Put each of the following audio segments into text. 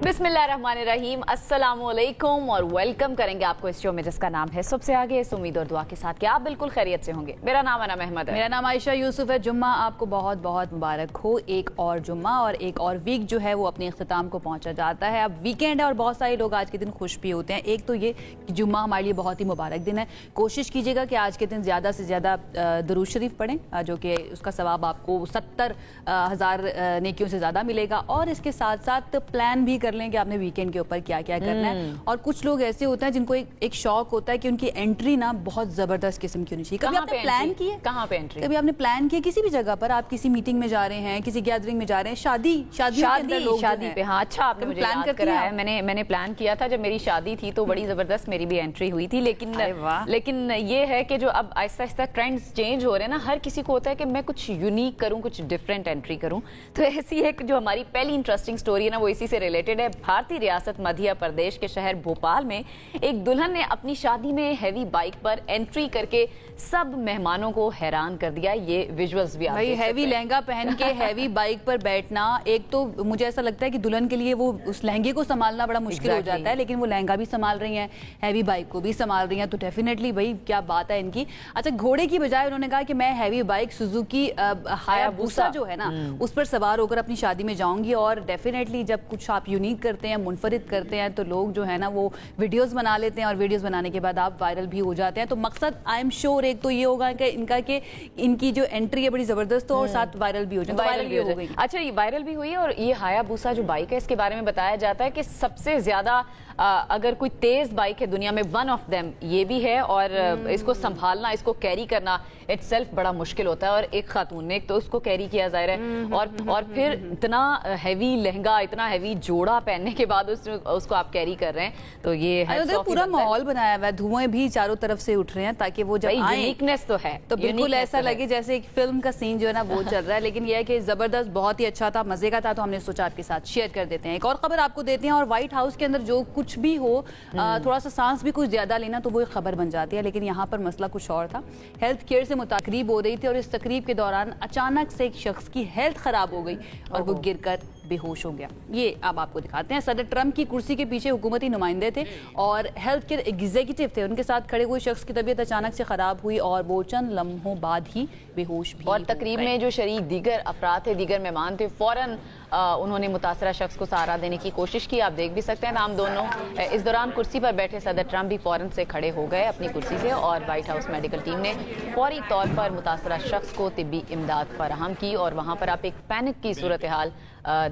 बिस्मिल्लाहिर्रहमानिर्रहीम, अस्सलामुअलैकुम और वेलकम करेंगे आपको इस शो में जिसका नाम है सबसे आगे, इस उम्मीद और दुआ के साथ कि आप बिल्कुल खैरियत से होंगे। मेरा नाम अनम अहमद है। मेरा नाम आयशा यूसुफ है। जुम्मा आपको बहुत बहुत मुबारक हो। एक और जुम्मा और एक और वीक जो है वो अपने इख्तिताम को पहुंचा जाता है। अब वीकेंड है और बहुत सारे लोग आज के दिन खुश भी होते हैं। एक तो ये कि जुम्मा हमारे लिए बहुत ही मुबारक दिन है। कोशिश कीजिएगा कि आज के दिन ज़्यादा से ज़्यादा दरूद शरीफ पढ़ें, जो कि उसका सवाब आपको 70,000 नेकियों से ज़्यादा मिलेगा। और इसके साथ साथ प्लान भी कर लें कि आपने वीकेंड के ऊपर क्या क्या करना है। और कुछ लोग ऐसे होते हैं जिनको एक शौक होता है कि उनकी एंट्री ना बहुत जबरदस्त किस्म की होनी चाहिए। कभी आपने प्लान की है? कहाँ पे एंट्री? कभी आपने प्लान किया किसी भी जगह पर, आप किसी मीटिंग में जा रहे हैं, किसी गैदरिंग में जा रहे हैं, शादी पे? हाँ, अच्छा आपने मुझे प्लान याद कराया है। मैंने प्लान किया था जब मेरी शादी थी तो बड़ी जबरदस्त मेरी भी एंट्री हुई थी। लेकिन ये है कि जो अब आहिस्ता आहिस्ता ट्रेंड्स चेंज हो रहे हैं ना, हर किसी को होता है कि मैं कुछ यूनिक करूं, कुछ डिफरेंट एंट्री करूं। तो ऐसी एक जो हमारी पहली इंटरेस्टिंग स्टोरी है ना, वो इसी से रिलेटेड है। भारतीय रियासत मध्य प्रदेश के शहर भोपाल में एक दुल्हन ने अपनी शादी में हैवी बाइक पर एंट्री करके सब मेहमानों को हैरान कर दिया। ये विजुअल्स भी भाई हैवी लहंगा पहन के हैवी बाइक पर बैठना, एक तो मुझे ऐसा लगता है कि दुल्हन के लिए वो उस लहंगे को संभालना बड़ा मुश्किल हो जाता है, लेकिन वो लहंगा भी संभाल रही हैं, हैवी बाइक को भी संभाल रही हैं, तो डेफिनेटली भाई क्या बात है इनकी। अच्छा, घोड़े की बजाय उन्होंने कहा कि मैं हैवी बाइक सुजुकी हायाबुसा जो है ना उस पर सवार होकर अपनी शादी में जाऊंगी। और डेफिनेटली जब कुछ आप यूनिक करते हैं, मुनफरिद करते हैं, तो लोग जो है ना वो वीडियोस बना लेते हैं और वीडियोस बनाने के बाद आप वायरल भी हो जाते हैं। तो मकसद आई एम श्योर एक तो ये होगा कि इनकी जो एंट्री है बड़ी जबरदस्त हो और साथ वायरल भी हो जाए। वायरल भी हो गई। अच्छा, ये वायरल भी हुई है। और ये हायाबुसा जो बाइक है इसके बारे में बताया जाता है कि सबसे ज्यादा अगर कोई तेज बाइक है दुनिया में, वन ऑफ देम ये भी है। और इसको संभालना, इसको कैरी करना इटसेल्फ बड़ा मुश्किल होता है। और एक खातून ने एक तो उसको कैरी किया जाहिर है, और फिर इतना हैवी लहंगा, इतना हैवी जोड़ा पहनने के बाद उसको आप कैरी कर रहे हैं, तो ये है पूरा माहौल बनाया हुआ है। धुएं भी चारों तरफ से उठ रहे हैं ताकि वो जब यूनिकनेस तो है, तो बिल्कुल ऐसा लगे जैसे एक फिल्म का सीन जो है ना वो चल रहा है। लेकिन यह है कि जबरदस्त, बहुत ही अच्छा था, मजे का था, तो हमने सोचा आपके साथ शेयर कर देते हैं। एक और खबर आपको देते हैं। और व्हाइट हाउस के अंदर जो कुछ भी हो, थोड़ा सा सांस भी कुछ ज्यादा लेना तो वो एक खबर बन जाती है। लेकिन यहाँ पर मसला कुछ और था। हेल्थ केयर से तकरीब हो रही थी और इस तकरीब के दौरान अचानक से एक शख्स की हेल्थ खराब हो गई और वो गिरकर बेहोश हो गया। ये अब आपको दिखाते हैं। सदर ट्रंप की कुर्सी के पीछे हुकूमती नुमाइंदे थे और हेल्थ केयर एग्जीक्यूटिव थे। उनके साथ खड़े हुए शख्स की तबीयत अचानक से खराब हुई और वो चंद लम्हों बाद ही बेहोश भी। और तकरीब में जो शरीक दीगर अफराद थे, दीगर मेहमान थे, फौरन उन्होंने मुतासरा शख्स को सहारा देने की कोशिश की। आप देख भी सकते हैं नाम दोनों। इस दौरान कुर्सी पर बैठे सदर ट्रंप भी फौरन से खड़े हो गए अपनी कुर्सी से और व्हाइट हाउस मेडिकल टीम ने फौरी तौर पर मुतासरा शख्स को तिब्बी इमदाद फराहम की। और वहाँ पर आप एक पैनिक की सूरत हाल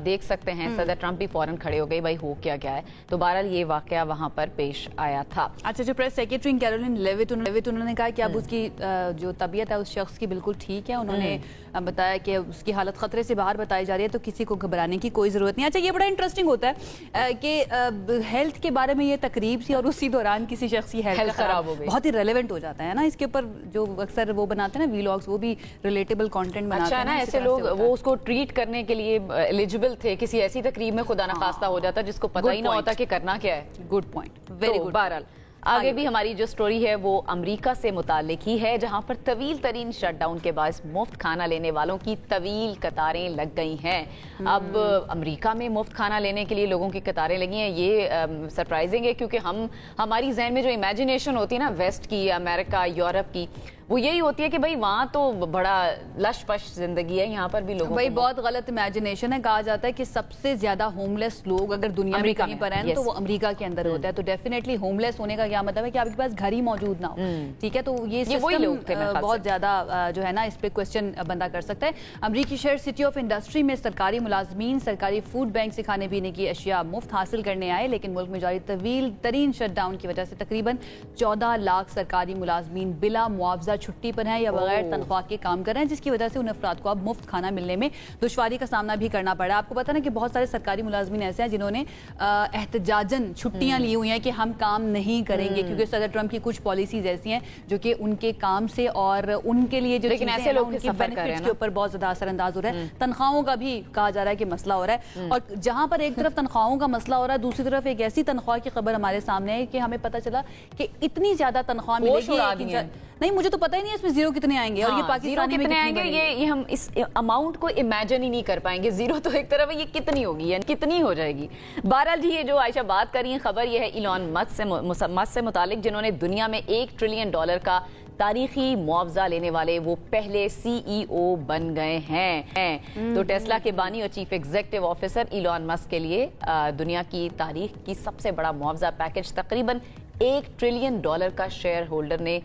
देख सकते हैं। सदर ट्रंप भी फौरन खड़े हो गए, भाई हो क्या गया है। तो बहरहाल ये वाकया वहां पर पेश आया था। अच्छा, जो प्रेस सेक्रेटरी कैरोलिन लेविट उन्होंने कहा कि अब उसकी जो तबीयत है उस शख्स की बिल्कुल ठीक है। उन्होंने बताया कि उसकी हालत खतरे से बाहर बताई जा रही है, तो किसी को घबराने की कोई जरूरत नहीं। अच्छा, ये बड़ा इंटरेस्टिंग होता है कि हेल्थ के बारे में ये तकरीब थी और उसी दौरान किसी शख्स की हेल्थ खराब हो गई। बहुत ही रेलेवेंट हो जाता है ना। इसके ऊपर जो अक्सर वो बनाते हैं ना व्लॉग्स, वो भी रिलेटेबल कंटेंट बनाते हैं ना। ऐसे लोग वो उसको ट्रीट करने के लिए एलिजिबल थे। किसी ऐसी तकरीब में खुदा ना खास्ता हो जाता जिसको पता ही ना होता कि करना क्या है। Good point, very good. बहरहाल आगे भी हमारी जो स्टोरी है वो अमेरिका से मुताल्लिक ही है, जहां पर तवील तरीन शटडाउन के बाद मुफ्त खाना लेने वालों की तवील कतारें लग गई हैं। अब अमेरिका में मुफ्त खाना लेने के लिए लोगों की कतारें लगी हैं। ये सरप्राइजिंग है क्योंकि हमारी जहन में जो इमेजिनेशन होती है ना वेस्ट की, अमेरिका, यूरोप की, वो यही होती है कि भाई वहाँ तो बड़ा लश पश जिंदगी है, यहाँ पर भी लोगों भाई बहुत गलत इमेजिनेशन है। कहा जाता है कि सबसे ज्यादा होमलेस लोग अगर दुनिया में कहीं पर हैं तो वो अमेरिका के अंदर होता है। तो डेफिनेटली होमलेस होने का क्या मतलब है कि आपके पास घर ही मौजूद ना हो। ठीक है, तो ये वही लोग थे बहुत ज्यादा जो है ना इस पे क्वेश्चन बंदा कर सकता है। अमरीकी शहर सिटी ऑफ इंडस्ट्री में सरकारी मुलाजमीन सरकारी फूड बैंक से खाने पीने की अशिया मुफ्त हासिल करने आए, लेकिन मुल्क में जारी तवील तरीन शटडाउन की वजह से तकरीबन 14 लाख सरकारी मुलाजमीन बिला मुआवजा छुट्टी पर हैं या बगैर तनख्वाह के काम कर रहे हैं, जिसकी वजह से उन अफराद को अब मुफ्त खाना मिलने में दुश्वारी का सामना भी करना पड़ा। आपको पता ना कि बहुत सारे सरकारी मुलाजमीन ऐसे हैं जिन्होंने एहतजाजन छुट्टियां ली हुई हैं कि हम काम नहीं करेंगे, क्योंकि सदर ट्रंप की कुछ पॉलिसीज ऐसी हैं जो कि उनके काम से और उनके लिए जो लेकिन ऐसे लोग उनके बेनिफिट्स के ऊपर बहुत ज्यादा असरअंदाज हो रहा है। तनख्वाहों का भी कहा जा रहा है कि मसला हो रहा है। और जहां पर एक तरफ तनख्वाहों का मसला हो रहा है, दूसरी तरफ एक ऐसी तनख्वाह की खबर हमारे सामने है कि हमें पता चला कि इतनी ज्यादा तनख्वाह मिलेगी। नहीं मुझे तो पता ही नहीं है इसमें जीरो कितने आएंगे और ये पाकिस्तानी में कितने आएंगे, ये हम इस अमाउंट को इमेजिन ही नहीं कर पाएंगे। जीरो तो एक तरफ है, ये कितनी होगी यानी कितनी हो जाएगी। बहरहाल जी ये जो आयशा बात कर रही है खबर ये है इलॉन मस्क से मुतालिक, जिन्होंने दुनिया में $1 ट्रिलियन का तारीखी मुआवजा लेने वाले वो पहले CEO बन गए हैं। तो टेस्ला के बानी और chief executive officer Elon Musk के लिए दुनिया की तारीख की सबसे बड़ा मुआवजा पैकेज तकरीबन $1 ट्रिलियन का शेयर होल्डर ने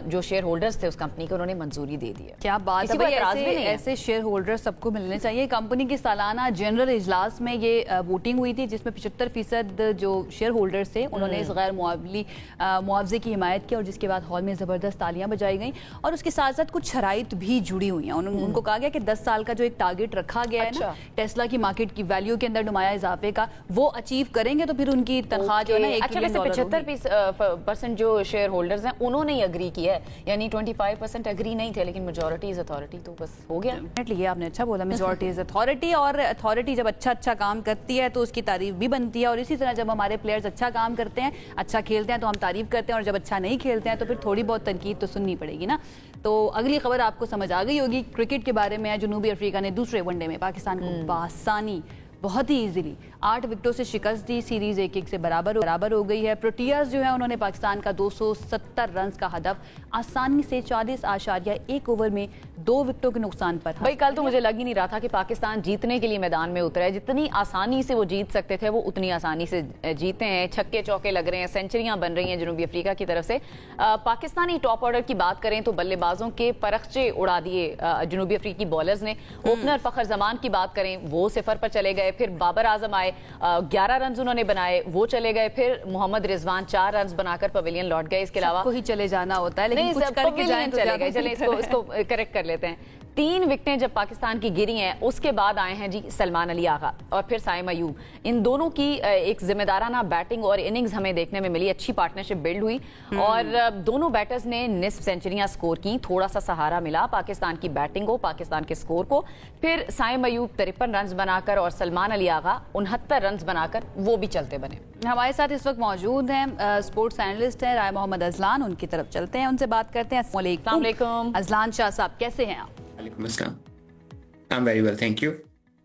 जो शेयर होल्डर्स थे उस कंपनी को उन्होंने मंजूरी दे दी है। क्या बात है भाई, ऐसे शेयर होल्डर सबको मिलने चाहिए। कंपनी की सालाना जनरल इजलास में ये वोटिंग हुई थी जिसमें 75% जो शेयर होल्डर्स थे उन्होंने इस गैर मुआवजे की हिमायत की और जिसके बाद हॉल में जबरदस्त तालियां बजाई गई और उसके साथ साथ कुछ शराइत भी जुड़ी हुई हैं। उनको कहा गया कि 10 साल का जो एक टारगेट रखा गया है ना टेस्ला की मार्केट की वैल्यू के अंदर नुमाया इजाफे का, वो अचीव करेंगे तो फिर उनकी तनख्वाह जो है ना $1 ट्रिलियन 75% जो शेयर होल्डर्स हैं उन्होंने ही अग्री किया है, यानी 25% अग्री नहीं थे, लेकिन मेजॉरिटी इज अथॉरिटी, तो बस हो गया। ये आपने अच्छा बोला, मेजॉरिटी इज अथॉरिटी। और अथॉरिटी जब अच्छा काम करती है तो उसकी तारीफ भी बनती है और इसी तरह जब हमारे प्लेयर्स अच्छा काम करते हैं, अच्छा खेलते हैं तो हम तारीफ करते हैं और जब अच्छा नहीं खेलते हैं तो फिर थोड़ी बहुत तनकीद तो सुननी पड़ेगी ना। तो अगली खबर आपको समझ आ गई होगी, क्रिकेट के बारे में है। जनूबी अफ्रीका ने दूसरे वनडे में पाकिस्तान को बासानी बहुत ही इजीली 8 विकेटों से शिकस्त दी। सीरीज 1-1 से बराबर हो गई है। प्रोटियाज जो है उन्होंने पाकिस्तान का 270 रन का हदफ आसानी से 40.1 ओवर में 2 विकेटों के नुकसान पर। भाई कल तो मुझे लग ही नहीं रहा था कि पाकिस्तान जीतने के लिए मैदान में उतरा है। जितनी आसानी से वो जीत सकते थे वो उतनी आसानी से जीते हैं। छक्के चौके लग रहे हैं, सेंचुरियां बन रही हैं जनूबी अफ्रीका की तरफ से। पाकिस्तानी टॉप ऑर्डर की बात करें तो बल्लेबाजों के परखचे उड़ा दिए जनूबी अफ्रीकी बॉलर्स ने। ओपनर फखर जमान की बात करें वो 0 पर चले गए, फिर बाबर आजम आए 11 रन उन्होंने बनाए, वो चले गए, फिर मोहम्मद रिजवान 4 रन बनाकर पवेलियन लौट गए। इसके अलावा ही चले जाना होता है लेकिन कुछ करके जाएं तो चले गए। चले इसको करेक्ट कर लेते हैं। 3 विकेटें जब पाकिस्तान की गिरी हैं उसके बाद आए हैं जी सलमान अली आगा और फिर साइम अयूब। इन दोनों की एक जिम्मेदाराना बैटिंग और इनिंग्स हमें देखने में मिली। अच्छी पार्टनरशिप बिल्ड हुई और दोनों बैटर्स ने निस्फ सेंचुरियां स्कोर की। थोड़ा सा सहारा मिला पाकिस्तान की बैटिंग को, पाकिस्तान के स्कोर को। फिर साइम अयूब 53 रन बनाकर और सलमान अली आगा 69 रन बनाकर वो भी चलते बने। हमारे साथ इस वक्त मौजूद हैं स्पोर्ट्स एनालिस्ट हैं राय मोहम्मद अजलान, उनकी तरफ चलते हैं, उनसे बात करते हैं। अस्सलाम वालेकुम अजलान शाह साहब, कैसे हैं आप? वालेकुम अस्सलाम, I am very well, thank you.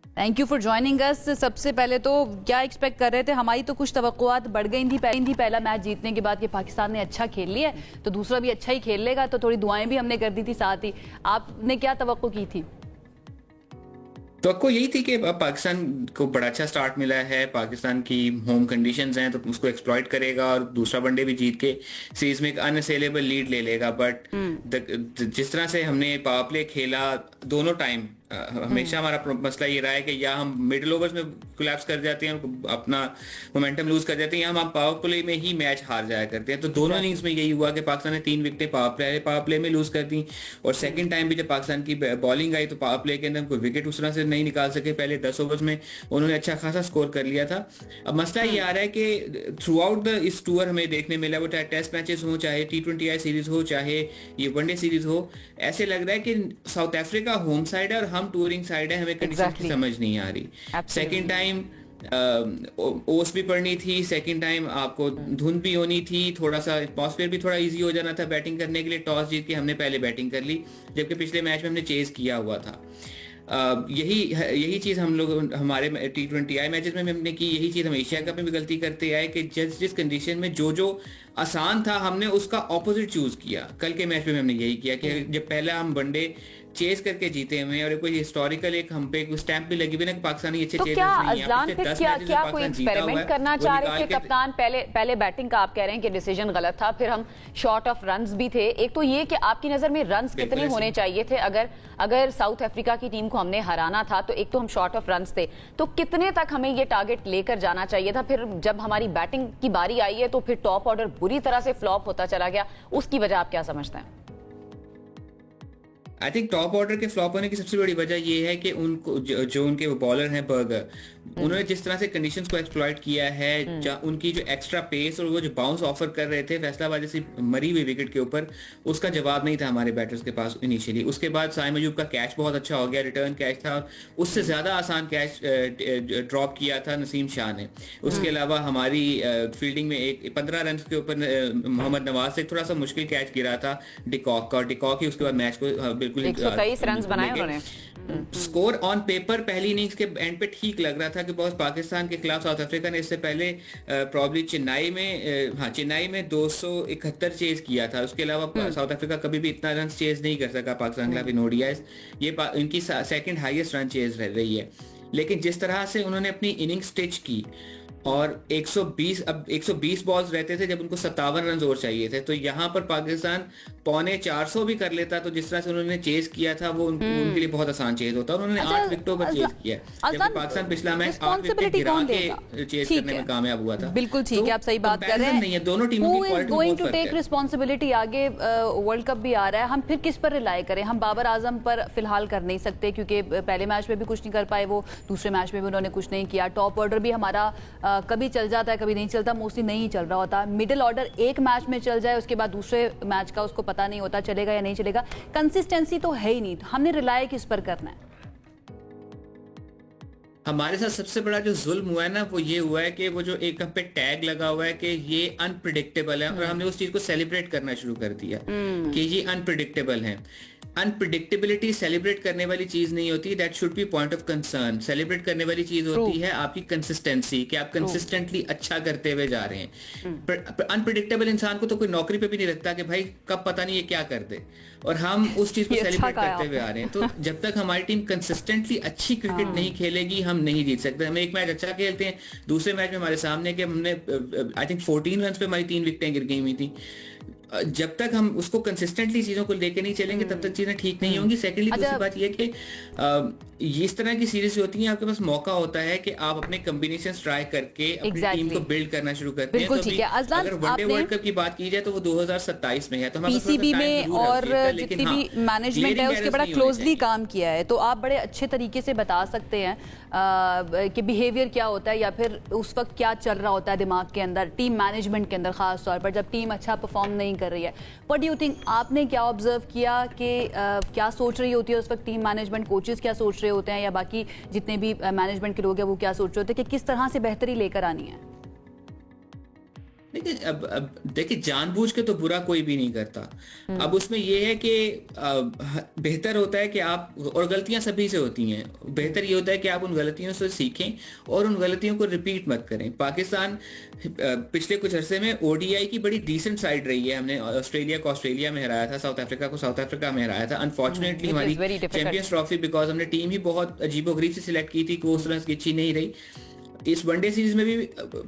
Thank you for joining us. सबसे पहले तो क्या एक्सपेक्ट कर रहे थे? हमारी तो कुछ तवक्कुआत बढ़ गई थी पहला मैच जीतने के बाद कि पाकिस्तान ने अच्छा खेल लिया तो दूसरा भी अच्छा ही खेल लेगा, तो थोड़ी दुआएं भी हमने कर दी थी साथ ही। आपने क्या तवक्को की थी? तो यही थी कि पाकिस्तान को बड़ा अच्छा स्टार्ट मिला है, पाकिस्तान की होम कंडीशंस हैं तो उसको एक्सप्लॉइट करेगा और दूसरा वनडे भी जीत के सीरीज में एक अनअसेलेबल लीड ले लेगा। बट जिस तरह से हमने पावर प्ले खेला दोनों टाइम, हमेशा हमारा मसला ये रहा है कि या हम मिडिल ओवर्स में कोलैप्स कर जाते हैं, अपना मोमेंटम लूज कर जाते हैं, या हम पावर प्ले में ही मैच हार जाया करते हैं। तो दोनों इनिंग्स में यही हुआ कि पाकिस्तान ने 3 विकेटें पावर प्ले में लूज कर दी और सेकंड टाइम भी जब पाकिस्तान की बॉलिंग आई तो पावर प्ले के अंदर कोई विकेट उस तरह से नहीं निकाल सके। पहले 10 ओवर्स में उन्होंने अच्छा खासा स्कोर कर लिया था। अब मसला ये आ रहा है कि थ्रू आउट द इस टूर हमें देखने मिला, वो चाहे टेस्ट मैचेस हो, चाहे T20I सीरीज हो, चाहे ये वनडे सीरीज हो, ऐसे लग रहा है कि साउथ अफ्रीका होम साइड है और हम टूरिंग साइड है, हमें कंडीशन की समझ नहीं आ रही। सेकंड टाइम ओस भी पड़नी थी, सेकंड टाइम आपको धुंध भी होनी थी, थोड़ा सा एटमॉस्फेयर भी थोड़ा इजी हो जाना था बैटिंग करने के लिए। टॉस जीत के हमने पहले बैटिंग कर ली, जबकि पिछले मैच में हमने चेज किया हुआ था। यही चीज़ हम लोग हमारे T20I मैचेस में हमने की, यही चीज़ हम एशिया कप में भी गलती करते आए कि जिस कंडीशन में जो आसान था हमने उसका ऑपोजिट चूज किया। कल के मैच में हमने यही किया कि जब पहला हम वनडे चेस करके जीते हुए और कोई हिस्टोरिकल एक हम पे स्टैंप भी लगी हुई ना, पाकिस्तानी अच्छे चेजर्स नहीं है। क्या कोई एक्सपेरिमेंट करना चाह रहे थे कप्तान? पहले बैटिंग का आप कह रहे हैं कि डिसीजन गलत था, फिर हम शॉर्ट ऑफ रन्स भी थे। एक तो ये कि आपकी नजर में रन्स कितने होने चाहिए थे? अगर साउथ अफ्रीका की टीम को हमने हराना था तो एक तो हम शॉर्ट ऑफ रन्स थे, तो कितने तक हमें ये टारगेट लेकर जाना चाहिए था? फिर जब हमारी बैटिंग की बारी आई है तो फिर टॉप ऑर्डर बुरी तरह से फ्लॉप होता चला गया, उसकी वजह आप क्या समझते हैं? आई थिंक टॉप ऑर्डर के फ्लॉप होने की सबसे बड़ी वजह ये है कि उनको जो उनके वो बॉलर हैं बर्गर, उन्होंने जिस तरह से कंडीशंस को एक्सप्लॉइट किया है, उनकी जो एक्स्ट्रा पेस और वो जो बाउंस ऑफर कर रहे थे फैसलाबाद जैसी मरी हुई विकेट के ऊपर, उसका जवाब नहीं था हमारे बैटर्स के पास इनिशियली। उसके बाद साइम अयूब का कैच बहुत अच्छा हो गया, रिटर्न कैच था, उससे ज्यादा आसान कैच ड्रॉप किया था नसीम शाह ने। उसके अलावा हमारी फील्डिंग में एक 15 रन के ऊपर मोहम्मद नवाज से थोड़ा सा मुश्किल कैच गिरा था डिकॉक का, और डिकॉक ही उसके बाद मैच को बिल्कुल 123 रन बनाए उन्होंने। स्कोर ऑन पेपर पहली इनिंग्स के एंड पे ठीक लग रहा था कि बहुत पाकिस्तान के खिलाफ साउथ अफ्रीका ने इससे पहले प्रॉब्ली चेन्नई में 271 चेज किया था। उसके अलावा साउथ अफ्रीका कभी भी इतना रन चेज नहीं कर सका पाकिस्तान के खिलाफ इन ओडीआईज। ये इनकी सेकंड हाईएस्ट रन चेज रही है। लेकिन जिस तरह से उन्होंने अपनी इनिंग स्टिच की और 120 बॉल्स रहते थे जब उनको 57 रन और चाहिए थे, तो यहाँ पर पाकिस्तान 350 भी कर लेता, तो जिस तरह से उन्होंने चेज किया था वो उनके लिए बहुत आसान चेज होता। उन्होंने 8 विकेटों पर चेज किया, जबकि पाकिस्तान पिछला मैच 8 विकेट गिरा के चेज करने में कामयाब हुआ था। बिल्कुल ठीक है, आप सही बात कर रहे हैं। नहीं है, दोनों टीमों की quality going to take responsibility. आगे वर्ल्ड कप भी आ रहा है, हम फिर किस पर रिलाई करें? हम बाबर आजम पर फिलहाल कर नहीं सकते क्योंकि पहले मैच में भी कुछ नहीं कर पाए वो, दूसरे मैच में भी उन्होंने कुछ नहीं किया। टॉप ऑर्डर भी हमारा कभी चल जाता है, कभी नहीं चलता, मोस्टली नहीं चल रहा होता। मिडिल ऑर्डर एक मैच में चल जाए, उसके बाद दूसरे मैच का उसको पता नहीं होता चलेगा या नहीं चलेगा। कंसिस्टेंसी तो है ही नहीं, हमने रिलाय किस पर करना है? हमारे साथ सबसे बड़ा जो जुल्म हुआ है ना, वो ये हुआ है कि वो जो एक पे टैग लगा हुआ है कि ये अनप्रिडिक्टेबल है, और हमने उस चीज को सेलिब्रेट करना शुरू कर दिया कि ये अनप्रिडिक्टेबल है। अनप्रिडिक्टेबिलिटी सेलिब्रेट करने वाली चीज नहीं होती, that should be point of concern. Celebrate करने वाली चीज होती है आपकी कंसिस्टेंसी, कि आप कंसिस्टेंटली अच्छा करते हुए जा रहे हैं। अनप्रिडिक्टेबल इंसान को तो कोई नौकरी पे भी नहीं रखता कि भाई कब पता नहीं ये क्या कर दे, और हम उस चीज को सेलिब्रेट करते हुए आ रहे हैं। तो जब तक हमारी टीम कंसिस्टेंटली अच्छी क्रिकेट नहीं खेलेगी, हम नहीं जीत सकते। हम एक मैच अच्छा खेलते हैं, दूसरे मैच में हमारे सामने के हमने आई थिंक 14 रन पे हमारी 3 विकेटें गिर गई हुई थी। जब तक हम उसको कंसिस्टेंटली चीजों को लेके नहीं चलेंगे तब तक चीजें ठीक नहीं होंगी। सेकेंडली दूसरी बात यह कि इस तरह की सीरीज होती हैं, आपके पास मौका होता है कि आप अपने कॉम्बिनेशन ट्राई करके अपनी टीम को बिल्ड करना शुरू करते हैं। तो अगर वनडे वर्ल्ड कप की बात की जाए तो वो 2027 में है, तो पीसीबी में और जितनी भी मैनेजमेंट है उसके बड़ा क्लोजली काम किया है। तो आप बड़े अच्छे तरीके से बता सकते हैं कि बिहेवियर क्या होता है या फिर उस वक्त क्या चल रहा होता है दिमाग के अंदर, टीम मैनेजमेंट के अंदर, खास तौर पर जब टीम अच्छा परफॉर्म नहीं कर रही है। व्हाट डू यू थिंक, आपने क्या ऑब्जर्व किया कि क्या सोच रही होती है उस वक्त टीम मैनेजमेंट, कोचेस क्या सोच रहे होते हैं, या बाकी जितने भी मैनेजमेंट के लोग हैं वो क्या सोच रहे होते हैं कि किस तरह से बेहतरी लेकर आनी है? देखिए, अब देखिए, जानबूझ के तो बुरा कोई भी नहीं करता। अब उसमें यह है कि बेहतर होता है कि आप, और गलतियां सभी से होती हैं, बेहतर ये होता है कि आप उन गलतियों से सीखें और उन गलतियों को रिपीट मत करें। पाकिस्तान पिछले कुछ अरसे में ओडीआई की बड़ी डिसेंट साइड रही है। हमने ऑस्ट्रेलिया को ऑस्ट्रेलिया में हराया था, साउथ अफ्रीका को साउथ अफ्रीका में हराया था। अनफॉर्चुनेटली हमारी चैंपियंस ट्रॉफी, बिकॉज हमने टीम ही बहुत अजीबोगरीब से सिलेक्ट की थी, कोर्स रन की अच्छी नहीं रही। इस वनडे सीरीज में भी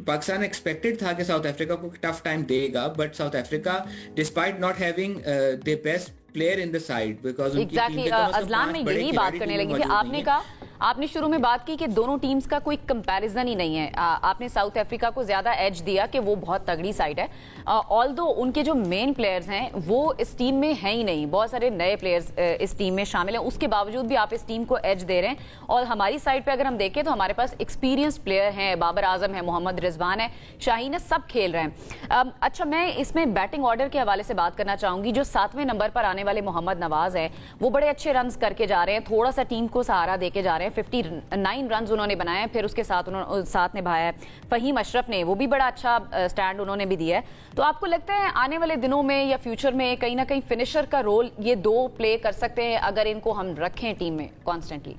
पाकिस्तान एक्सपेक्टेड था कि साउथ अफ्रीका को टफ टाइम देगा, but south Africa despite not having the best player in the side, because exactly Azlan में यही बात करने लगी कि आपने कहा, आपने शुरू में बात की कि दोनों टीम्स का कोई कंपैरिजन ही नहीं है। आपने साउथ अफ्रीका को ज्यादा एज दिया कि वो बहुत तगड़ी साइड है, ऑल्दो उनके जो मेन प्लेयर्स हैं वो इस टीम में हैं ही नहीं, बहुत सारे नए प्लेयर्स इस टीम में शामिल हैं, उसके बावजूद भी आप इस टीम को एज दे रहे हैं। और हमारी साइड पे अगर हम देखें तो हमारे पास एक्सपीरियंस प्लेयर हैं, बाबर आजम है, मोहम्मद रिजवान है, शाहीन है, सब खेल रहे हैं। अच्छा, मैं इसमें बैटिंग ऑर्डर के हवाले से बात करना चाहूंगी। जो 7वें नंबर पर आने वाले मोहम्मद नवाज है वो बड़े अच्छे रन करके जा रहे हैं, थोड़ा सा टीम को सहारा देके जा रहे हैं। 59 रन उन्होंने बनाए, फिर उसके साथ निभाया है। फहीम अशरफ ने वो भी बड़ा अच्छा स्टैंड उन्होंने भी दिया है। तो आपको लगता है आने वाले दिनों में या फ्यूचर में कहीं ना कहीं फिनिशर का रोल ये दो प्ले कर सकते हैं अगर इनको हम रखें टीम में constantly?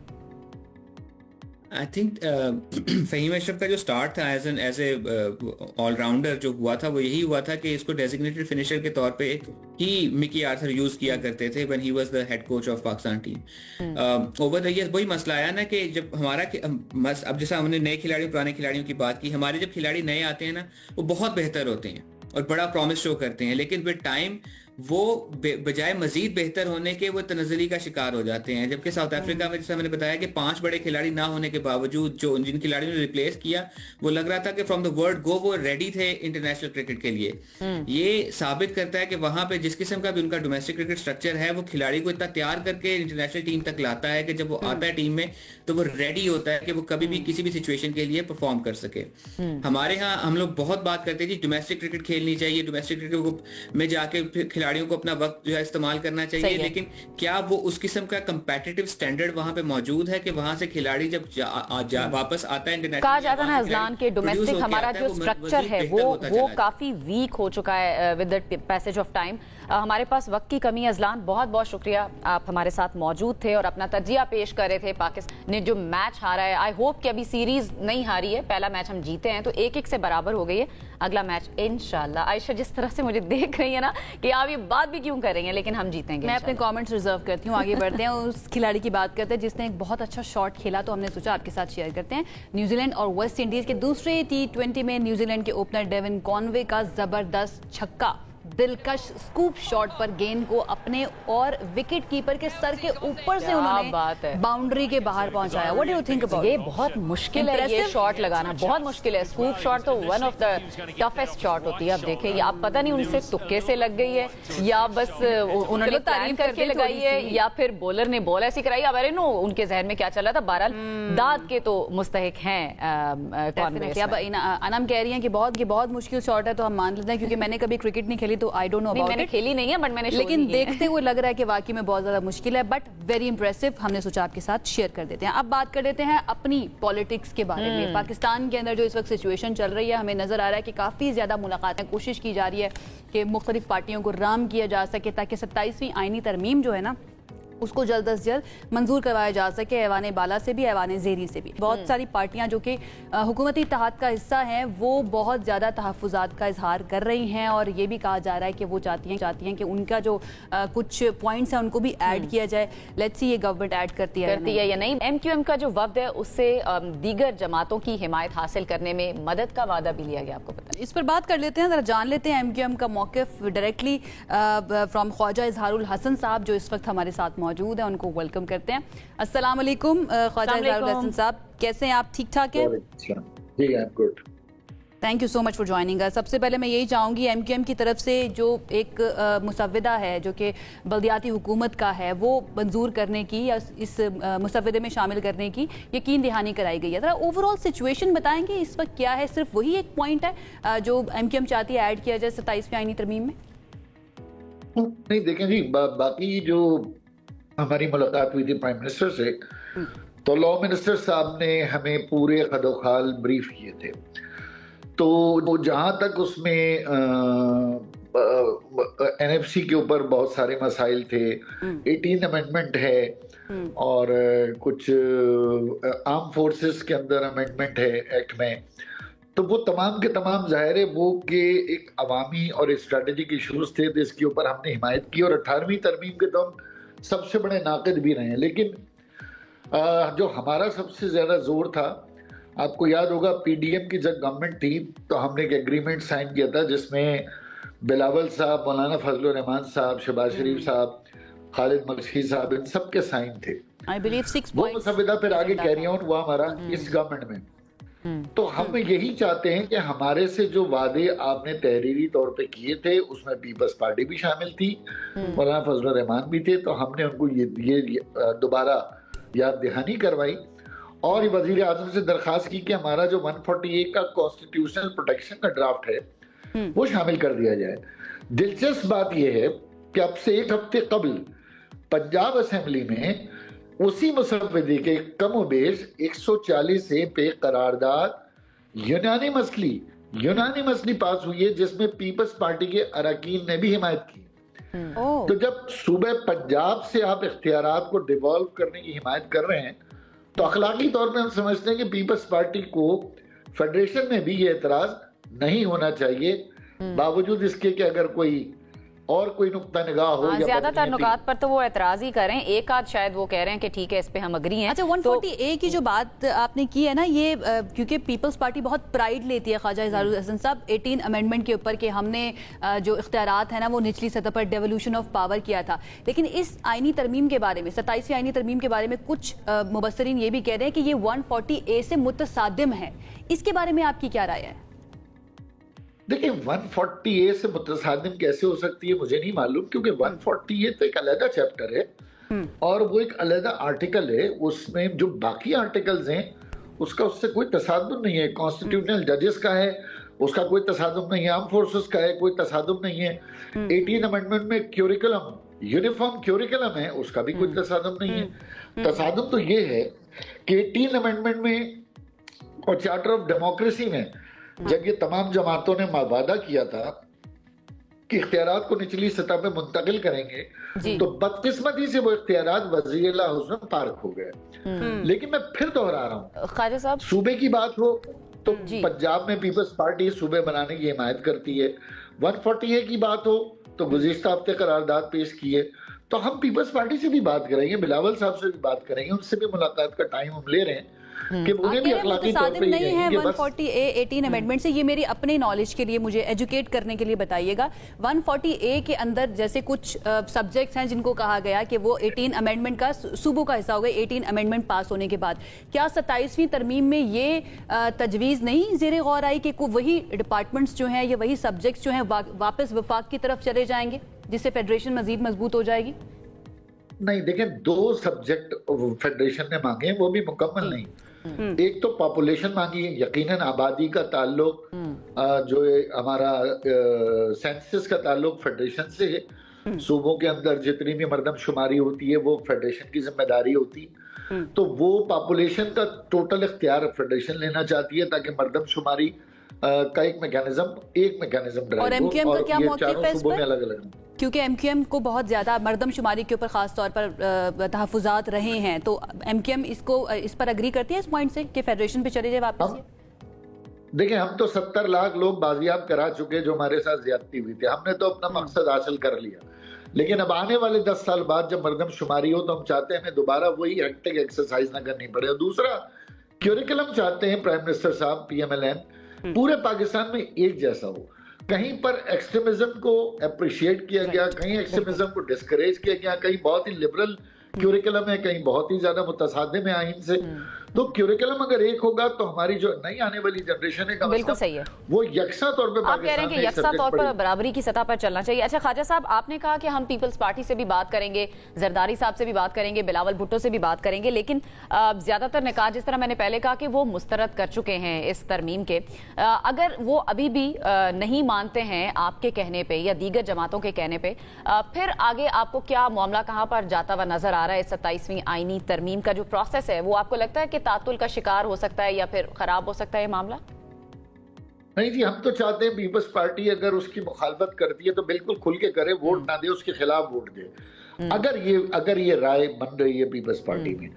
I think Fahim Ashraf का जो स्टार्ट था एज ए ऑलराउंडर जो हुआ था, वो यही हुआ था कि इसको डेजिग्नेटेड फिनिशर के तौर पे ही मिकी आर्थर यूज किया करते थे when he was the head coach of Pakistan team. Over the years वही मसला आया ना कि जब हमारा अब जैसा हमने नए खिलाड़ियों पुराने खिलाड़ियों की बात की, हमारे जब खिलाड़ी नए आते हैं ना वो बहुत बेहतर होते हैं और बड़ा प्रॉमिस शो करते हैं, लेकिन विद टाइम वो बजाय मजीद बेहतर होने के वो तनज़ली का शिकार हो जाते हैं। जबकि साउथ अफ्रीका में जैसे मैंने बताया कि 5 बड़े खिलाड़ी ना होने के बावजूद जो जिन खिलाड़ियों ने रिप्लेस किया वो लग रहा था कि फ्रॉम द वर्ड गो वो रेडी थे इंटरनेशनल क्रिकेट के लिए। ये साबित करता है कि वहां पे जिस किस्म का भी उनका डोमेस्टिक क्रिकेट स्ट्रक्चर है वो खिलाड़ी को इतना तैयार करके इंटरनेशनल टीम तक लाता है कि जब वो आता है टीम में तो वो रेडी होता है कि वो कभी भी किसी भी सिचुएशन के लिए परफॉर्म कर सके। हमारे यहाँ हम लोग बहुत बात करते हैं जी डोमेस्टिक क्रिकेट खेलनी चाहिए, डोमेस्टिक क्रिकेट में जाके खिलाड़ियों को अपना वक्त जो है इस्तेमाल करना चाहिए, लेकिन क्या वो उस किस्म का कंपेटिटिव स्टैंडर्ड वहां पे मौजूद है कि वहां से खिलाड़ी जब वापस आता है इंटरनेशनल, कहा जाता है ना अजलान के डोमेस्टिक हमारा जो स्ट्रक्चर है वो काफी वीक हो चुका है with the passage of time. हमारे पास वक्त की कमी है। अजलान बहुत बहुत शुक्रिया, आप हमारे साथ मौजूद थे और अपना तजिया पेश कर रहे थे। पाकिस्तान ने जो मैच हारा है, आई होप कि अभी सीरीज नहीं हारी है, पहला मैच हम जीते हैं तो 1-1 से बराबर हो गई है। अगला मैच इंशाल्लाह, आयशा जिस तरह से मुझे देख रही है ना कि आप ये बात भी क्यों कर रही हैं, लेकिन हम जीतेंगे। मैं अपने कमेंट्स रिजर्व करती हूँ, आगे बढ़ते हैं। उस खिलाड़ी की बात करते हैं जिसने एक बहुत अच्छा शॉट खेला, तो हमने सोचा आपके साथ शेयर करते हैं। न्यूजीलैंड और वेस्ट इंडीज के दूसरे T20 में न्यूजीलैंड के ओपनर डेविन कॉनवे का जबरदस्त छक्का, दिलकश स्कूप शॉट पर गेंद को अपने और विकेट कीपर के सर के ऊपर से उन्होंने बाउंड्री के बाहर पहुंचाया। What do you think about? ये बहुत मुश्किल है, ये शॉट लगाना बहुत मुश्किल है। स्कूप शॉट तो one of the toughest shot होती है। अब देखिए, आप पता नहीं उनसे तुक्के से लग गई है या बस उन्होंने तारीफ करके लगाई है या फिर बॉलर ने बॉल ऐसी कराई। अब अरे नो, उनके जहन में क्या चल रहा था। बहरहाल दाद के तो मुस्तहिक हैं कॉन्वे। अब अनम कह रही हैं कि बहुत मुश्किल शॉट है, तो हम मान लेते हैं क्योंकि मैंने कभी क्रिकेट नहीं खेली तो I don't know about it. मैंने खेली नहीं है बट मैंने लेकिन देखते हुए लग रहा है कि वाकई में बहुत ज्यादा मुश्किल है, बट वेरी इंप्रेसिव। हमने सोचा आपके साथ शेयर कर देते हैं। अब बात कर देते हैं अपनी पॉलिटिक्स के बारे में। पाकिस्तान के अंदर जो इस वक्त सिचुएशन चल रही है, हमें नजर आ रहा है कि काफी ज्यादा मुलाकातें, कोशिश की जा रही है कि मुख्तलिफ पार्टियों को राम किया जा सके ताकि 27वीं आईनी तरमीम जो है ना उसको जल्द अज जल्द मंजूर करवाया जा सके, ऐवान बाला से भी, ऐवान ज़ेरी से भी। बहुत सारी पार्टियां जो कि हुकूमती इत्तेहाद का हिस्सा हैं वो बहुत ज़्यादा तहफ़्फ़ुज़ात का इजहार कर रही हैं और ये भी कहा जा रहा है कि वो चाहती हैं कि उनका जो कुछ पॉइंट्स हैं उनको भी ऐड किया जाए। लेट्स सी ये गवर्नमेंट ऐड करती है या नहीं। MQM का जो वफ्द है उससे दीगर जमातों की हिमायत हासिल करने में मदद का वादा भी लिया गया, आपको पता है। इस पर बात कर लेते हैं, जरा जान लेते हैं MQM का मौक़िफ़ डायरेक्टली फ्रॉम ख्वाजा इजहारुल हसन साहब जो इस वक्त हमारे साथ मौजूद है, उनको वेलकम करते हैं। अस्सलाम वालेकुम ख्वाजा इजहारुल हसन साहब, कैसे हैं आप? ठीक ठाक हैं? जी, I am good. Thank you so much for joining us. सबसे पहले मैं यही चाहूँगी MQM की तरफ से जो एक मुसव्वदा है जो कि बल्दियाती हुकूमत का है वो मंजूर करने की या इस मुसव्वदे में शामिल करने की यकीन दहानी कराई गई है। ज़रा ओवरऑल सिचुएशन बताएंगे इस वक्त क्या है? सिर्फ वही एक पॉइंट है जो MQM चाहती है ऐड किया जाए 27वीं आईनी तरमीम में? नहीं, देखें जी, बाकी जो हमारी मुलाकात हुई थी प्राइम मिनिस्टर से, तो लॉ मिनिस्टर साहब ने हमें पूरे खदोखाल ब्रीफ किए थे। तो जहां तक उसमें NFC के ऊपर बहुत सारे मसाइल थे, 18 अमेंडमेंट है और कुछ आर्म फोर्सेस के अंदर अमेंडमेंट है एक्ट में, तो वो तमाम के तमाम जाहिर है वो के एक अवामी और स्ट्रेटेजिक इशूज थे, तो इसके ऊपर हमने हिमायत की और 18वीं तरमीम के तो हम सबसे बड़े नाक़िद भी रहे हैं। लेकिन जो हमारा सबसे ज़्यादा जोर था, आपको याद होगा PDM की जब गवर्नमेंट थी तो हमने एक एग्रीमेंट साइन किया था जिसमें बिलावल साहब, मौलाना फजलुर रहमान साहब, शहबाज शरीफ साहब, खालिद मगशी साहब, इन सब के साइन थे। आई बिलीव 6 वो मुसव्वदा फिर आगे कैरी ऑन हुआ हमारा इस गवर्नमेंट में। तो हम यही चाहते हैं कि हमारे से जो वादे आपने तहरीरी तौर पे किए थे उसमें पीपल्स पार्टी भी शामिल थी, मौलाना फजलुर रहमान भी थे, तो हमने उनको ये दोबारा याद दहानी करवाई और वजीर आजम से दरखास्त की कि हमारा जो 148 का कॉन्स्टिट्यूशनल प्रोटेक्शन का ड्राफ्ट है वो शामिल कर दिया जाए। दिलचस्प बात यह है कि अब से 1 हफ्ते कबल पंजाब असेंबली में उसी मुसव्वदे के कमोबेश 140 ए पे करारदाद यूनानिमसली पास हुई है जिसमें पीपल्स पार्टी के अरकान ने भी हिमायत की। तो जब सूबे पंजाब से आप इख्तियारात को डिवॉल्व करने की हिमायत कर रहे हैं तो अखलाकी तौर पे हम समझते हैं कि पीपल्स पार्टी को फेडरेशन में भी ये एतराज नहीं होना चाहिए, बावजूद इसके कि अगर कोई और कोई नुक्ता निगाह हो। ज्यादातर नुकात पर तो वो एतराज ही करें, एक आध शायद वो कह रहे हैं कि ठीक है इस पे हम अग्री हैं। अच्छा 140A की जो बात आपने की है ना, ये क्योंकि पीपल्स पार्टी बहुत प्राइड लेती है ख्वाजा इजहारुल हसन साहब 18 अमेंडमेंट के ऊपर कि हमने जो इख्तियारात है ना वो निचली सतह पर डेवोल्यूशन ऑफ पावर किया था, लेकिन इस आईनी तरमीम के बारे में 27वीं आईनी तरमीम के बारे में कुछ मुबस्सरीन ये भी कह रहे हैं कि ये 140A से मुतसादिम है, इसके बारे में आपकी क्या राय है? देखिए 140A से मुतसादिम कैसे हो सकती है मुझे नहीं मालूम, क्योंकि 140A तो एक अलग चैप्टर है और वो एक अलग आर्टिकल है, उसमें जो बाकी आर्टिकल्स हैं उसका उससे कोई तसादुम नहीं है। कॉन्स्टिट्यूशनल जजेस का है उसका कोई तसादुम नहीं है, आर्म फोर्सेस का है कोई तसादुम नहीं है, 18 अमेंडमेंट में क्यूरिकुलम यूनिफॉर्म क्यूरिकुलम है उसका भी कोई तसादुम नहीं है। तसादुम तो ये है कि 18 अमेंडमेंट में और चार्टर ऑफ डेमोक्रेसी में जब ये तमाम जमातों ने वादा किया था कि इख्तियारात को निचली सतह पे मुंतकिल करेंगे, तो बदकिस्मती से वो इख्तियारात वज़ीर हाउस में पार्क हो गए। लेकिन मैं फिर दोहरा रहा हूँ, ख्वाजा साहब सूबे की बात हो तो पंजाब में पीपल्स पार्टी सूबे बनाने की हिमायत करती है, 140A की बात हो तो गुज़िश्ता हफ्ते करारदाद पेश की है, तो हम पीपल्स पार्टी से भी बात करेंगे, बिलावल साहब से भी बात करेंगे, उनसे भी मुलाकात का टाइम हम ले रहे हैं कि उन्हें भी अखलाकी तौर पे नहीं है 140A 18 अमेंडमेंट से। ये मेरी अपने नॉलेज के लिए, मुझे एजुकेट करने के लिए बताइएगा, 140A के अंदर जैसे कुछ सब्जेक्ट्स हैं जिनको कहा गया कि वो 18 अमेंडमेंट का सूबों का हिस्सा हो गए 18 अमेंडमेंट पास होने के बाद, क्या 27वीं तरमीम में ये तजवीज़ नहीं ज़ेरे गौर आई कि वही डिपार्टमेंट्स जो हैं या वही सब्जेक्ट्स जो हैं वापस वफाक की तरफ चले जाएंगे जिससे फेडरेशन मजीद मजबूत हो जाएगी? नहीं, देखें 2 सब्जेक्ट फेडरेशन ने मांगे वो भी मुकम्मल नहीं। एक तो पॉपुलेशन मांगी है, यकीनन आबादी का ताल्लुक जो हमारा सेंसस का ताल्लुक फेडरेशन से है, सूबों के अंदर जितनी भी मर्दमशुमारी होती है वो फेडरेशन की जिम्मेदारी होती है, तो वो पॉपुलेशन का टोटल इख्तियार फेडरेशन लेना चाहती है ताकि मर्दमशुमारी का एक मैकेनिज्म ड्राइव हो और ये चारों सूबों में अलग अलग। क्योंकि MQM को बहुत ज़्यादा मर्दमशुमारी के ऊपर ख़ास तौर पर तहफ़्फ़ुज़ात रहे हैं, तो MQM इस पर अग्री करती है इस पॉइंट से कि फेडरेशन पे चले जाए वापस? देखिए हम तो 70 लाख लोग बाजियाब करा चुके जो हमारे साथ ज्यादती हुई थी, हमने तो अपना मकसद हासिल कर लिया, लेकिन अब आने वाले 10 साल बाद जब मर्दमशुमारी हो तो हम चाहते हैं हमें दोबारा वही हेक्टिक एक्सरसाइज ना करनी पड़े। और दूसरा क्यूरिकुलम चाहते हैं प्राइम मिनिस्टर साहब PMLN पूरे पाकिस्तान में एक जैसा हो, कहीं पर एक्सट्रीमिज्म को अप्रिशिएट किया गया, कहीं एक्सट्रीमिज्म को डिस्करेज किया गया, कहीं बहुत ही लिबरल क्यूरिकुलम है, कहीं बहुत ही ज्यादा मुतसादिम है आइन से। तो क्यूरिकुलम अगर एक होगा तो हमारी जो नई आने वाली जनरेशन है बिल्कुल सही है, वो यकसा तौर पे आप कह रहे हैं कि यकसा तौर पर बराबरी की सतह पर चलना चाहिए। अच्छा ख्वाजा साहब, आपने कहा कि हम पीपल्स पार्टी से भी बात करेंगे, जरदारी साहब से भी बात करेंगे, बिलावल भुट्टो से भी बात करेंगे, लेकिन ज्यादातर निकात जिस तरह मैंने पहले कहा कि वो मुस्तरद कर चुके हैं इस तरमीम के, अगर वो अभी भी नहीं मानते हैं आपके कहने पे या दीगर जमातों के कहने पे, फिर आगे आपको क्या मामला कहाँ पर जाता हुआ नजर आ रहा है? 27वीं आईनी तरमीम का जो प्रोसेस है वो आपको लगता है कि तातुल का शिकार हो सकता है या फिर खराब हो सकता है ये मामला? नहीं जी, हम तो चाहते हैं पीपल्स पार्टी अगर उसकी मुखालफत करती है तो बिल्कुल खुल के करे, वोट ना दे, उसके खिलाफ वोट दे। अगर ये राय बन रही है पीपल्स पार्टी में,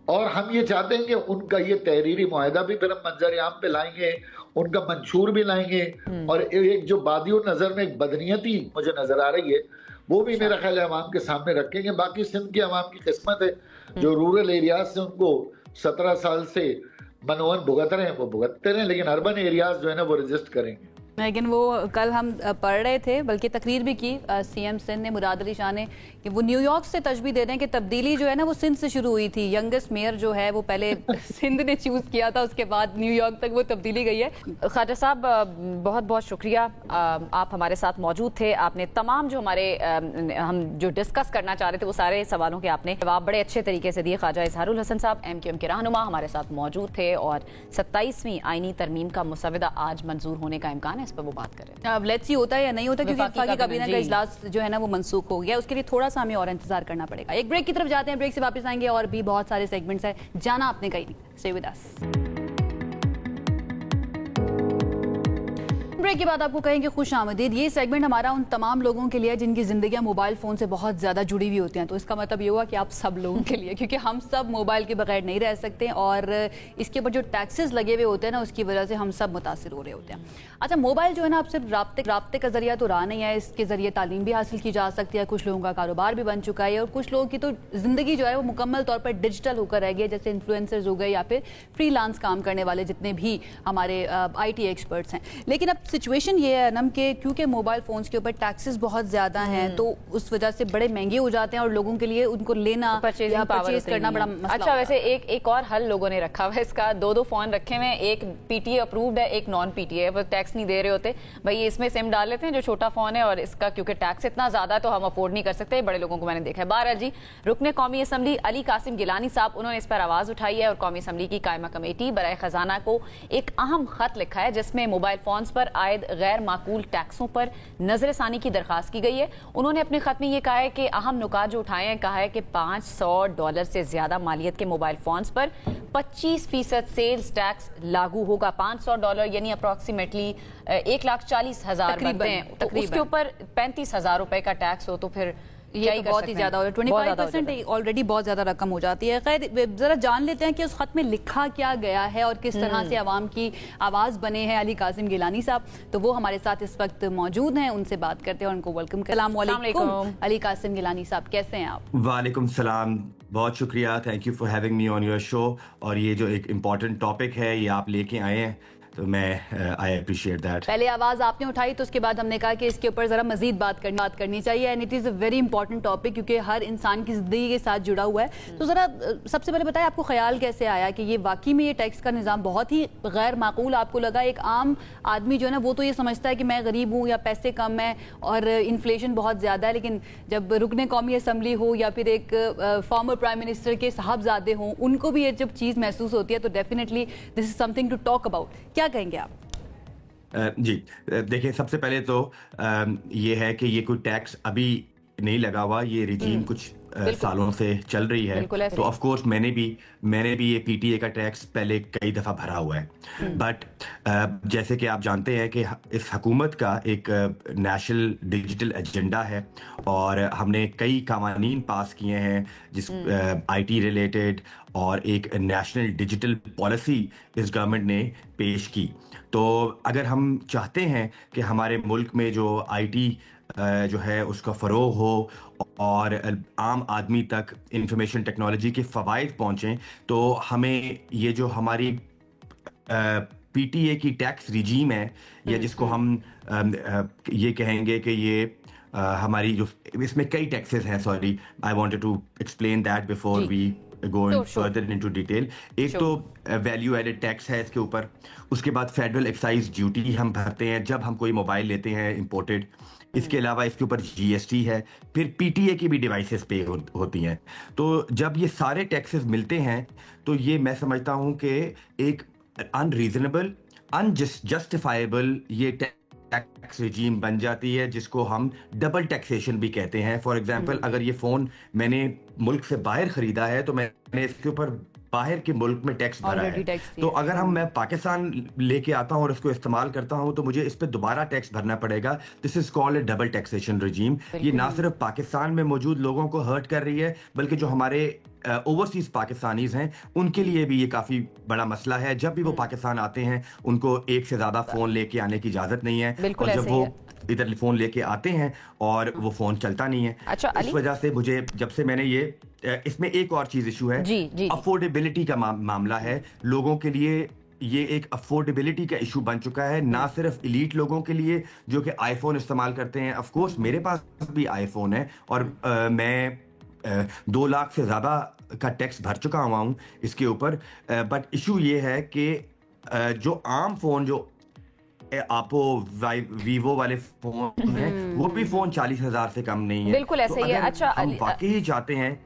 और हम ये चाहते हैं कि उनका ये तहरीरी मुआहदा भी फिर हम मंजर आम पे लाएंगे, उनका मंशूर भी लाएंगे, और एक जो बादियों नजर में एक बदनीयती मुझे नजर आ रही है वो भी मेरा ख्याल है अवाम के सामने रखेंगे। बाकी सिंध के अवाम की किस्मत है जो रूरल एरियाज से उनको 17 साल से मनोवन भुगत रहे हैं वो भुगतते रहे, लेकिन अर्बन एरियाज जो है ना वो रजिस्ट करेंगे। लेकिन वो कल हम पढ़ रहे थे, बल्कि तकरीर भी की CM सिंध ने, मुराद अली शाह ने, कि वो न्यूयॉर्क से तजबीह दे रहे हैं कि तब्दीली जो है ना वो सिंध से शुरू हुई थी। यंगेस्ट मेयर जो है वो पहले सिंध ने चूज किया था, उसके बाद न्यूयॉर्क तक वो तब्दीली गई है। ख्वाजा साहब बहुत बहुत शुक्रिया, आप हमारे साथ मौजूद थे, आपने तमाम जो हमारे हम जो डिस्कस करना चाह रहे थे वो सारे सवालों के आपने जवाब बड़े अच्छे तरीके से दिए। ख्वाजा इजहारुल हसन साहब MQM के रहनुमा हमारे साथ मौजूद थे, और 27वीं आईनी तरमीम का मुसवदा आज मंजूर होने का इम्कान है, इस पर वो बात करें। अब लेट्स सी होता है या नहीं होता, क्योंकि वफाकी काबीना का इजलास जो है ना वो मनसूख हो गया, उसके लिए थोड़ा सा हमें और इंतजार करना पड़ेगा। एक ब्रेक की तरफ जाते हैं, ब्रेक से वापस आएंगे और भी बहुत सारे सेगमेंट्स है, जाना आपने कहीं नहीं। Stay with us. ब्रेक के बाद आपको कहेंगे खुश आमदीद। ये सेगमेंट हमारा उन तमाम लोगों के लिए जिनकी जिंदगियां मोबाइल फोन से बहुत ज्यादा जुड़ी हुई होती हैं। तो इसका मतलब ये हुआ कि आप सब लोगों के लिए, क्योंकि हम सब मोबाइल के बगैर नहीं रह सकते और इसके ऊपर जो टैक्सेस लगे हुए होते हैं ना, उसकी वजह से हम सब मुतासिर हो रहे होते हैं। अच्छा, मोबाइल जो है ना, अब सिर्फ राब्ते का जरिया तो रहा नहीं है, इसके जरिए तालीम भी हासिल की जा सकती है, कुछ लोगों का कारोबार भी बन चुका है और कुछ लोगों की तो जिंदगी जो है वो मुकम्मल तौर पर डिजिटल होकर रह गई है, जैसे इन्फ्लुएंसर्स हो गए या फिर फ्रीलांस काम करने वाले जितने भी हमारे IT एक्सपर्ट्स हैं। लेकिन अब सिचुएशन ये है नम कि क्योंकि मोबाइल फोन्स के ऊपर टैक्सेस बहुत ज्यादा हैं, तो उस वजह से बड़े महंगे हो जाते हैं और लोगों के लिए उनको लेना परचेज करना बड़ा मसला। अच्छा, वैसे एक और हल लोगों ने रखा हुआ है इसका। दो फोन रखे हुए हैं, एक PTA अप्रूव्ड है, एक नॉन PTA है। वो टैक्स नहीं दे रहे होते, भाई इसमें सिम डाल लेते हैं जो छोटा फोन है, और इसका क्योंकि टैक्स इतना ज्यादा तो हम अफोर्ड नहीं कर सकते। बड़े लोगों को मैंने देखा है। बहरहाल जी, रुकने कौमी असम्बली अली कासिम गिलानी साहब, उन्होंने इस पर आवाज उठाई है और कौमी असम्बली की कायमा कमेटी बराए खजाना को एक अहम खत लिखा है जिसमें मोबाइल फोन्स पर आयद गैर माकूल टैक्सों पर नजरसानी की दरखास्त की गई है। उन्होंने अपने खत में यह कहा है कि अहम नुकात जो उठाए हैं, कहा है कि $500 से ज्यादा मालियत के मोबाइल फोन्स पर 25% सेल्स टैक्स लागू होगा। $500 यानी अप्रोक्सीमेटली 1,40,000 बनते हैं, तो उसके ऊपर 35,000 रुपए का टैक्स हो तो फिर ये तो बहुत ही ज्यादा हो रहा है। 25% ऑलरेडी बहुत ज्यादा रकम हो जाती है। खैर, जरा जान लेते हैं कि उस खत में लिखा क्या गया है और किस तरह से आवाम की आवाज बने हैं अली कासिम गिलानी साहब। तो वो हमारे साथ इस वक्त मौजूद हैं, उनसे बात करते हैं और उनको वेलकम करते हैं। अली कासिम गिलानी साहब, कैसे हैं आप? वालेकुम सलाम, बहुत शुक्रिया, thank you for having me on your show. और ये जो एक इम्पॉर्टेंट टॉपिक है ये आप लेके आए हैं, तो मैं आई अप्रिशिएट दैट। पहले आवाज आपने उठाई तो उसके बाद हमने कहा कि इसके ऊपर जरा मजीद बात करनी चाहिए, and it is a very important topic क्योंकि हर इंसान की जिंदगी के साथ जुड़ा हुआ है। तो जरा सबसे पहले बताएं, आपको ख्याल कैसे आया कि ये वाकई में ये टैक्स का निज़ाम बहुत ही गैर माकूल आपको लगा? एक आम आदमी जो है ना, वो तो ये समझता है कि मैं गरीब हूँ या पैसे कम है और इन्फ्लेशन बहुत ज्यादा है, लेकिन जब रुकने कौमी असम्बली हो या फिर एक फॉर्मर प्राइम मिनिस्टर के साहबजादे हों, उनको भी ये जब चीज़ महसूस होती है तो definitely this is something to talk about. क्या कहेंगे आप? जी देखिए, सबसे पहले तो ये है कि ये कोई टैक्स अभी नहीं लगा हुआ, ये रिजीम कुछ सालों से चल रही है। तो ऑफ कोर्स मैंने भी ये PTA का टैक्स पहले कई दफ़ा भरा हुआ है। बट जैसे कि आप जानते हैं कि इस हुकूमत का एक नेशनल डिजिटल एजेंडा है और हमने कई कानून पास किए हैं जिस IT रिलेटेड, और एक नेशनल डिजिटल पॉलिसी इस गवर्नमेंट ने पेश की। तो अगर हम चाहते हैं कि हमारे मुल्क में जो IT जो है उसका फ़रोग़ हो और आम आदमी तक इंफॉर्मेशन टेक्नोलॉजी के फ़वाइद पहुँचें, तो हमें ये जो हमारी PTA की टैक्स रिजीम है, या जिसको हम ये कहेंगे कि ये हमारी जो इसमें कई टैक्सेस हैं, sorry I wanted to explain that before we go in further into detail. एक तो वैल्यू एडेड टैक्स है इसके ऊपर, उसके बाद फेडरल एक्साइज ड्यूटी हम भरते हैं जब हम कोई मोबाइल लेते हैं इंपोर्टेड। इसके अलावा इसके ऊपर GST है, फिर PTA की भी डिवाइसेस पे होती हैं। तो जब ये सारे टैक्सेस मिलते हैं तो ये मैं समझता हूँ कि एक अनरीजनेबल, अनजस्टिफाइबल ये टैक्स रिजीम बन जाती है, जिसको हम डबल टैक्सेशन भी कहते हैं। फॉर एग्जांपल, अगर ये फ़ोन मैंने मुल्क से बाहर ख़रीदा है तो मैंने इसके ऊपर बाहर के मुल्क में टैक्स भरा है, तो अगर मैं पाकिस्तान लेके आता हूँ और इसको इस्तेमाल करता हूँ तो मुझे इस पे दोबारा टैक्स भरना पड़ेगा। This is called A double taxation regime. ये ना सिर्फ पाकिस्तान में मौजूद लोगों को हर्ट कर रही है, बल्कि जो हमारे ओवरसीज पाकिस्तानीज हैं उनके लिए भी ये काफी बड़ा मसला है। जब भी वो पाकिस्तान आते हैं उनको एक से ज्यादा फोन लेके आने की इजाजत नहीं है, और जब वो इधर फोन लेके आते हैं और वो फोन चलता नहीं है। अच्छा, इस वजह से मुझे, जब से मैंने ये, इसमें एक और चीज इशू है, अफोर्डेबिलिटी का मामला है। लोगों के लिए ये एक अफोर्डेबिलिटी का इशू बन चुका है, ना सिर्फ इलीट लोगों के लिए जो कि आईफोन इस्तेमाल करते हैं। ऑफ कोर्स मेरे पास भी आईफोन है और मैं 2 लाख से ज्यादा का टैक्स भर चुका हुआ हूँ इसके ऊपर। बट इशू ये है कि जो आम फोन, जो आपो वीवो वाले फोन हैं, वो भी फोन 40,000 से कम नहीं है। बिल्कुल ऐसे ही है। अच्छा, हम वाकई चाहते हैं,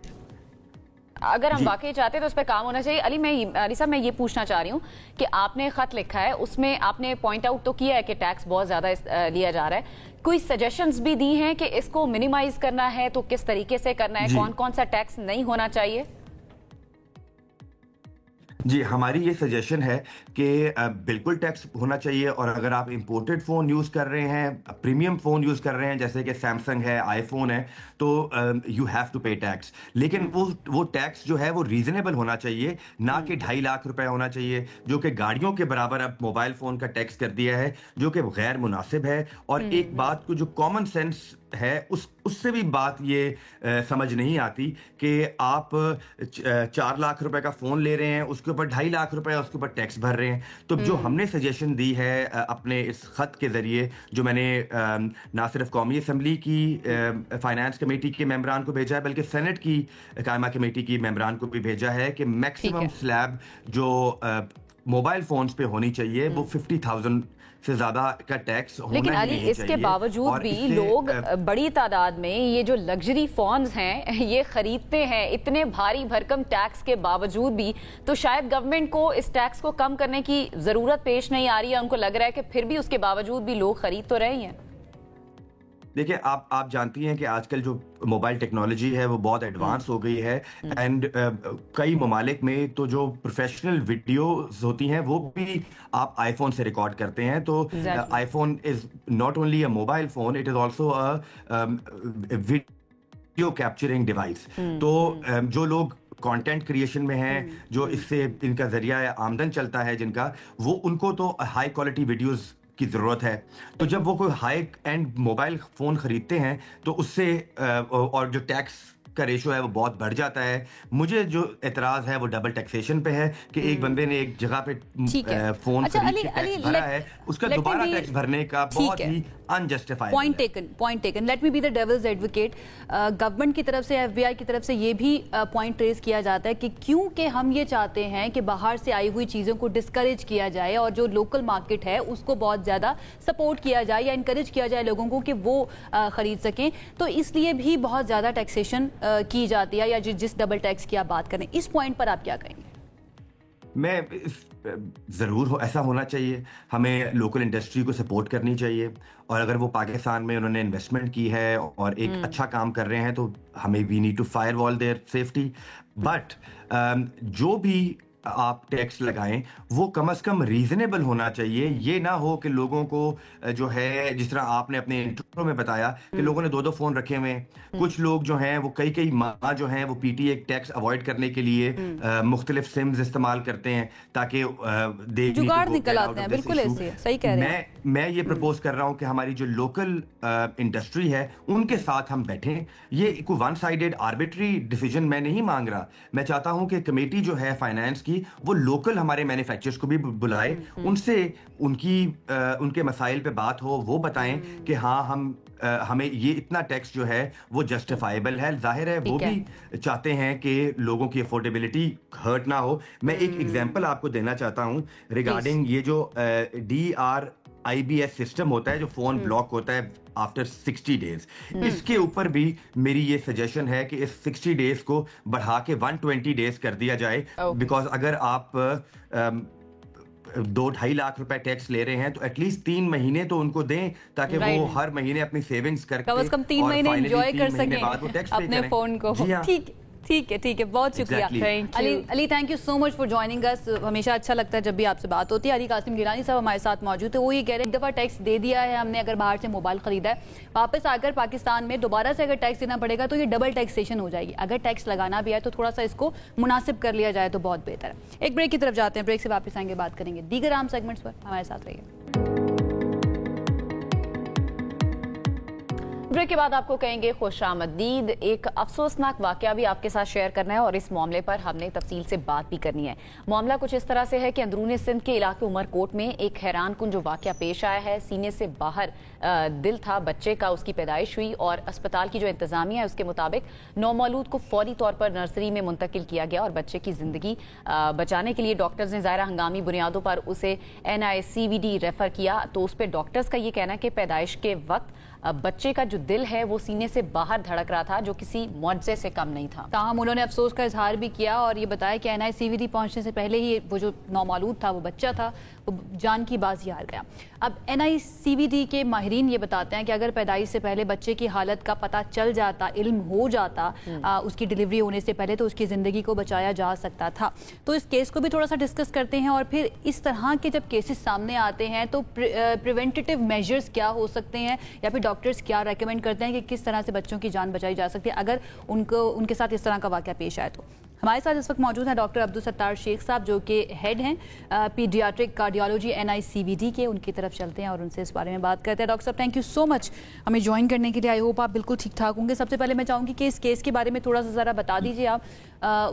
अगर हम वाकई चाहते हैं तो उस पर काम होना चाहिए। अली साहब, मैं ये पूछना चाह रही हूँ कि आपने खत लिखा है, उसमें आपने पॉइंट आउट तो किया है कि टैक्स बहुत ज्यादा लिया जा रहा है, कोई सजेशंस भी दी हैं कि इसको मिनिमाइज करना है तो किस तरीके से करना है, कौन कौन सा टैक्स नहीं होना चाहिए? जी, हमारी ये सजेशन है कि बिल्कुल टैक्स होना चाहिए, और अगर आप इंपोर्टेड फ़ोन यूज़ कर रहे हैं, प्रीमियम फ़ोन यूज़ कर रहे हैं, जैसे कि सैमसंग है, आईफोन है, तो यू हैव टू पे टैक्स। लेकिन वो टैक्स जो है वो रीज़नेबल होना चाहिए, ना कि 2.5 लाख रुपए होना चाहिए, जो कि गाड़ियों के बराबर अब मोबाइल फ़ोन का टैक्स कर दिया है, जो कि गैर मुनासिब है। और एक बात को जो कॉमन सेंस है उससे भी बात ये समझ नहीं आती कि आप 4 लाख रुपए का फोन ले रहे हैं, उसके ऊपर 2.5 लाख रुपए उसके ऊपर टैक्स भर रहे हैं। तो जो हमने सजेशन दी है अपने इस खत के जरिए, जो मैंने ना सिर्फ कौमी असम्बली की फाइनेंस कमेटी के मेंबरान को भेजा है, बल्कि सेनेट की कायमा कमेटी की मेंबरान को भी भेजा है, कि मैक्सिमम स्लैब जो मोबाइल फोन्स पे होनी चाहिए वो 50,000 से ज्यादा का टैक्स होना लेकिन अली, नहीं इसके बावजूद भी लोग बड़ी तादाद में ये जो लग्जरी फोन्स हैं ये खरीदते हैं, इतने भारी भरकम टैक्स के बावजूद भी। तो शायद गवर्नमेंट को इस टैक्स को कम करने की जरूरत पेश नहीं आ रही है, उनको लग रहा है कि फिर भी उसके बावजूद भी लोग खरीद तो रहे हैं। देखिए, आप जानती हैं कि आजकल जो मोबाइल टेक्नोलॉजी है वो बहुत एडवांस हो गई है, एंड कई ममालिक में तो जो प्रोफेशनल वीडियोस होती हैं वो भी आप आईफोन से रिकॉर्ड करते हैं। तो iPhone is not only a mobile phone, it is also a video capturing device. तो जो लोग कंटेंट क्रिएशन में हैं, जो इससे इनका जरिया आमदन चलता है जिनका, वो उनको तो हाई क्वालिटी वीडियोस की ज़रूरत है। तो जब वो कोई हाई एंड मोबाइल फ़ोन ख़रीदते हैं तो उससे और जो टैक्स का रेशो है वो बहुत बढ़ जाता है। मुझे जो एतराज़ है वो डबल टैक्सेशन पे है कि एक बंदे ने एक जगह पे फ़ोन खरीद के टैक्स भरा है, उसका दोबारा टैक्स भरने का बहुत ही unjustified. Point taken. Let me be the devil's advocate. Government की तरफ से, एफबीआई की तरफ से ये भी पॉइंट रेज किया जाता है कि क्योंकि हम ये चाहते हैं कि बाहर से आई हुई चीज़ों को डिस्करेज किया जाए और जो लोकल मार्केट है उसको बहुत ज़्यादा सपोर्ट किया जाए या इनकरेज किया जाए लोगों को कि वो खरीद सकें, तो इसलिए भी बहुत ज़्यादा टैक्सेशन की जाती है, या जिस डबल टैक्स की आप बात करें। इस पॉइंट पर आप क्या कहेंगे? ज़रूर ऐसा होना चाहिए, हमें लोकल इंडस्ट्री को सपोर्ट करनी चाहिए, और अगर वो पाकिस्तान में उन्होंने इन्वेस्टमेंट की है और एक अच्छा काम कर रहे हैं तो हमें we need to firewall their safety. But जो भी आप टैक्स लगाएं वो कम से कम रीजनेबल होना चाहिए। ये ना हो कि लोगों को जो है, जिस तरह आपने अपने इंट्रो में बताया कि लोगों ने 2-2 फोन रखे हुए हैं, कुछ लोग जो हैं वो कई माह जो हैं वो पीटीए टैक्स अवॉइड करने के लिए मुख्तलिफ सिम्स इस्तेमाल करते हैं ताकि जुगाड़ निकल आते हैं। बिल्कुल ऐसे सही कह रहे हैं। मैं ये प्रपोज कर रहा हूँ कि हमारी जो लोकल इंडस्ट्री है उनके साथ हम बैठें। ये कोई वन साइडेड आर्बिट्री डिसीजन मैं नहीं मांग रहा। मैं चाहता हूँ कि कमेटी जो है फाइनेंस की वो लोकल हमारे मैन्युफैक्चरर्स को भी बुलाए, उनसे उनके मसाइल पे बात हो, वो बताएं कि हाँ हमें ये इतना टैक्स जो है वो जस्टिफाइबल है। जाहिर है वो भी चाहते हैं कि लोगों की अफोर्डेबिलिटी हर्ट ना हो। मैं एक एग्जांपल आपको देना चाहता हूं रिगार्डिंग ये जो DRIBS सिस्टम होता है, जो फोन ब्लॉक होता है आफ्टर 60 डेज, इसके ऊपर भी मेरी ये सजेशन है कि इस 60 डेज को बढ़ा के 120 डेज कर दिया जाए। बिकॉज अगर आप 2-2.5 लाख रुपए टैक्स ले रहे हैं तो एटलीस्ट 3 महीने तो उनको दें ताकि वो हर महीने अपनी सेविंग्स करके कम से कम 3 महीने एंजॉय कर सकें अपने फोन को। ठीक है, बहुत शुक्रिया Ali. Thank you so much for joining अस। हमेशा अच्छा लगता है जब भी आपसे बात होती है। अली कासिम गिलानी साहब हमारे साथ मौजूद है। वो ये कह रहे हैं एक दफ़ा टैक्स दे दिया है हमने, अगर बाहर से मोबाइल खरीदा है, वापस आकर पाकिस्तान में दोबारा से अगर टैक्स देना पड़ेगा तो ये डबल टैक्सेशन हो जाएगी। अगर टैक्स लगाना भी है तो थोड़ा सा इसको मुनासिब कर लिया जाए तो बहुत बेहतर है। एक ब्रेक की तरफ जाते हैं, ब्रेक से वापस आएंगे, बात करेंगे दीगर आम सेगमेंट्स पर। हमारे साथ रहिए। ब्रेक के बाद आपको कहेंगे खुशामदीद। एक अफसोसनाक वाकया भी आपके साथ शेयर करना है और इस मामले पर हमने तफसील से बात भी करनी है। मामला कुछ इस तरह से है कि अंदरूनी सिंध के इलाके उमरकोट में एक हैरानकुन जो वाकया पेश आया है। सीने से बाहर दिल था बच्चे का, उसकी पैदाइश हुई और अस्पताल की जो इंतजामिया है उसके मुताबिक नौमौलूद को फौरी तौर पर नर्सरी में मुंतकिल किया गया और बच्चे की जिंदगी बचाने के लिए डॉक्टर्स ने ज़ाहिर हंगामी बुनियादों पर उसे NICVD रेफर किया। तो उस पर डॉक्टर्स का ये कहना है कि पैदाइश के वक्त बच्चे का जो दिल है वो सीने से बाहर धड़क रहा था, जो किसी मुआवजे से कम नहीं था। ताहम उन्होंने अफसोस का इजहार भी किया और ये बताया कि NICVD पहुंचने से पहले ही वो जो नौमालूद था, वो बच्चा था, जान की बाजी हार गया। अब NICVD के माहिरीन ये बताते हैं कि अगर पैदाइश से पहले बच्चे की हालत का पता चल जाता, इल्म हो जाता उसकी डिलीवरी होने से पहले, तो उसकी ज़िंदगी को बचाया जा सकता था। तो इस केस को भी थोड़ा सा डिस्कस करते हैं, और फिर इस तरह के जब केसेस सामने आते हैं तो प्रिवेंटिव मेजर्स क्या हो सकते हैं, या फिर डॉक्टर्स क्या रेकमेंड करते हैं कि किस तरह से बच्चों की जान बचाई जा सकती है अगर उनके साथ इस तरह का वाक़या पेश आए। तो हमारे साथ इस वक्त मौजूद हैं डॉक्टर अब्दुल सत्तार शेख साहब, जो कि हेड हैं पीडियाट्रिक कार्डियोलॉजी NICVD के। उनकी तरफ चलते हैं और उनसे इस बारे में बात करते हैं। डॉक्टर साहब, थैंक यू सो मच हमें ज्वाइन करने के लिए। आई होप आप बिल्कुल ठीक ठाक होंगे। सबसे पहले मैं चाहूँगी कि इस केस के बारे में थोड़ा सा ज़रा बता दीजिए आप,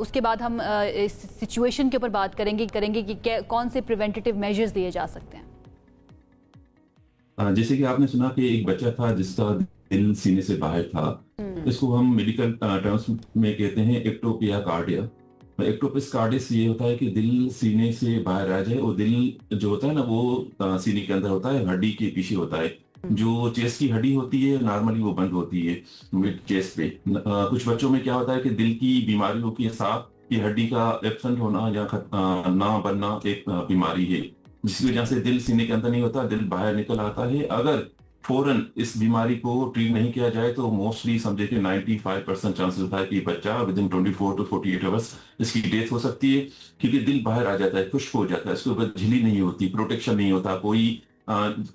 उसके बाद हम इस सिचुएशन के ऊपर बात करेंगे कि कौन से प्रिवेंटिव मेजर्स दिए जा सकते हैं। जैसे कि आपने सुना कि एक बच्चा था जिसका दिल सीने से बाहर था, इसको हम मेडिकल टर्म्स में कहते हैं एक्टोपिया कार्डिया। एक्टोपिस कार्डियस ये होता है कि दिल सीने से बाहर आ जाए, और दिल जो होता है ना वो सीने के अंदर होता है, हड्डी के पीछे होता है। जो चेस्ट की हड्डी होती है नॉर्मली वो बंद होती है मिड चेस्ट पे। कुछ बच्चों में क्या होता है कि दिल की बीमारियों की सांप की हड्डी का एब्सेंट होना या ना बनना एक बीमारी है, जिसकी वजह से दिल सीने के अंदर नहीं होता, दिल बाहर निकल आता है। अगर फौरन इस बीमारी को ट्रीट नहीं किया जाए तो मोस्टली समझे कि 95% चांसेस होता है कि बच्चा विद इन 24 to 48 आवर्स इसकी डेथ हो सकती है, क्योंकि दिल बाहर आ जाता है, खुश्क हो जाता है, इसके ऊपर झिल्ली नहीं होती, प्रोटेक्शन नहीं होता, कोई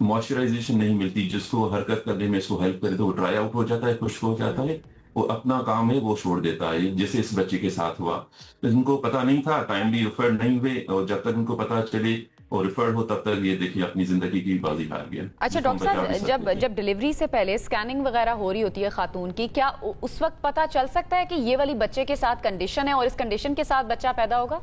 मॉइस्चराइजेशन नहीं मिलती जिसको हरकत करने में इसको हेल्प करे, तो वो ड्राई आउट हो जाता है, खुश्क हो जाता है, वो अपना काम है वो छोड़ देता है, जैसे इस बच्चे के साथ हुआ। तो इनको पता नहीं था, टाइमली रिफर नहीं हुए, और जब तक इनको पता चले और रिफर हो तब तक ये देखिए अपनी जिंदगी की बाजी हार गया। अच्छा डॉक्टर साहब, जब डिलीवरी से पहले स्कैनिंग वगैरह हो रही होती है खातून की, क्या उस वक्त पता चल सकता है कि ये वाली बच्चे के साथ कंडीशन है और इस कंडीशन के साथ बच्चा पैदा होगा?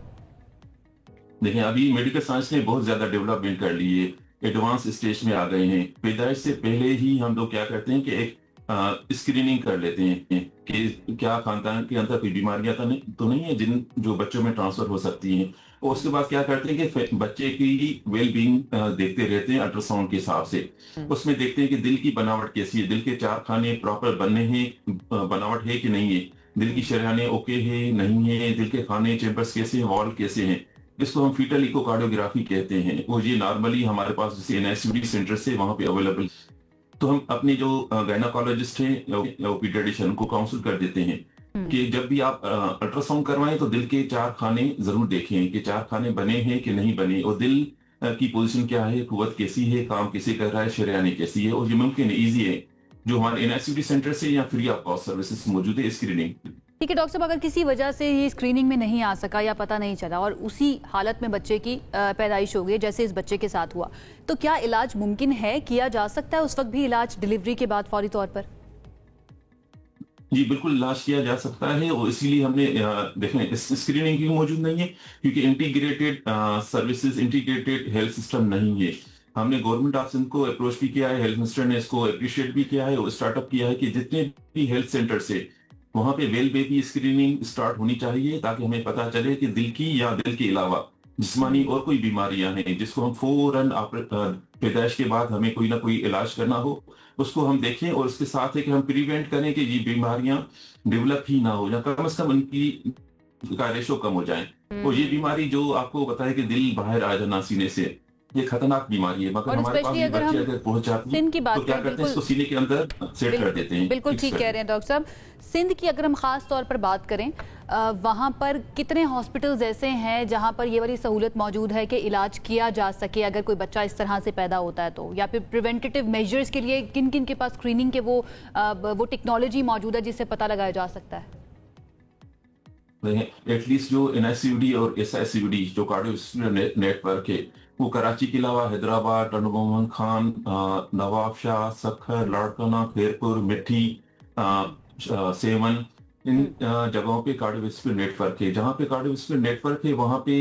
देखिए अभी मेडिकल साइंस ने बहुत ज्यादा डेवलपमेंट कर ली है, एडवांस स्टेज में आ गए हैं। पैदाइश से पहले ही हम लोग क्या करते हैं कि एक स्क्रीनिंग कर लेते हैं कि क्या खानदान के अंदर कोई बीमारियां तो नहीं है जिन जो बच्चों में ट्रांसफर हो सकती हैं। और उसके बाद क्या करते हैं कि बच्चे की वेल बीइंग देखते रहते हैं अल्ट्रासाउंड के हिसाब से। उसमें देखते हैं कि दिल की बनावट कैसी है, दिल के चार खाने प्रॉपर बनने हैं, बनावट है कि नहीं है, दिल की शरीयाने ओके है नहीं है, दिल के खाने चेम्बर्स कैसे हैं, वॉल कैसे हैं। इसको हम फीटल इकोकार्डियोग्राफी कहते हैं। वो ये नॉर्मली हमारे पास जैसे NICVD सेंटर से वहां पे अवेलेबल। तो हम अपने जो गायनाकोलॉजिस्ट हैं या पीडियाट्रिशियन को काउंसिल कर देते हैं कि जब भी आप अल्ट्रासाउंड करवाएं तो दिल के चार खाने जरूर देखें कि चार खाने बने हैं कि नहीं बने, और दिल की पोजीशन क्या है, कुव्वत कैसी है, काम कैसे कर रहा है, शरीयानी कैसी है। और ये मुमकिन है, ईजी है, जो हमारे NICVD सेंटर से या फ्री ऑफ कॉस्ट सर्विसेज मौजूद है स्क्रीनिंग। ठीक है डॉक्टर साहब, अगर किसी वजह से ये स्क्रीनिंग में नहीं आ सका या पता नहीं चला और उसी हालत में बच्चे की पैदाइश हो गई जैसे इस बच्चे के साथ हुआ, तो क्या इलाज मुमकिन है, किया जा सकता है उस वक्त भी इलाज डिलीवरी के बाद फौरी तौर पर? जी बिल्कुल इलाज किया जा सकता है, और इसीलिए हमने देखें स्क्रीनिंग की मौजूद नहीं है क्योंकि integrated services, integrated health system नहीं है। हमने गवर्नमेंट ऑफ सिंध को अप्रोच भी किया है, हेल्थ मिनिस्टर ने इसको अप्रिशिएट भी किया है और स्टार्टअप किया है कि जितने भी हेल्थ सेंटर से वहां पे वेल बेबी स्क्रीनिंग स्टार्ट होनी चाहिए, ताकि हमें पता चले कि दिल की या दिल के अलावा जिस्मानी और कोई बीमारियां हैं जिसको हम फौरन पैदाइश के बाद हमें कोई ना कोई इलाज करना हो, उसको हम देखें, और उसके साथ है कि हम प्रिवेंट करें कि ये बीमारियां डेवलप ही ना हो या कम से कम उनकी का रेशो कम हो जाए। और ये बीमारी जो आपको बताया कि दिल बाहर आ जाना सीने से, ये खतरनाक बीमारी है, मगर हमारे पास ये बच्चे अगर पहुंच जाते हैं तो क्या करते हैं, इसको सीने के अंदर सेट कर देते हैं। बिल्कुल ठीक कह रहे हैं डॉक्टर साहब। सिंध की अगर हम खास तौर पर बात करें, वहां पर कितने हॉस्पिटल्स ऐसे हैं जहां पर ये वाली सहूलत मौजूद है कि इलाज किया जा सके अगर कोई बच्चा इस तरह से पैदा होता है तो, या फिर प्रिवेंटिव मेजर्स के लिए किन किन के पास स्क्रीनिंग के वो टेक्नोलॉजी मौजूद है जिससे पता लगाया जा सकता है? एटलीस्ट जो NICVD और SICVD जो कार्डियोवैस्कुलर नेटवर्क है वो कराची के अलावा हैदराबाद, टंडोमन खान, नवाब शाह, सखर, लाड़काना, खैरपुर, मिट्टी, सेवन, इन जगहों पे कार्डियोवैस्कुलर नेटवर्क है। जहाँ पे कार्डियोवैस्कुलर नेटवर्क है वहाँ पे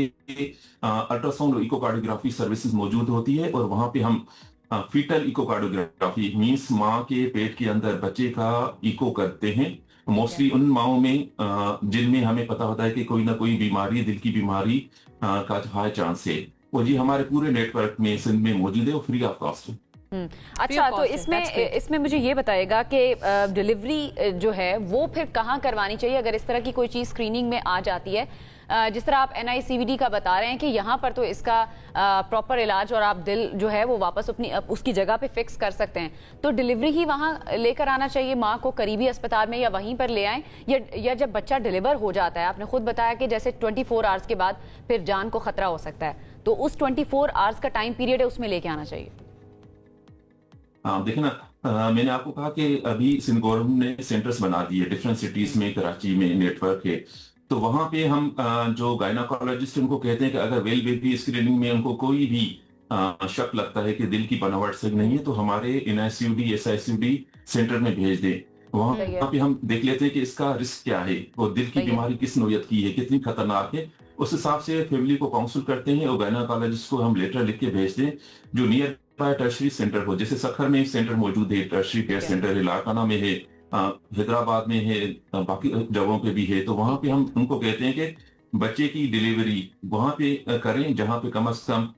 अल्ट्रासाउंड इकोकार्डियोग्राफी सर्विसेज मौजूद होती है, और वहाँ पे हम फीटल इकोकार्डियोग्राफी मींस माँ के पेट के अंदर बच्चे का इको करते हैं, मोस्टली उन माओं में जिनमें हमें पता होता है कि कोई ना कोई बीमारी, दिल की बीमारी का हाई चांस है। वो जी हमारे पूरे नेटवर्क में सिंध में मौजूद है, वो फ्री ऑफ कॉस्ट है। अच्छा, तो इसमें मुझे ये बताएगा कि डिलीवरी जो है वो फिर कहाँ करवानी चाहिए अगर इस तरह की कोई चीज़ स्क्रीनिंग में आ जाती है? जिस तरह आप NICVD का बता रहे हैं कि यहाँ पर तो इसका प्रॉपर इलाज और आप दिल जो है वो वापस अपनी उसकी जगह पे फिक्स कर सकते हैं, तो डिलीवरी ही वहाँ लेकर आना चाहिए माँ को करीबी अस्पताल में, या वहीं पर ले आएं, या जब बच्चा डिलीवर हो जाता है, आपने खुद बताया कि जैसे 24 आवर्स के बाद फिर जान को खतरा हो सकता है, तो उस 24 आवर्स का टाइम पीरियड है उसमें लेके आना चाहिए? देखिए ना, मैंने आपको कहा कि अभी सिंध गवर्नमेंट ने सेंटर्स बना दिए डिफरेंट सिटीज में, कराची में नेटवर्क है, तो वहां पे हम जो गायनाकोलॉजिस्ट उनको कहते हैं कि अगर वेल बेबी स्क्रीनिंग में उनको कोई भी शक लगता है कि दिल की बनावट सही नहीं है तो हमारे NICVD SICVD सेंटर में भेज दें। वहां पे हम देख लेते हैं कि इसका रिस्क क्या है, वो दिल की बीमारी किस नौयत की है, कितनी खतरनाक है, उस हिसाब से फैमिली को काउंसिल करते हैं और गायनाकोलॉजिस्ट को हम लेटर लिख के भेज दें जो नियर बाय टर्शरी सेंटर हो। जैसे सखर में एक सेंटर मौजूद है, टर्शरी केयर सेंटर है, लाड़काना में है, हैदराबाद में है, बाकी जगहों पे भी है, तो वहां पे हम उनको कहते हैं कि बच्चे की डिलीवरी वहां पे करें जहां पे कम से कम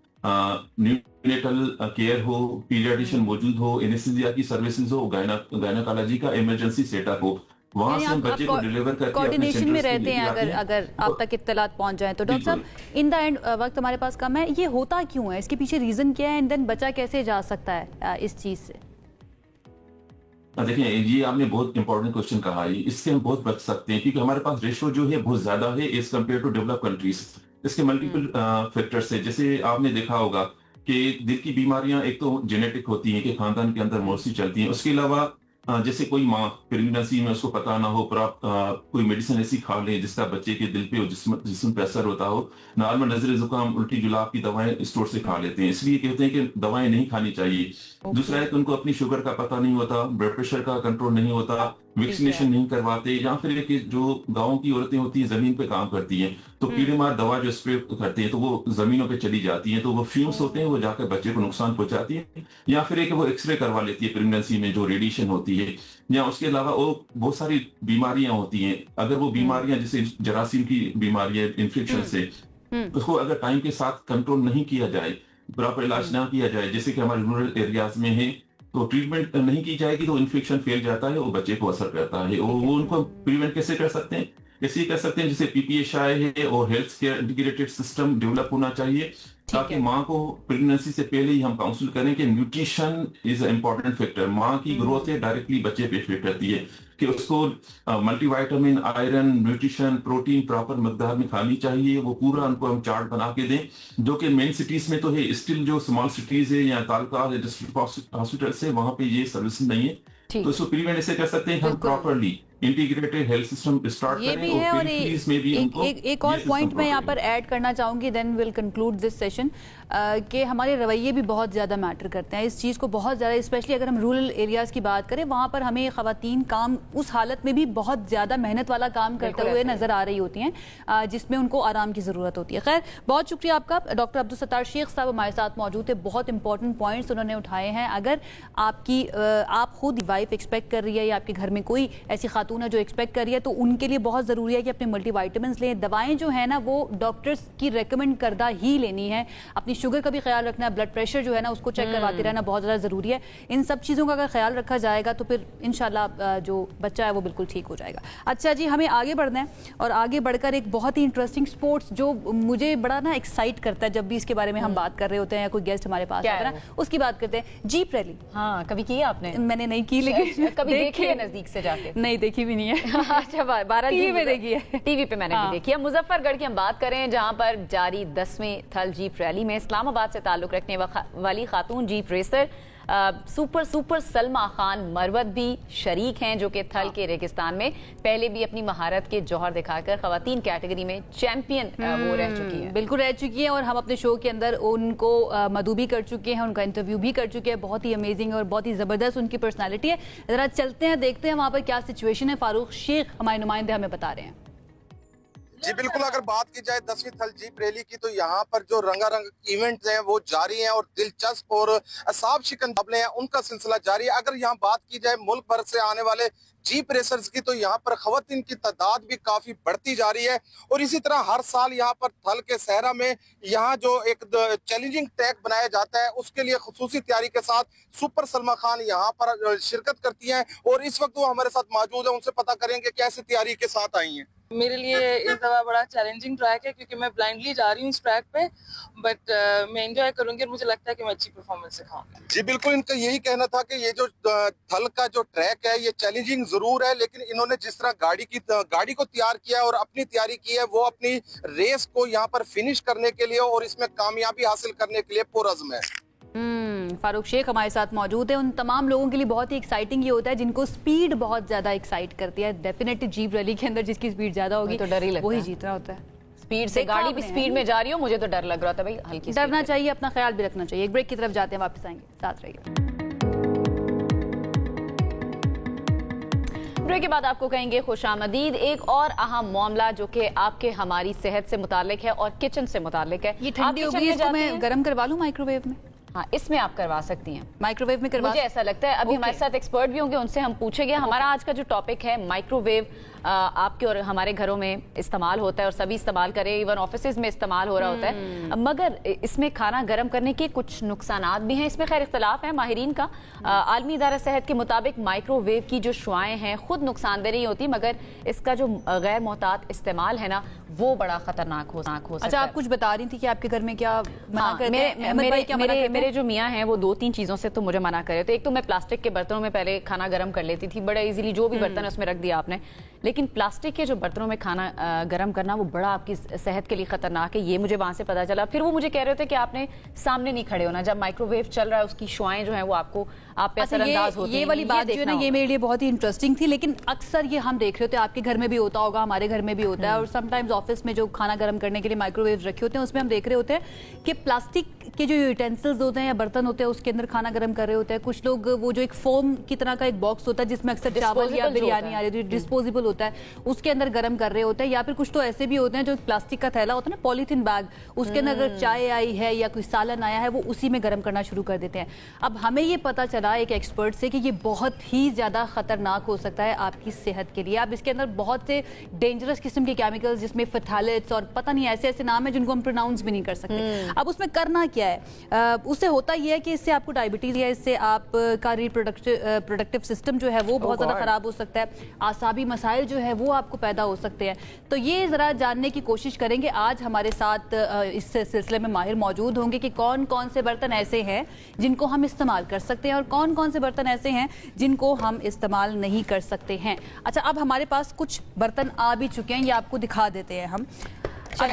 न्यूनेटल केयर हो, पीडियाट्रिशियन मौजूद हो, एनेस्थीसिया की सर्विसेज हो, गायनाकोलॉजी का इमरजेंसी सेटअप हो, वहां से हम बच्चे को डिलीवर करके कोऑर्डिनेशन में रहते हैं। अगर आप तक इत्तलात पहुंच जाए तो डॉक्टर साहब, इन द एंड वक्त हमारे पास कम है, ये होता क्यों है, इसके पीछे रीजन क्या है, एंड देन बचा कैसे जा सकता है इस चीज से? देखिए, ये आपने बहुत इंपॉर्टेंट क्वेश्चन कहा है, इससे हम बहुत बच सकते हैं क्योंकि हमारे पास रेशो जो है बहुत ज्यादा है as compare to develop countries. इसके मल्टीपल फैक्टर्स है, जैसे आपने देखा होगा कि दिल की बीमारियां एक तो जेनेटिक होती हैं कि खानदान के अंदर मोस्टली चलती हैं, उसके अलावा जैसे कोई माँ प्रेगनेंसी में उसको पता ना हो पर आप कोई मेडिसिन ऐसी खा लें जिसका बच्चे के दिल पे और जिस्म पे असर होता हो, नॉर्मल नजर जुकाम उल्टी जुलाब की दवाएं स्टोर से खा लेते हैं, इसलिए कहते हैं कि दवाएं नहीं खानी चाहिए। दूसरा है कि उनको अपनी शुगर का पता नहीं होता, ब्लड प्रेशर का कंट्रोल नहीं होता, वैक्सीनेशन नहीं करवाते, या फिर कि जो गाँव की औरतें होती हैं जमीन पे काम करती हैं तो कीड़े मार दवा जो स्प्रे करते हैं तो वो जमीनों पे चली जाती है, तो वो फ्यूम्स होते हैं, वो जाकर बच्चे को नुकसान पहुंचाती है, या फिर एक वो एक्सरे करवा लेती है प्रेगनेंसी में जो रेडिएशन होती है, या उसके अलावा वो बहुत सारी बीमारियां होती हैं। अगर वो बीमारियां जैसे जरासीम की बीमारियां इन्फेक्शन से उसको अगर टाइम के साथ कंट्रोल नहीं किया जाए, प्रॉपर इलाज ना किया जाए, जैसे कि हमारे रूरल एरियाज में है, तो ट्रीटमेंट नहीं की जाएगी तो इन्फेक्शन फैल जाता है, वो बच्चे को असर करता है। वो उनको प्रिवेंट कैसे कर सकते हैं? ऐसे ही कर सकते हैं जैसे PPHI है और health care integrated system develop होना चाहिए ताकि माँ को प्रेगनेंसी से पहले ही हम काउंसिल करें कि nutrition is a important factor. माँ की ग्रोथ है डायरेक्टली बच्चे पे इफेक्ट करती है कि उसको multivitamin, iron, nutrition, protein proper मकदार में खानी चाहिए। वो पूरा उनको हम चार्ट बना के दें, जो कि मेन सिटीज में तो है, स्टिल जो स्मॉल सिटीज है या तालुका डिस्ट्रिक्ट हॉस्पिटल से वहां पे ये सर्विस नहीं है, तो इसको प्रिवेंट ऐसे कर सकते हैं हम properly integrated health system start करें। भी है और एक और पॉइंट मैं यहाँ पर ऐड करना चाहूंगी, then will conclude this session, कि हमारे रवैये भी बहुत ज़्यादा मैटर करते हैं इस चीज़ को बहुत ज़्यादा, स्पेशली अगर हम रूरल एरियाज़ की बात करें, वहाँ पर हमें ख़वातीन काम उस हालत में भी बहुत ज़्यादा मेहनत वाला काम करते हुए नज़र आ रही होती हैं जिसमें उनको आराम की ज़रूरत होती है। खैर, बहुत शुक्रिया आपका। डॉक्टर अब्दुल सत्तार शेख साहब हमारे साथ मौजूद थे, बहुत इंपॉर्टेंट पॉइंट्स उन्होंने उठाए हैं। अगर आप खुद वाइफ एक्सपेक्ट कर रही है या आपके घर में कोई ऐसी खातून है जो एक्सपेक्ट कर रही है, तो उनके लिए बहुत ज़रूरी है कि अपने मल्टीविटामिन्स लें। दवाएं जो है ना वो डॉक्टर्स की रेकमेंड करदा ही लेनी है। अपनी शुगर का भी ख्याल रखना है, ब्लड प्रेशर जो है ना उसको चेक करवाते रहना बहुत ज़्यादा ज़रूरी है। इन सब चीज़ों का अगर ख्याल रखा जाएगा तो फिर इंशाल्लाह जो बच्चा है वो बिल्कुल ठीक हो जाएगा। अच्छा जी, हमें आगे बढ़ना है और आगे बढ़कर एक बहुत ही इंटरेस्टिंग स्पोर्ट्स जो मुझे बड़ा ना एक्साइट करता है जब भी इसके बारे में हम बात कर रहे होते हैं या कोई गेस्ट हमारे पास आता है ना, उसकी बात करते हैं। Jeep rally. हाँ, कभी की आपने? मैंने नहीं की, लेकिन कभी देखी है नजदीक से जाके? नहीं देखी भी नहीं है। अच्छा, 12 टीवी पे देखी है, टीवी पे मैंने भी देखी है। मुजफ्फरगढ़ की हम बात करें जहां पर जारी 10वीं थल जीप रैली में इस्लामाबाद से ताल्लुक रखने वाली खातून jeep racer super Salma Khan Marwat भी शरीक हैं, जो कि थल के रेगिस्तान में पहले भी अपनी महारत के जौहर दिखाकर खवातीन कैटेगरी में चैंपियन वो रह चुकी हैं। बिल्कुल रह चुकी हैं और हम अपने शो के अंदर उनको मदू भी कर चुके हैं, उनका इंटरव्यू भी कर चुके हैं। बहुत ही अमेजिंग और बहुत ही ज़बरदस्त उनकी पर्सनैलिटी है। ज़रा चलते हैं, देखते हैं वहाँ पर क्या सिचुएशन है। फारूक शेख हमारे नुमाइंदे हमें बता रहे हैं। जी बिल्कुल, अगर बात की जाए 10वीं थल जीप रैली की तो यहाँ पर जो रंगारंग इवेंट्स हैं वो जारी हैं और दिलचस्प और असाब शिकन मुकाबले हैं उनका सिलसिला जारी है। अगर यहाँ बात की जाए मुल्क भर से आने वाले जीप रेसर्स की तो यहाँ पर खवातीन की तादाद भी काफी बढ़ती जा रही है और इसी तरह हर साल यहाँ पर थल के सहरा में यहाँ जो एक चैलेंजिंग ट्रैक बनाया जाता है उसके लिए खुसूसी तैयारी के साथ सुपर सलमा खान यहाँ पर शिरकत करती हैं और इस वक्त वो हमारे साथ मौजूद है। उनसे पता करेंगे कैसे तैयारी के साथ आई हैं। मेरे लिए इस दफा बड़ा चैलेंजिंग ट्रैक है क्योंकि मैं ब्लाइंडली जा रही हूँ इस ट्रैक पे, बट मैं एंजॉय करूंगी और मुझे लगता है कि मैं अच्छी परफॉर्मेंस दिखाऊंगी। जी बिल्कुल, इनका यही कहना था कि ये जो थल का जो ट्रैक है ये चैलेंजिंग जरूर है, लेकिन इन्होंने जिस तरह गाड़ी को तैयार किया और अपनी तैयारी की है वो अपनी रेस को यहाँ पर फिनिश करने के लिए और इसमें कामयाबी हासिल करने के लिए पुरअज़्म है। फारूक शेख हमारे साथ मौजूद है। उन तमाम लोगों के लिए बहुत ही एक्साइटिंग ये होता है जिनको स्पीड बहुत ज्यादा एक्साइट करती है। डेफिनेटली जीप रैली के अंदर जिसकी स्पीड ज्यादा होगी तो डर ही लगता वही है। जीत रहा होता है। स्पीड से गाड़ी भी स्पीड में जा रही हो, मुझे तो डर लग रहा था भाई, हल्की डरना चाहिए, अपना ख्याल भी रखना चाहिए। एक ब्रेक की तरफ जाते हैं, वापस आएंगे, साथ रहिए। ब्रेक के बाद आपको कहेंगे खुशामदीद। एक और अहम मामला जो कि आपके हमारी सेहत से मुतालिक है और किचन से मुतालिक है। ये ठंडी हो गई, इसको मैं गर्म करवा लूं माइक्रोवेव में? हाँ, इसमें आप करवा सकती हैं, माइक्रोवेव में करवा। मुझे ऐसा लगता है अभी हमारे साथ एक्सपर्ट भी होंगे, उनसे हम पूछेंगे। हमारा आज का जो टॉपिक है माइक्रोवेव, आपके और हमारे घरों में इस्तेमाल होता है और सभी इस्तेमाल करें, इवन ऑफिसेज में इस्तेमाल हो रहा होता है, मगर इसमें खाना गर्म करने के कुछ नुकसानात भी हैं। इसमें खैर इख्तलाफ है माहिरीन का। आलमी इदारा सेहत के मुताबिक माइक्रोवेव की जो शुआएं हैं खुद नुकसानदेह नहीं होती, मगर इसका जो गैर मोहतात इस्तेमाल है ना वो बड़ा खतरनाक हो सकता है। अच्छा, आप कुछ बता रही थी कि आपके घर में क्या मना करते हैं? मेरे जो मियाँ हैं वो 2-3 चीजों से तो मुझे मना करे थे। एक तो मैं प्लास्टिक के बर्तनों में पहले खाना गर्म कर लेती थी, बड़ा इजीली, जो भी बर्तन है उसमें रख दिया आपने, लेकिन प्लास्टिक के जो बर्तनों में खाना गर्म करना वो बड़ा आपकी सेहत के लिए खतरनाक है, ये मुझे वहां से पता चला। फिर वो मुझे कह रहे थे कि आपने सामने नहीं खड़े होना, जब माइक्रोवेव चल रहा है उसकी शुआएं जो है वो आपको आप पे असरअंदाज होती हैं। ये वाली बात जो है ना, ये मेरे लिए बहुत ही इंटरेस्टिंग थी, लेकिन अक्सर ये हम देख रहे होते हैं, आपके घर में भी होता होगा, हमारे घर में भी होता है, और समटाइम्स ऑफिस में जो खाना गर्म करने के लिए माइक्रोवेव रखे होते हैं उसमें हम देख रहे होते हैं कि प्लास्टिक के जो यूटेंसिल्स होते हैं या बर्तन होते हैं उसके अंदर खाना गर्म कर रहे होते हैं। कुछ लोग वो जो एक फोम की तरह का एक बॉक्स होता है जिसमें अक्सर चावल या बिरयानी आ रही है, डिस्पोजेबल होता है, उसके अंदर गर्म कर रहे होते हैं। या फिर कुछ तो ऐसे भी होते हैं जो प्लास्टिक का थैला होता है ना, पॉलीथीन बैग, उसके अंदर अगर चाय आई है या कोई सालन आया है वो उसी में गर्म करना शुरू कर देते हैं। अब हमें ये पता चला एक एक्सपर्ट से कि ये बहुत ही ज्यादा खतरनाक हो सकता है आपकी सेहत के लिए। आप इसके अंदर बहुत से डेंजरस किस्म के केमिकल्स, जिसमें फथालेट्स और पता नहीं ऐसे ऐसे नाम है जिनको हम प्रोनाउंस भी नहीं कर सकते। अब उसमें करना क्या है? उससे होता यह है कि इससे आपको डायबिटीज या इससे आपका रिप्रोडक्टिव सिस्टम जो है वो बहुत ज्यादा खराब हो सकता है, आसाबी मसाइल जो है वो आपको पैदा हो सकते हैं। तो ये जरा जानने की कोशिश करेंगे। आज हमारे साथ इस सिलसिले में माहिर मौजूद होंगे कि कौन कौन से बर्तन ऐसे हैं जिनको हम इस्तेमाल कर सकते हैं और कौन कौन से बर्तन ऐसे हैं जिनको हम इस्तेमाल नहीं कर सकते हैं। अच्छा, अब हमारे पास कुछ बर्तन आ भी चुके हैं, ये आपको दिखा देते हैं हम। अब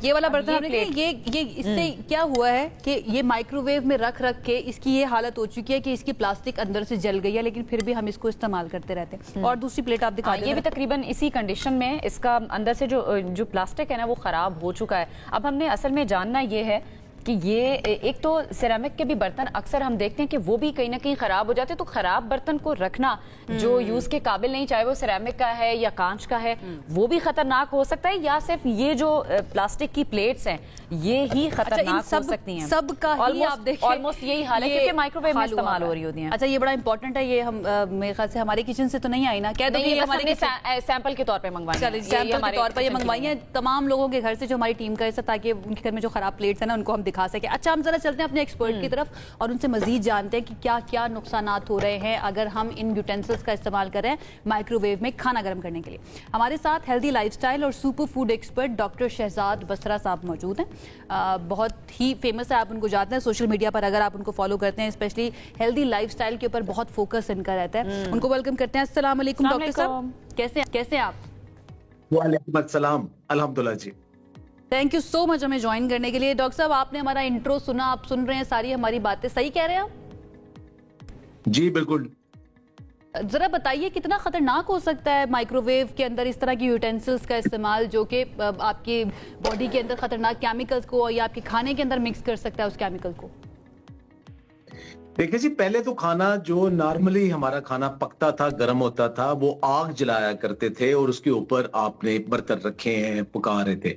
ये वाला बर्तन आपने देखा, ये इससे क्या हुआ है कि ये माइक्रोवेव में रख के इसकी ये हालत हो चुकी है कि इसकी प्लास्टिक अंदर से जल गई है, लेकिन फिर भी हम इसको इस्तेमाल करते रहते हैं। और दूसरी प्लेट आप दिखा ये भी तकरीबन इसी कंडीशन में, इसका अंदर से जो प्लास्टिक है ना वो खराब हो चुका है। अब हमने असल में जानना ये है कि ये एक तो सिरेमिक के भी बर्तन अक्सर हम देखते हैं कि वो भी कहीं ना कहीं खराब हो जाते हैं, तो खराब बर्तन को रखना जो यूज के काबिल नहीं, चाहे वो सिरेमिक का है या कांच का है, वो भी खतरनाक हो सकता है, या सिर्फ ये जो प्लास्टिक की प्लेट्स हैं ये ही खतरनाक हो सकती हैं। सबका ही आप देखिए ऑलमोस्ट यही हाल है क्योंकि माइक्रोवेव में इस्तेमाल हो रही होती है। अच्छा, ये बड़ा इंपॉर्टेंट है, ये हम मेरे ख्याल से हमारे किचन से तो नहीं आई ना, कह दो ये हमारे सैंपल के तौर पे मंगवाई, सैंपल के तौर पर ये मंगवाई है तमाम लोगों के घर से जो हमारी टीम का हिस्सा, ताकि उनके घर में जो खराब प्लेट्स है ना उनको हम दिखा सके। अच्छा, हम जरा चलते हैं अपने एक्सपर्ट की तरफ और उनसे मजीद जानते हैं कि क्या क्या नुकसानात हो रहे हैं अगर हम इन यूटेंसिल्स का इस्तेमाल करें माइक्रोवेव में खाना गर्म करने के लिए। हमारे साथ हेल्दी लाइफस्टाइल और super food expert doctor Shahzad Basra sahab मौजूद हैं। बहुत ही फेमस है, आप उनको जानते हैं सोशल मीडिया पर, अगर आप उनको फॉलो करते हैं, स्पेशली हेल्दी लाइफस्टाइल के ऊपर बहुत फोकस इनका रहता है। उनको वेलकम करते हैं। अस्सलाम वालेकुम डॉक्टर साहब, कैसे हैं आप? वालेकुम अस्सलाम, अल्हम्दुलिल्लाह जी। थैंक यू सो मच हमें ज्वाइन करने के लिए। डॉक्टर साहब, आपने हमारा इंट्रो सुना, आप सुन रहे हैं सारी हमारी बातें, सही कह रहे हैं आप? जी बिल्कुल। जरा बताइए कितना खतरनाक हो सकता है माइक्रोवेव के अंदर इस तरह की यूटेंसिल्स का इस्तेमाल, जो कि आपकी बॉडी के अंदर खतरनाक केमिकल्स को या आपके खाने के अंदर मिक्स कर सकता है उस केमिकल को? देखिए जी, पहले तो खाना जो नॉर्मली हमारा खाना पकता था, गर्म होता था, वो आग जलाया करते थे और उसके ऊपर आपने बर्तन रखे हैं, पका रहे थे।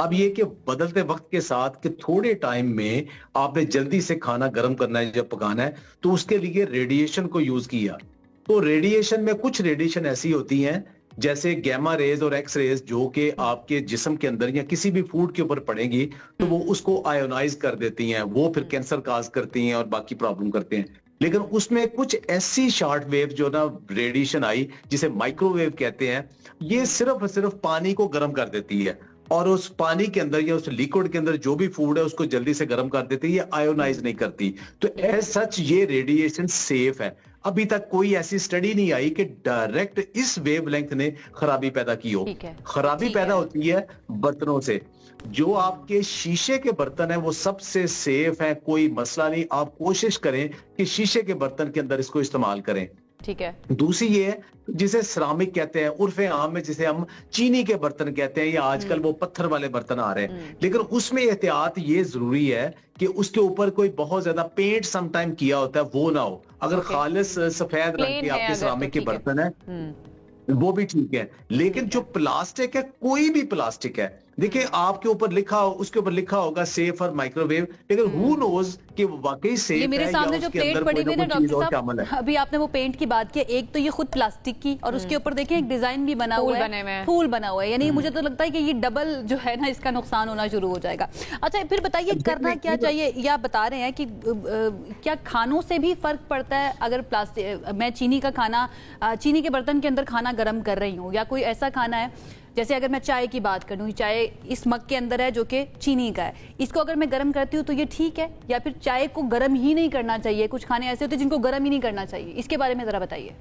अब ये कि बदलते वक्त के साथ कि थोड़े टाइम में आपने जल्दी से खाना गर्म करना है, जब पकाना है, तो उसके लिए रेडिएशन को यूज किया। तो रेडिएशन में कुछ रेडिएशन ऐसी होती हैं जैसे गैमा रेज और एक्स रेज, जो कि आपके जिस्म के अंदर या किसी भी फूड के ऊपर पड़ेंगी तो वो उसको आयोनाइज कर देती हैं, वो फिर कैंसर काज करती हैं और बाकी प्रॉब्लम करते हैं। लेकिन उसमें कुछ ऐसी शॉर्ट वेव जो ना रेडिएशन आई, जिसे माइक्रोवेव कहते हैं, ये सिर्फ और सिर्फ पानी को गर्म कर देती है और उस पानी के अंदर या उस लिक्विड के अंदर जो भी फूड है उसको जल्दी से गर्म कर देती है, ये आयोनाइज नहीं करती। तो एज सच ये रेडिएशन सेफ है। अभी तक कोई ऐसी स्टडी नहीं आई कि डायरेक्ट इस वेवलेंथ ने खराबी पैदा की हो। खराबी पैदा होती है बर्तनों से। जो आपके शीशे के बर्तन है वो सबसे सेफ है, कोई मसला नहीं। आप कोशिश करें कि शीशे के बर्तन के अंदर इसको इस्तेमाल करें। ठीक है। दूसरी ये है जिसे सिरामिक कहते हैं, उर्फे आम में जिसे हम चीनी के बर्तन कहते हैं, या आजकल वो पत्थर वाले बर्तन आ रहे हैं। लेकिन उसमें एहतियात ये जरूरी है कि उसके ऊपर कोई बहुत ज्यादा पेंट समटाइम किया होता है, वो ना हो। अगर खालिस सफेद रंग के आपके सिरामिक के बर्तन है वो भी ठीक है। लेकिन जो प्लास्टिक है, कोई भी प्लास्टिक है, देखिए आपके ऊपर लिखा हो, उसके ऊपर लिखा होगा सेफ और माइक्रोवेव, लेकिन हु नोज कि वो वाकई सेफ है। मेरे सामने जो प्लेट पड़ी हुई है डॉक्टर साहब, अभी आपने वो पेंट की बात की, एक तो ये खुद प्लास्टिक की और उसके ऊपर देखिए एक डिजाइन भी बना हुआ है, फूल बना हुआ है। यानी मुझे तो लगता है कि ये डबल जो है ना, इसका नुकसान होना शुरू हो जाएगा। अच्छा फिर बताइए करना क्या चाहिए? या बता रहे हैं कि क्या खानों से भी फर्क पड़ता है? अगर प्लास्टिक, मैं चीनी का खाना, चीनी के बर्तन के अंदर खाना गर्म कर रही हूँ, या कोई ऐसा खाना है जैसे अगर मैं चाय की बात करूं, चाय इस मग के अंदर है जो कि चीनी का है, इसको अगर मैं गर्म करती हूँ तो ये ठीक है, या फिर चाय को गर्म ही नहीं करना चाहिए? कुछ खाने ऐसे होते हैं जिनको गर्म ही नहीं करना चाहिए, इसके बारे में जरा बताइए।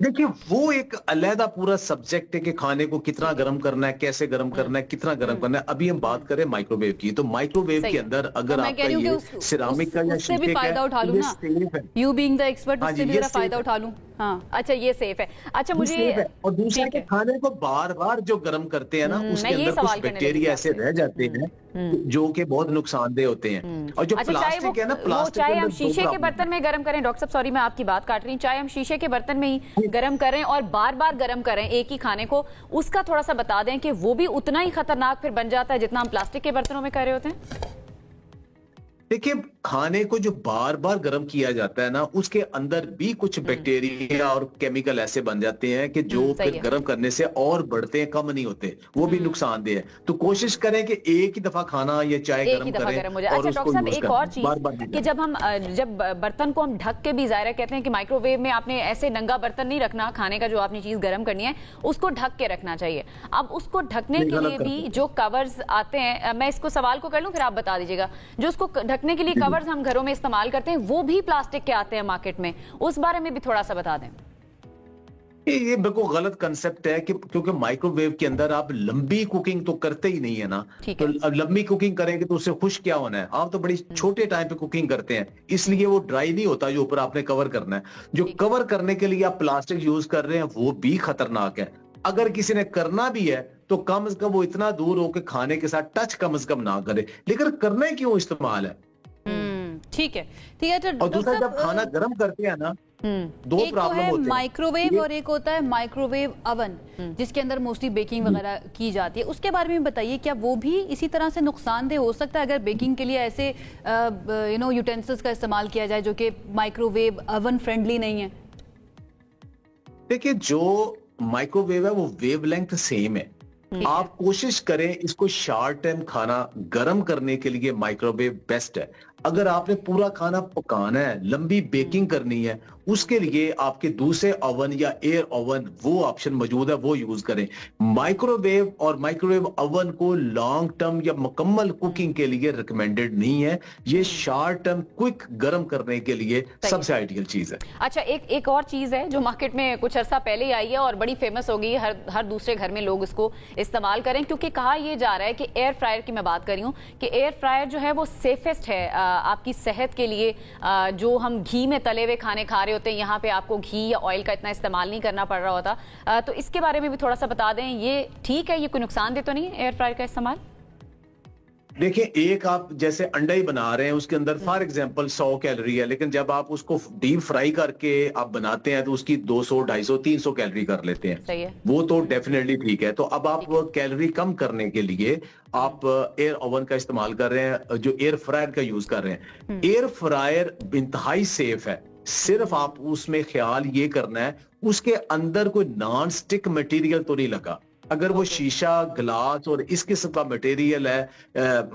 देखिए वो एक अलहदा पूरा सब्जेक्ट है कि खाने को कितना गर्म करना है, कैसे गर्म करना है, कितना गर्म करना है। अभी हम बात करें माइक्रोवेव की, तो माइक्रोवेव के अंदर अगर आपका ये सिरामिक का या शीशे का है, ये सेफ है। यू बीइंग द एक्सपर्ट, उससे भी फायदा उठा लूं। हाँ, अच्छा ये सेफ है। अच्छा मुझे और दूसरा के खाने को बार बार जो गर्म करते हैं ना, उसके अंदर कुछ बैक्टीरिया ऐसे रह जाते हैं जो कि बहुत नुकसानदेह होते हैं। और जो प्लास्टिक है ना, प्लास्टिक चाहे हम शीशे के बर्तन में गर्म करें, डॉक्टर साहब सॉरी मैं आपकी बात काट रही हूँ, चाहे हम शीशे के बर्तन में ही गर्म करें और बार बार गर्म करें एक ही खाने को, उसका थोड़ा सा बता दें कि वो भी उतना ही खतरनाक फिर बन जाता है जितना हम प्लास्टिक के बर्तनों में कर रहे होते हैं। देखिए खाने को जो बार बार गर्म किया जाता है ना, उसके अंदर भी कुछ बैक्टीरिया और केमिकल ऐसे बन जाते हैं कि जो फिर गर्म करने से और बढ़ते हैं, कम नहीं होते, वो भी नुकसानदेह है। तो कोशिश करें कि एक ही दफा खाना या चाय गर्म करें। अच्छा डॉक्टर साहब एक और चीज कि जब बर्तन को हम ढक के भी, ज़ाहिर कहते हैं कि माइक्रोवेव में आपने ऐसे नंगा बर्तन नहीं रखना, खाने का जो आपने चीज गर्म करनी है उसको ढक के रखना चाहिए। अब उसको ढकने के लिए भी जो कवर्स आते हैं, मैं इसको सवाल को कर लूं फिर आप बता दीजिएगा, जो उसको ढकने के लिए कवर्स हम घरों में इस्तेमाल करते हैं वो भी प्लास्टिक के आते हैं मार्केट में, उस बारे में भी थोड़ा सा बता दें। ये बिल्कुल गलत कंसेप्ट है कि क्योंकि माइक्रोवेव के अंदर आप लंबी कुकिंग तो करते ही नहीं है ना, तो अब लंबी कुकिंग करेंगे तो उससे खुश क्या होना है? आप तो बड़ी छोटे टाइम पे कुकिंग करते हैं, इसलिए वो ड्राई नहीं होता जो ऊपर आपने कवर करना है। जो कवर करने के लिए आप प्लास्टिक यूज कर रहे हैं वो भी खतरनाक है। अगर किसी ने करना भी है तो कम से कम वो इतना दूर हो कि खाने के साथ टच कम से कम ना करे, लेकिन करने क्यों इस्तेमाल है? ठीक है, ठीक है। और दूसरा जब खाना गर्म करते हैं ना, दो प्रॉब्लम होते हैं, माइक्रोवेव और एक होता है माइक्रोवेव ओवन, जिसके अंदर मोस्टली बेकिंग वगैरह की जाती है। उसके बारे में बताइए, क्या वो भी इसी तरह से नुकसानदेह हो सकता है अगर बेकिंग के लिए ऐसे यूटेंसिल्स का इस्तेमाल किया जाए जो कि माइक्रोवेव ओवन फ्रेंडली नहीं है? देखिए जो माइक्रोवेव है वो वेवलेंथ सेम है। आप कोशिश करें इसको शॉर्ट टाइम खाना गर्म करने के लिए माइक्रोवेव बेस्ट है। अगर आपने पूरा खाना पकाना है, लंबी बेकिंग करनी है, उसके लिए आपके दूसरे ओवन या एयर ओवन वो ऑप्शन मौजूद है, वो यूज करें। माइक्रोवेव और माइक्रोवेव ओवन को लॉन्ग टर्म या मुकम्मल कुकिंग के लिए रिकमेंडेड नहीं है। ये शॉर्ट टर्म क्विक गर्म करने के लिए सबसे आइडियल चीज है। अच्छा एक और चीज है जो मार्केट में कुछ अर्सा पहले ही आई है और बड़ी फेमस हो गई, हर दूसरे घर में लोग इसको इस्तेमाल करें, क्योंकि कहा यह जा रहा है कि एयर फ्रायर की मैं बात कर रही हूँ कि एयर फ्रायर जो है वो सेफेस्ट है आपकी सेहत के लिए। जो हम घी में तले हुए खाने खा रहे होते हैं, यहाँ पे आपको घी या ऑयल का इतना इस्तेमाल नहीं करना पड़ रहा होता। तो इसके बारे में भी थोड़ा सा बता दें, ये ठीक है, ये कोई नुकसान दे तो नहीं है एयर फ्रायर का इस्तेमाल? देखिए, एक आप जैसे अंडा ही बना रहे हैं, उसके अंदर फॉर एग्जांपल 100 कैलोरी है, लेकिन जब आप उसको डीप फ्राई करके आप बनाते हैं तो उसकी 200, 250, 300 कैलोरी कर लेते हैं। सही है। वो तो डेफिनेटली ठीक है। तो अब आप कैलोरी कम करने के लिए आप एयर ओवन का इस्तेमाल कर रहे हैं, जो एयर फ्रायर का यूज कर रहे हैं। एयर फ्रायर इंतहाई सेफ है। सिर्फ आप उसमें ख्याल ये करना है उसके अंदर कोई नॉन स्टिक मटेरियल तो नहीं लगा। अगर वो शीशा, ग्लास और इस किस्म का मटेरियल है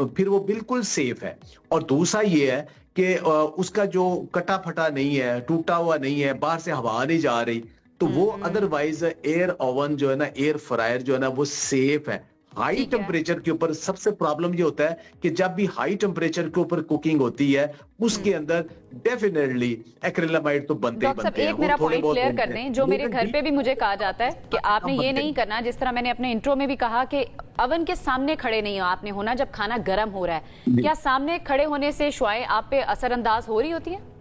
फिर वो बिल्कुल सेफ है। और दूसरा ये है कि उसका जो कटा फटा नहीं है, टूटा हुआ नहीं है, बाहर से हवा नहीं जा रही, तो वो अदरवाइज एयर ओवन जो है ना, एयर फ्रायर जो है ना, वो सेफ है। हाई टेम्परेचर के ऊपर सबसे प्रॉब्लम ये होता है कि जब भी हाई टेम्परेचर के ऊपर कुकिंग होती है उसके अंदर डेफिनेटली एक्रिलामाइड तो बनते ही बनते हैं। एक मेरा पॉइंट क्लियर कर दें, जो मेरे घर पे भी मुझे कहा जाता है कि आपने ये नहीं करना, जिस तरह मैंने अपने इंट्रो में भी कहा कि अवन के सामने खड़े नहीं हो आपने होना जब खाना गर्म हो रहा है। क्या सामने खड़े होने से शुआएं आप पे असरअंदाज हो रही होती है?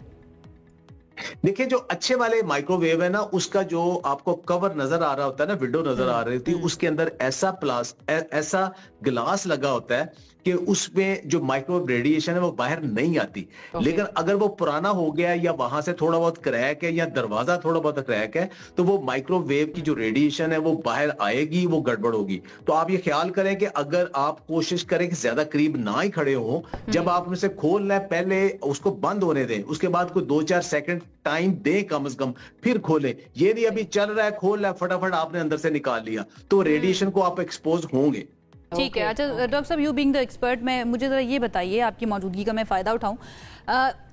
देखिए, जो अच्छे वाले माइक्रोवेव है ना, उसका जो आपको कवर नजर आ रहा होता है ना, विंडो नजर आ रही थी, उसके अंदर ऐसा ग्लास लगा होता है कि उसमें जो माइक्रोवेव रेडिएशन है वो बाहर नहीं आती। लेकिन अगर वो पुराना हो गया या वहां से थोड़ा बहुत क्रैक है या दरवाजा थोड़ा बहुत क्रैक है तो वो माइक्रोवेव की जो रेडिएशन है वो बाहर आएगी, वो गड़बड़ होगी। तो आप ये ख्याल करें कि अगर आप कोशिश करें कि ज्यादा करीब ना ही खड़े हो, जब आप उनसे खोलना है पहले उसको बंद होने दें, उसके बाद कोई 2-4 सेकंड टाइम दें कम से कम, फिर खोलें। ये नहीं अभी चल रहा है खोल रहा है फटाफट आपने अंदर से निकाल लिया, तो रेडिएशन को आप एक्सपोज होंगे। ठीक है। अच्छा डॉक्टर साहब, यू बीइंग द एक्सपर्ट, मुझे जरा ये बताइए, आपकी मौजूदगी का मैं फायदा उठाऊं,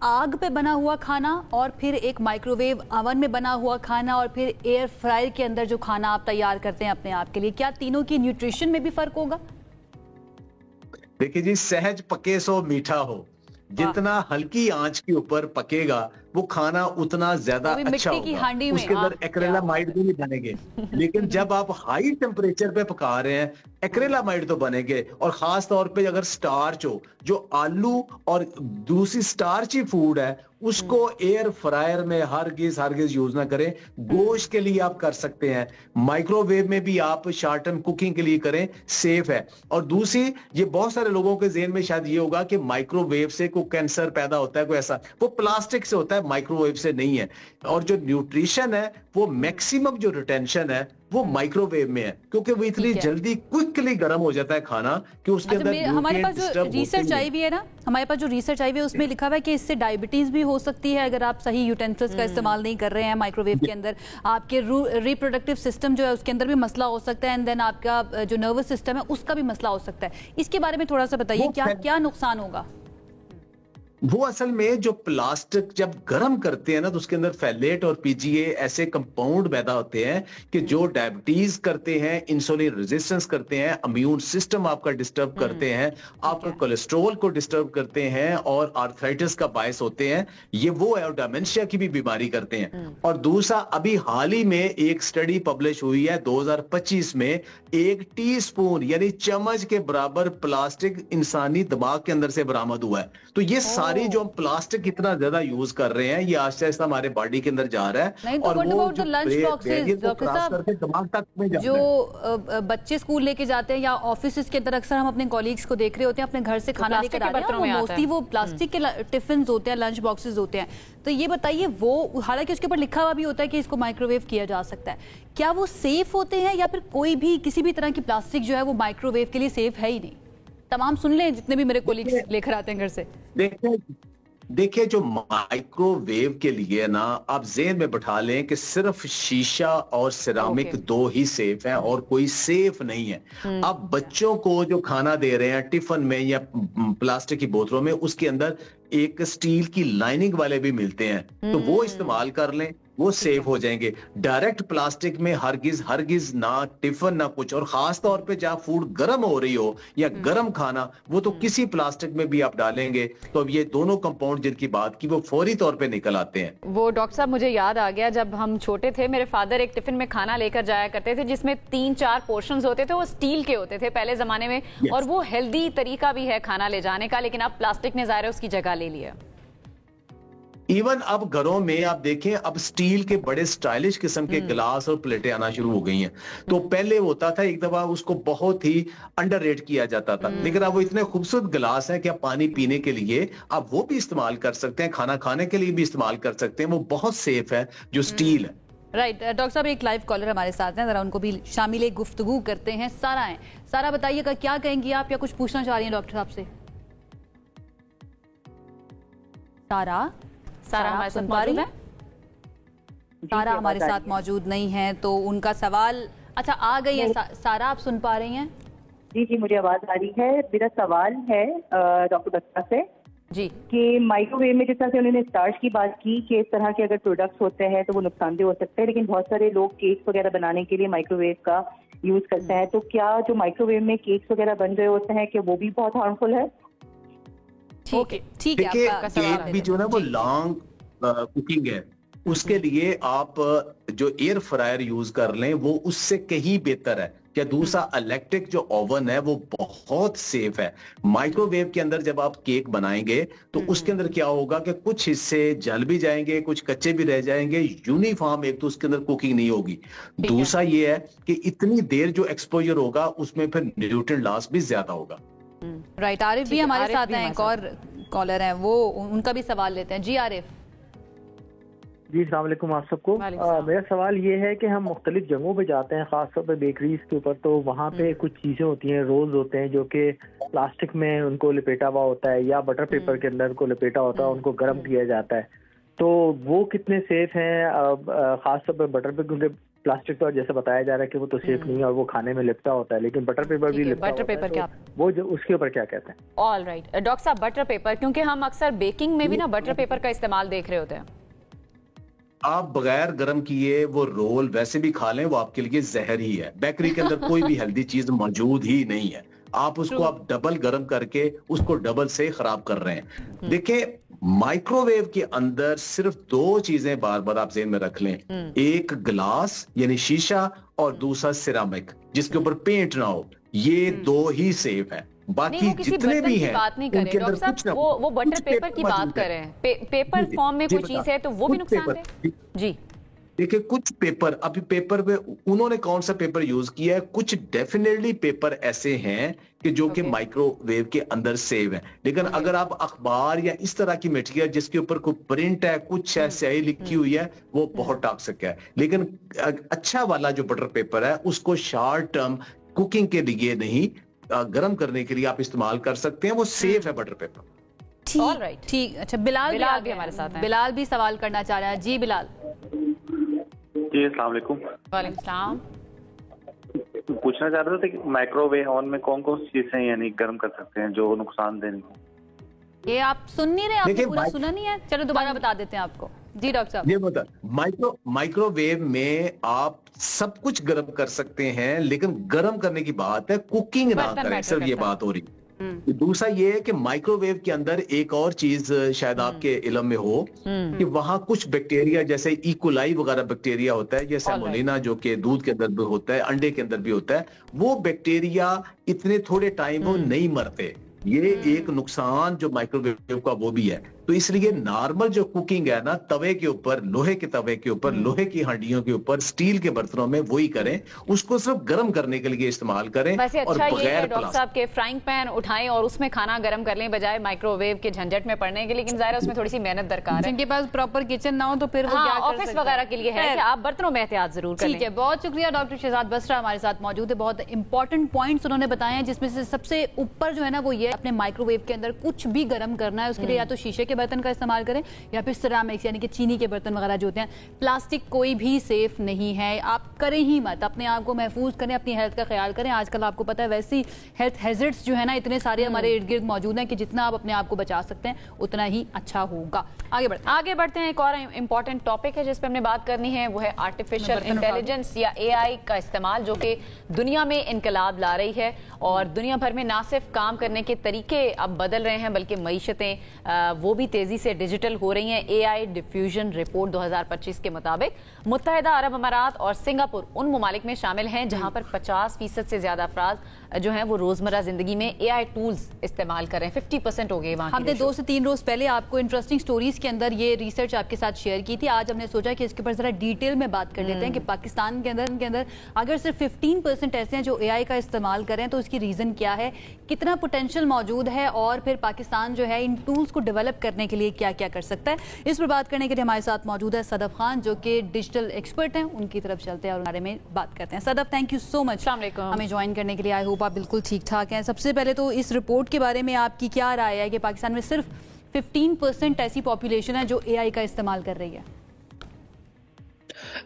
आग पे बना हुआ खाना और फिर एक माइक्रोवेव ओवन में बना हुआ खाना और फिर एयर फ्रायर के अंदर जो खाना आप तैयार करते हैं अपने आप के लिए, क्या तीनों की न्यूट्रिशन में भी फर्क होगा? देखिए जी, सहज पके सो मीठा हो। जितना हल्की आंच के ऊपर पकेगा वो खाना उतना ज्यादा अच्छा होगा। उसके अंदर एक्रिलामाइड भी नहीं बनेंगे। लेकिन जब आप हाई टेम्परेचर पे पका रहे हैं एक्रिलामाइड तो बनेंगे। और खास तौर पे अगर स्टार्च हो, जो आलू और दूसरी स्टार्ची फूड है उसको एयर फ्रायर में हरगिज यूज ना करें। गोश्त के लिए आप कर सकते हैं, माइक्रोवेव में भी आप शॉर्ट टर्म कुकिंग के लिए करें, सेफ है। और दूसरी, ये बहुत सारे लोगों के ज़हन में शायद ये होगा कि माइक्रोवेव से कोई कैंसर पैदा होता है, कोई ऐसा, वो प्लास्टिक से होता है, माइक्रोवेव से नहीं है। और जो न्यूट्रिशन है वो मैक्सिमम जो रिटेंशन है वो माइक्रोवेव में है, क्योंकि वो इतनी जल्दी क्विकली गर्म हो जाता है खाना कि उसके अंदर हमारे पास जो रिसर्च आई हुई है ना, हमारे पास जो रिसर्च आई हुई है उसमें लिखा हुआ है कि इससे डायबिटीज भी हो सकती है अगर आप सही यूटेंसिल्स का इस्तेमाल नहीं कर रहे हैं माइक्रोवेव के अंदर। आपके रिप्रोडक्टिव सिस्टम जो है उसके अंदर भी मसला हो सकता है, एंड देन आपका जो नर्वस सिस्टम है उसका भी मसला हो सकता है। इसके बारे में थोड़ा सा बताइए, क्या क्या नुकसान होगा? वो असल में जो प्लास्टिक जब गर्म करते हैं ना तो उसके अंदर फैलेट और पीजीए ऐसे कंपाउंड पैदा होते हैं कि जो डायबिटीज करते हैं, इंसुलिन रेजिस्टेंस करते हैं, इम्यून सिस्टम आपका डिस्टर्ब करते हैं, आपका कोलेस्ट्रॉल को डिस्टर्ब करते हैं और आर्थराइटिस का बायस होते हैं। ये वो है, और डिमेंशिया की भी बीमारी करते हैं। और दूसरा, अभी हाल ही में एक स्टडी पब्लिश हुई है 2025 में, 1 टीस्पून यानी चम्मच के बराबर प्लास्टिक इंसानी दिमाग के अंदर से बरामद हुआ है। तो ये सारी जो हम प्लास्टिक इतना ज्यादा यूज कर रहे हैं ये आहिस्ता आहिस्ता हमारे बॉडी के अंदर जा रहा है। और वो जो लंच बॉक्सेस डॉक्टर साहब दिमाग तक में जो बच्चे स्कूल लेके जाते हैं या ऑफिस के अंदर, अक्सर हम अपने कॉलीग्स को देख रहे होते हैं अपने घर से खाना लेकर आते हैं, मोस्टली वो प्लास्टिक के टिफिन होते हैं, लंच बॉक्सेस होते हैं। तो ये बताइए, वो हालांकि उसके ऊपर लिखा हुआ भी होता है कि इसको माइक्रोवेव किया जा सकता है, क्या वो सेफ होते हैं या फिर कोई भी किसी भी तरह की प्लास्टिक जो है वो माइक्रोवेव के लिए सेफ है ही नहीं? तमाम सुन लें जितने भी मेरे कोलीग्स लेकर आते हैं घर से। देखिए, जो माइक्रोवेव के लिए ना आप ज़हन में बैठा लें कि सिर्फ शीशा और सिरामिक दो ही सेफ हैं और कोई सेफ नहीं है। आप बच्चों को जो खाना दे रहे हैं टिफिन में या प्लास्टिक की बोतलों में, उसके अंदर एक स्टील की लाइनिंग वाले भी मिलते हैं, तो वो इस्तेमाल कर लें, वो सेफ हो जाएंगे। डायरेक्ट प्लास्टिक में हरगिज ना टिफिन ना कुछ। और खास तौर पे जहाँ फूड गर्म हो रही हो या गर्म खाना, वो तो किसी प्लास्टिक में भी आप डालेंगे तो अब ये दोनों कंपाउंड जिनकी बात की वो फौरी तौर पे निकल आते हैं। वो डॉक्टर साहब, मुझे याद आ गया, जब हम छोटे थे मेरे फादर एक टिफिन में खाना लेकर जाया करते थे जिसमें 3-4 पोर्शंस होते थे, वो स्टील के होते थे पहले जमाने में। और वो हेल्दी तरीका भी है खाना ले जाने का, लेकिन अब प्लास्टिक ने ज़ाहिर है उसकी जगह ले लिया। इवन अब घरों में आप देखें, अब स्टील के बड़े स्टाइलिश किस्म के गिलास और प्लेटें आना शुरू हो गई हैं। तो पहले होता था एक दफा उसको बहुत ही अंडररेट किया जाता था, लेकिन अब वो इतने खूबसूरत गिलास हैं कि आप पानी पीने के लिए आप वो भी इस्तेमाल कर सकते हैं, खाना खाने के लिए भी इस्तेमाल कर सकते हैं, वो बहुत सेफ है जो स्टील है। राइट डॉक्टर साहब, एक लाइव कॉलर हमारे साथ हैं, जरा उनको भी शामिल गुफ्तगू करते हैं। सारा है, सारा बताइएगा क्या कहेंगी आप या कुछ पूछना चाह रही हैं डॉक्टर साहब से? सारा हमारे साथ मौजूद है? सारा हमारे साथ मौजूद नहीं है, तो उनका सवाल अच्छा आ गई है। सारा आप सुन पा रही हैं? जी जी, मुझे आवाज आ रही है। मेरा सवाल है डॉक्टर बत्ता से जी कि माइक्रोवेव में जिस तरह से उन्होंने स्टार्च की बात की कि इस तरह के अगर प्रोडक्ट्स होते हैं तो वो नुकसानदेह हो सकते हैं, लेकिन बहुत सारे लोग केक्स वगैरह बनाने के लिए माइक्रोवेव का यूज करते हैं, तो क्या जो माइक्रोवेव में केक्स वगैरह बन रहे होते हैं कि वो भी बहुत हार्मफुल है? ठीक है, केक भी जो है वो लॉन्ग कुकिंग है, उसके लिए आप जो एयर फ्रायर यूज कर लें वो उससे कहीं बेहतर है। क्या दूसरा इलेक्ट्रिक जो ओवन है वो बहुत सेफ है। माइक्रोवेव के अंदर जब आप केक बनाएंगे तो उसके अंदर क्या होगा कि कुछ हिस्से जल भी जाएंगे, कुछ कच्चे भी रह जाएंगे, यूनिफॉर्म एक तो उसके अंदर कुकिंग नहीं होगी। दूसरा ये है कि इतनी देर जो एक्सपोजर होगा उसमें फिर न्यूट्रिएंट लॉस भी ज्यादा होगा। राइट, आरिफ भी हमारे साथ हैं, एक और कॉलर हैं, वो उनका भी सवाल लेते हैं। जी आरिफ। जी अस्सलाम वालेकुम आप सबको। मेरा सवाल ये है कि हम मुख्तलिफ जगहों पे जाते हैं, खासतौर पे बेकरीज के ऊपर, तो वहाँ पे कुछ चीज़ें होती हैं, रोल्स होते हैं जो कि प्लास्टिक में उनको लपेटा हुआ होता है या बटर पेपर के अंदर उनको लपेटा होता है, उनको गर्म किया जाता है, तो वो कितने सेफ हैं? खासतौर पर बटर पेपर, क्योंकि प्लास्टिक तो जैसे बताया जा रहा है कि वो तो सेफ नहीं है और वो खाने में लिपटा होता है, लेकिन बटर पेपर भी लिपटा होता है, क्या वो जो उसके ऊपर क्या कहते हैं? ऑल राइट डॉक्टर साहब, बटर पेपर, क्योंकि हम अक्सर बेकिंग में भी ना बटर पेपर का इस्तेमाल देख रहे होते हैं। आप बगैर गर्म किए वो रोल वैसे भी खा लें, वो आपके लिए जहर ही है। बेकरी के अंदर कोई भी हेल्दी चीज मौजूद ही नहीं है। आप उसको आप डबल गर्म करके उसको डबल से खराब कर रहे हैं। देखिए, माइक्रोवेव के अंदर सिर्फ दो चीजें बार बार आप ज़हन में रख लें, एक ग्लास यानी शीशा और दूसरा सिरामिक जिसके ऊपर पेंट ना हो, ये दो ही सेफ है। बाकी जितने भी हैं बात नहीं कर रहे डॉक्टर साहब, वो बटर पेपर की बात कर रहे हैं। पेपर फॉर्म में कोई चीज है तो वो भी नुकसानदेह। जी देखिए, कुछ पेपर, अभी पेपर पे उन्होंने कौन सा पेपर यूज किया है, कुछ डेफिनेटली पेपर ऐसे हैं कि जो कि माइक्रोवेव के अंदर सेव है, लेकिन अगर आप अखबार या इस तरह की मटेरियल जिसके ऊपर कोई प्रिंट है, कुछ है, स्याही लिखी हुई है, वो बहुत टॉक्सिक है। लेकिन अच्छा वाला जो बटर पेपर है उसको शॉर्ट टर्म कुकिंग के लिए नहीं, गर्म करने के लिए आप इस्तेमाल कर सकते हैं, वो सेफ है बटर पेपर। ठीक। अच्छा, बिलाल भी हमारे साथ है। बिलाल भी सवाल करना चाह रहा है। जी बिलाल। जी अस्सलाम वालेकुम। वालेकुम सलाम। पूछना चाह रहा था कि माइक्रोवेव ओवन में कौन कौन सी चीजें यानी गर्म कर सकते हैं जो नुकसानदेह नहीं हो? ये आप सुन नहीं रहे, आपने पूरा सुना नहीं है? चलो दोबारा बता देते हैं आपको। जी डॉक्टर साहब। ये बता, माइक्रोवेव में आप सब कुछ गर्म कर सकते हैं, लेकिन गर्म करने की बात है, कुकिंग ना करें, सिर्फ ये बात हो रही। दूसरा ये है कि माइक्रोवेव के अंदर एक और चीज शायद आपके इल्म में हो कि वहां कुछ बैक्टीरिया जैसे इकोलाई वगैरह बैक्टीरिया होता है, जैसे सैमोलिना जो कि दूध के अंदर भी होता है, अंडे के अंदर भी होता है, वो बैक्टीरिया इतने थोड़े टाइम में नहीं मरते। ये एक नुकसान जो माइक्रोवेव का वो भी है। तो इसलिए नॉर्मल जो कुकिंग है ना, तवे के ऊपर, लोहे के तवे के ऊपर, लोहे की हांडियों के ऊपर, स्टील के बर्तनों में वही करें, उसको सिर्फ गर्म करने के लिए इस्तेमाल करें। वैसे और अच्छा ये है बगैर डॉक्टर साहब के फ्राइंग पैन उठाएं और उसमें खाना गर्म कर लें बजाय माइक्रोवेव के झंझट में पड़ने के, लेकिन जाहिर है उसमें थोड़ी सी मेहनत दरकार है। जिनके पास प्रॉपर किचन ना हो तो फिर ऑफिस वगैरह के लिए है कि आप बर्तनों में एहतियात जरूर करें। ठीक है, बहुत शुक्रिया। डॉक्टर शहजाद बसरा हमारे साथ मौजूद है। बहुत इंपॉर्टेंट पॉइंट्स उन्होंने बताए हैं, जिसमें से सबसे ऊपर जो है ना वो ये, अपने माइक्रोवेव के अंदर कुछ भी गर्म करना है उसके लिए या तो शीशे के बर्तन का इस्तेमाल करें या फिर सिरामिक्स यानी कि चीनी के बर्तन वगैरह जो होते हैं। प्लास्टिक कोई भी सेफ नहीं है, आप करें ही मत। अपने आप को महफूज करें, अपनी हेल्थ का ख्याल करें। आजकल आपको पता है वैसी हेल्थ हैजर्ड्स जो है ना इतने सारे हमारे इर्द गिर्द मौजूद हैं कि जितना आप अपने आप को बचा सकते हैं उतना ही अच्छा होगा। आगे बढ़ते हैं। एक और इंपॉर्टेंट टॉपिक है जिस पे हमने बात करनी है, वो है आर्टिफिशियल इंटेलिजेंस या AI का इस्तेमाल, जो कि दुनिया में इनकलाब ला रही है और दुनिया भर में ना सिर्फ काम करने के तरीके अब बदल रहे हैं बल्कि मईशतें वो भी तेजी से डिजिटल हो रही हैं। AI डिफ्यूजन रिपोर्ट 2025 के मुताबिक मुत्तहिदा अरब अमारात और सिंगापुर उन ममालिक में शामिल हैं जहां पर 50% से ज्यादा अफराद जो हैं वो रोजमर्रा जिंदगी में AI टूल्स इस्तेमाल कर रहे हैं। 50% हो गए वहां। हमने 2 से 3 रोज पहले आपको इंटरेस्टिंग स्टोरीज के अंदर ये रिसर्च आपके साथ शेयर की थी। आज हमने सोचा कि इसके ऊपर जरा डिटेल में बात कर लेते हैं कि पाकिस्तान के अंदर अगर सिर्फ 15% ऐसे हैं जो AI का इस्तेमाल करें तो इसकी रीजन क्या है, कितना पोटेंशियल मौजूद है और फिर पाकिस्तान जो है इन टूल्स को डेवलप करने के लिए क्या क्या कर सकता है। इस पर बात करने के लिए हमारे साथ मौजूद है सदफ खान जो कि डिजिटल एक्सपर्ट हैं। उनकी तरफ चलते हैं और बारे में बात करते हैं। Sadaf, thank you so much हमें ज्वाइन करने के लिए। आई होप आप बिल्कुल ठीक ठाक हैं। सबसे पहले तो इस रिपोर्ट के बारे में आपकी क्या राय है कि पाकिस्तान में सिर्फ 15% ऐसी पॉपुलेशन है जो AI का इस्तेमाल कर रही है?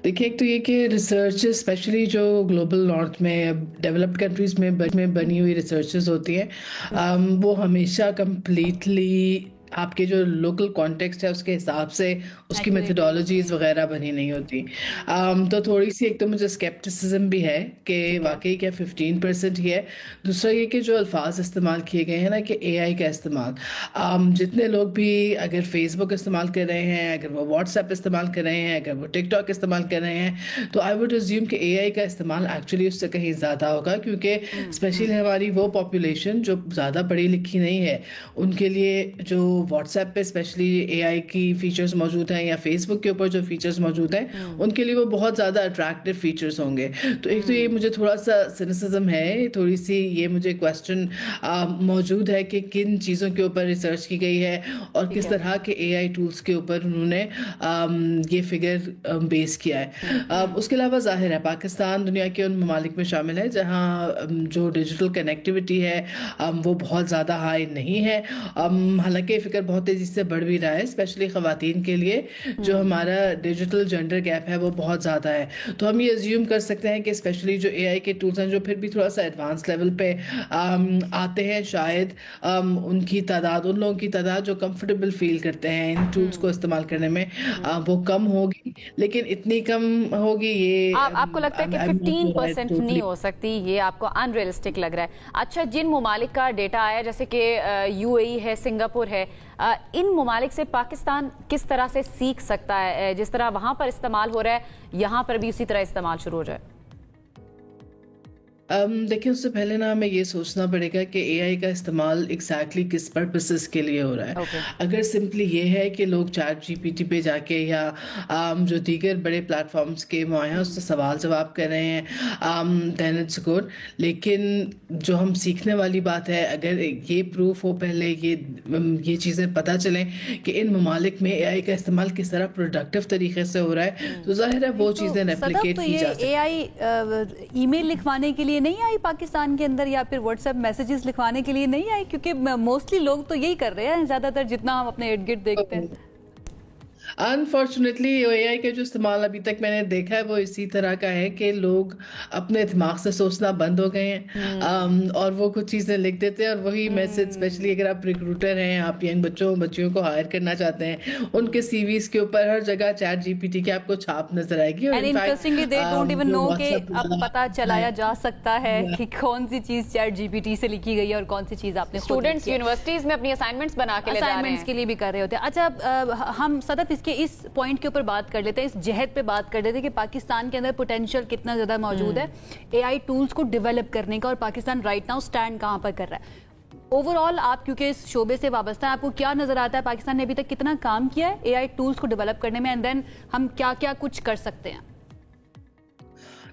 देखिए, एक तो ये कि रिसर्च स्पेशली जो ग्लोबल नॉर्थ में डेवलप्ड कंट्रीज़ में बनी हुई रिसर्चेस होती हैं वो हमेशा कम्प्लीटली आपके जो लोकल कॉन्टेक्स्ट है उसके हिसाब से उसकी मेथडोलॉजीज वगैरह बनी नहीं होती। तो थोड़ी सी एक तो मुझे स्केप्टिसिज्म भी है कि वाकई क्या 15% ही है। दूसरा ये कि जो अल्फाज इस्तेमाल किए गए हैं ना कि AI का इस्तेमाल, जितने लोग भी अगर फेसबुक इस्तेमाल कर रहे हैं, अगर वो व्हाट्सएप इस्तेमाल कर रहे हैं, अगर वो टिकटॉक इस्तेमाल कर रहे हैं, तो आई वुड अज्यूम कि AI का इस्तेमाल एक्चुअली उससे कहीं ज़्यादा होगा क्योंकि स्पेशली हमारी वो पॉपुलेशन जो ज़्यादा पढ़ी लिखी नहीं है उनके लिए जो व्हाट्सएप पे स्पेशली AI की फीचर्स मौजूद हैं या फेसबुक के ऊपर जो फीचर्स मौजूद हैं उनके लिए वो बहुत ज़्यादा अट्रैक्टिव फीचर्स होंगे। तो एक तो ये मुझे थोड़ा सा सिनिसिज्म है, थोड़ी सी ये मुझे क्वेश्चन मौजूद है कि किन चीज़ों के ऊपर रिसर्च की गई है और किस तरह के AI टूल्स के ऊपर उन्होंने ये फिगर बेस किया है। उसके अलावा जाहिर है पाकिस्तान दुनिया के उन ममालिक में शामिल है जहाँ जो डिजिटल कनेक्टिविटी है वो बहुत ज़्यादा हाई नहीं है। हालांकि फिक्र बहुत तेज़ी से बढ़ भी रहा है, स्पेशली ख़वातीन के लिए जो हमारा डिजिटल जेंडर गैप है वो बहुत ज़्यादा है। तो हम ये अज्यूम कर सकते हैं कि स्पेशली जो AI के टूल्स हैं जो फिर भी थोड़ा सा एडवांस लेवल पे आते हैं, शायद उनकी तादाद, उन लोगों की तादाद जो कंफर्टेबल फील करते हैं इन टूल्स को इस्तेमाल करने में वो कम होगी, लेकिन इतनी कम होगी ये आपको लगता है कि 15% नहीं हो सकती? ये आपको अनरियलिस्टिक लग रहा है? अच्छा, जिन ममालिक का डेटा आया जैसे कि UAE है, सिंगापुर है, इन ममालिक से पाकिस्तान किस तरह से सीख सकता है? जिस तरह वहां पर इस्तेमाल हो रहा है यहाँ पर भी उसी तरह इस्तेमाल शुरू हो जाए? देखिए, उससे पहले ना हमें ये सोचना पड़ेगा कि AI का इस्तेमाल एग्जैक्टली किस पर्पसेस के लिए हो रहा है। अगर सिंपली ये है कि लोग चैट GPT पे जाके या जो दीगर बड़े प्लेटफॉर्म्स के मुहैया उससे सवाल जवाब कर रहे हैं दैन इट्स गुड, लेकिन जो हम सीखने वाली बात है अगर ये प्रूफ हो, पहले ये चीज़ें पता चलें कि इन ममालिक में AI का इस्तेमाल किस तरह प्रोडक्टिव तरीके से हो रहा है तो जाहिर है वो चीज़ें रेप्लिकेट की जा सकती हैं। AI ईमेल लिखवाने के लिए नहीं आई पाकिस्तान के अंदर या फिर व्हाट्सएप मैसेजेस लिखवाने के लिए नहीं आई? क्योंकि मोस्टली लोग तो यही कर रहे हैं ज्यादातर, जितना हम अपने इर्द गिर्द देखते हैं। अनफॉर्चुनेटली AI का जो इस्तेमाल अभी तक मैंने देखा है वो इसी तरह का है कि लोग अपने दिमाग से सोचना बंद हो गए हैं और वो कुछ चीज़ें लिख देते हैं और वही मैसेज, स्पेशली अगर आप रिक्रूटर हैं, आप यंग बच्चियों को हायर करना चाहते हैं, उनके CVs के ऊपर हर जगह चैट GPT की आपको छाप नजर आएगी। और interestingly they don't even know कि अब पता चलाया जा सकता है कि कौन सी चीज चैट GPT से लिखी गई है और कौन सी चीज आपने स्टूडेंट्स यूनिवर्सिटीज में अपनी असाइनमेंट्स बना के ले जा रहे हैं, असाइनमेंट्स के लिए भी कर रहे होते हैं। अच्छा, हम सदफ इसके इस पॉइंट के ऊपर बात कर लेते हैं, इस जहद पे बात कर लेते हैं कि पाकिस्तान के अंदर पोटेंशियल कितना ज्यादा मौजूद है AI टूल्स को डेवलप करने का और पाकिस्तान राइट नाउ स्टैंड कहां पर कर रहा है ओवरऑल। आप क्योंकि इस शोबे से वाबस्ता है, आपको क्या नजर आता है पाकिस्तान ने अभी तक कितना काम किया है AI टूल्स को डेवलप करने में, एंड देन हम क्या क्या कुछ कर सकते हैं?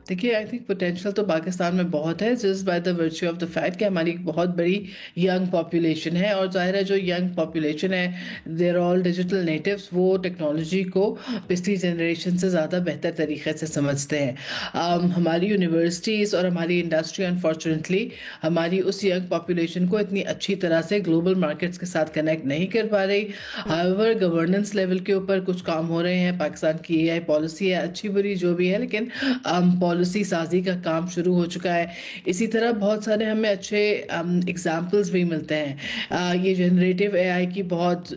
देखिए, आई थिंक पोटेंशियल तो पाकिस्तान में बहुत है, just by the virtue of the fact कि हमारी एक बहुत बड़ी यंग पॉपुलेशन है और जाहिर है जो यंग पॉपुलेशन है they are all digital natives, वो टेक्नोलॉजी को पिछली जनरेशन से ज़्यादा बेहतर तरीके से समझते हैं। हमारी यूनिवर्सिटीज़ और हमारी इंडस्ट्री अनफॉर्चुनेटली हमारी उस यंग पॉपुलेशन को इतनी अच्छी तरह से ग्लोबल मार्केट्स के साथ कनेक्ट नहीं कर पा रही। हाउएवर गवर्नेंस लेवल के ऊपर कुछ काम हो रहे हैं, पाकिस्तान की AI पॉलिसी है अच्छी बुरी जो भी है, लेकिन पॉलिसी साजी का काम शुरू हो चुका है। इसी तरह बहुत सारे हमें अच्छे एग्जाम्पल्स भी मिलते हैं। ये जनरेटिव एआई की बहुत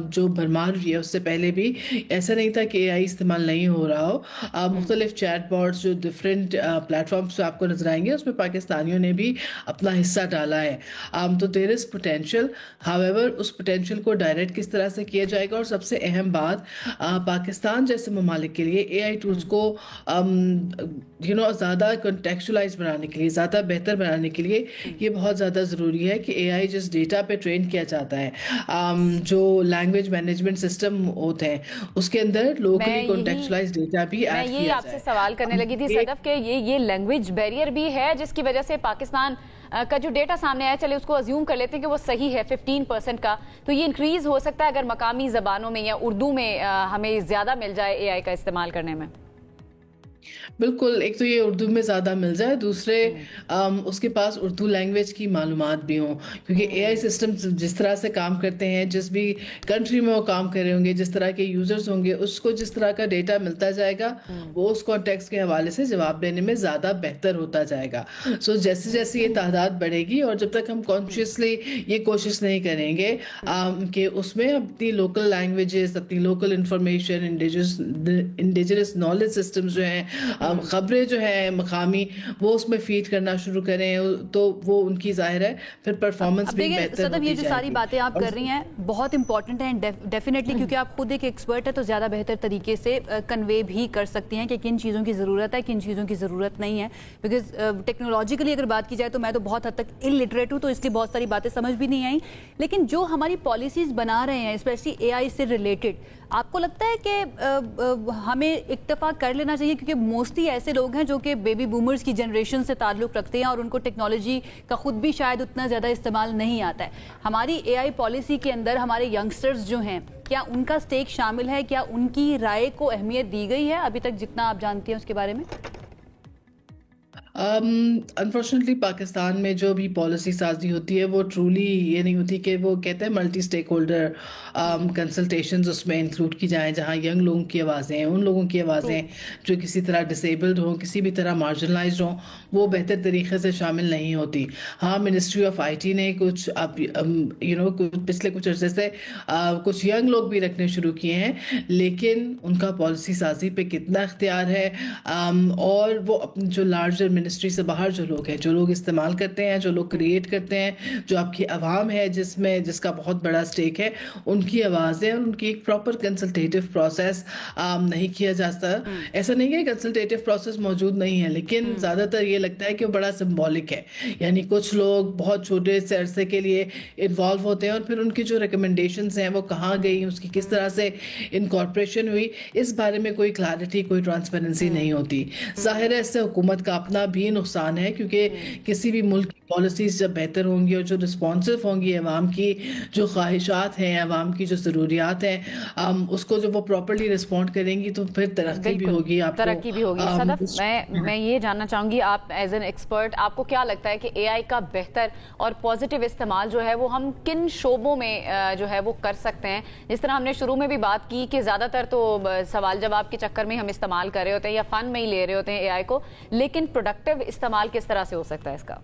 जो भरमार हुई है, उससे पहले भी ऐसा नहीं था कि एआई इस्तेमाल नहीं हो रहा हो। मुख्तलिफ चैट बॉट्स जो डिफरेंट प्लेटफॉर्म्स पे आपको नजर आएंगे, उसमें पाकिस्तानियों ने भी अपना हिस्सा डाला है। तो देयर इज़ पोटेंशियल, हाउएवर उस पोटेंशियल को डायरेक्ट किस तरह से किया जाएगा, और सबसे अहम बात पाकिस्तान जैसे ममालिक के लिए एआई टूल्स को ज़्यादा कंटेक्चुअलाइज बनाने के लिए, ज़्यादा बेहतर बनाने के लिए ये बहुत ज़्यादा ज़रूरी है कि एआई जिस डेटा पे ट्रेन किया जाता है, जो लैंग्वेज मैनेजमेंट सिस्टम होते हैं, उसके अंदर लोकली कंटेक्चुअलाइज डेटा भी ऐड किया जाए। आपसे सवाल करने लगी थी सदफ के ये लैंग्वेज बैरियर भी है जिसकी वजह से पाकिस्तान का जो डेटा सामने आया, चले उसको अज्यूम कर लेते हैं कि वो सही है 15% का, तो ये इंक्रीज हो सकता है अगर मकामी ज़बानों में या उर्दू में हमें ज़्यादा मिल जाए एआई का इस्तेमाल करने में। बिल्कुल, एक तो ये उर्दू में ज़्यादा मिल जाए, दूसरे उसके पास उर्दू लैंग्वेज की मालूमात भी हों, क्योंकि एआई सिस्टम जिस तरह से काम करते हैं, जिस भी कंट्री में वो काम कर रहे होंगे, जिस तरह के यूज़र्स होंगे, उसको जिस तरह का डेटा मिलता जाएगा वो उस कॉन्टेक्स्ट के हवाले से जवाब देने में ज़्यादा बेहतर होता जाएगा। सो जैसे जैसे ये तादाद बढ़ेगी और जब तक हम कॉन्शियसली ये कोशिश नहीं करेंगे कि उसमें अपनी लोकल लैंग्वेजेस, अपनी local information, indigenous knowledge systems जो हैं, खबरें जो है मकामी, वो उसमें फीड करना शुरू करें, तो वो उनकी जाहिर है फिर परफॉर्मेंस भी बेहतर होती ये जो सारी बातें आप कर रही हैं बहुत इंपॉर्टेंट हैं डेफिनेटली, क्योंकि आप खुद एक एक्सपर्ट है तो ज़्यादा बेहतर तरीके से कन्वे भी कर सकती हैं कि किन चीज़ों की ज़रूरत है, किन चीज़ों की ज़रूरत नहीं है। बिकॉज टेक्नोलॉजिकली अगर बात की जाए तो मैं तो बहुत हद तक इलिटरेट हूँ, तो इसलिए बहुत सारी बातें समझ भी नहीं आई। लेकिन जो हमारी पॉलिसीज़ बना रहे हैं स्पेशली एआई से रिलेटेड, आपको लगता है कि हमें इत्तेफाक कर लेना चाहिए, क्योंकि मोस्टली ऐसे लोग हैं जो कि बेबी बूमर्स की जनरेशन से ताल्लुक़ रखते हैं और उनको टेक्नोलॉजी का खुद भी शायद उतना ज़्यादा इस्तेमाल नहीं आता है। हमारी एआई पॉलिसी के अंदर हमारे यंगस्टर्स जो हैं, क्या उनका स्टेक शामिल है? क्या उनकी राय को अहमियत दी गई है अभी तक, जितना आप जानती हैं उसके बारे में? अनफॉर्चुनेटली पाकिस्तान में जो भी पॉलिसी साजी होती है वो ट्रूली ये नहीं होती कि वो कहते हैं मल्टी स्टेक होल्डर कंसल्टेशंस उसमें इंक्लूड की जाएं, जहां यंग लोगों की आवाज़ें हैं, उन लोगों की आवाज़ें जो किसी तरह डिसेबल्ड हों, किसी भी तरह मार्जिनलाइज्ड हों, वो बेहतर तरीके से शामिल नहीं होती। हाँ, मिनिस्ट्री ऑफ आईटी ने कुछ पिछले कुछ अर्से से कुछ यंग लोग भी रखने शुरू किए हैं, लेकिन उनका पॉलिसी साजी पे कितना इख्तियार है, और वो अपनी जो लार्जर मिनिस्ट्री से बाहर जो लोग हैं, जो लोग इस्तेमाल करते हैं, जो लोग क्रिएट करते हैं, जो आपकी आवाम है जिसका बहुत बड़ा स्टेक है, उनकी आवाज़ें, उनकी एक प्रॉपर कंसल्टेटिव प्रोसेस नहीं किया जाता। ऐसा नहीं है कंसल्टेटिव प्रोसेस मौजूद नहीं है, लेकिन ज़्यादातर ये लगता है कि वो बड़ा सिंबॉलिक है, यानी कुछ लोग बहुत छोटे से अरसे के लिए इन्वॉल्व होते हैं और फिर उनकी जो रिकमेंडेशंस हैं वो कहाँ गई, उसकी किस तरह से इनकॉर्पोरेशन हुई, इस बारे में कोई क्लैरिटी, कोई ट्रांसपेरेंसी नहीं होती। जाहिर है इससे हुकूमत का अपना भी नुकसान है, क्योंकि किसी भी मुल्क की पॉलिसीज जब बेहतर होंगी और जो रिस्पॉन्सिव होंगी अवाम की जो ख्वाहिशात हैं, अवाम की जो ज़रूरियात हैं, उसको जब वो प्रॉपर्ली रिस्पॉन्ड करेंगी तो फिर तरक्की भी होगी, तरक्की भी होगी। सदफ, मैं ये जानना चाहूँगी, आप एज एन एक्सपर्ट, आपको क्या लगता है कि एआई का बेहतर और पॉजिटिव इस्तेमाल जो है वो हम किन शोबों में जो है वो कर सकते हैं? जिस तरह हमने शुरू में भी बात की कि ज़्यादातर तो सवाल जवाब के चक्कर में हम इस्तेमाल कर रहे होते हैं या फ़न में ही ले रहे होते हैं एआई को, लेकिन प्रोडक्टिव इस्तेमाल किस तरह से हो सकता है इसका?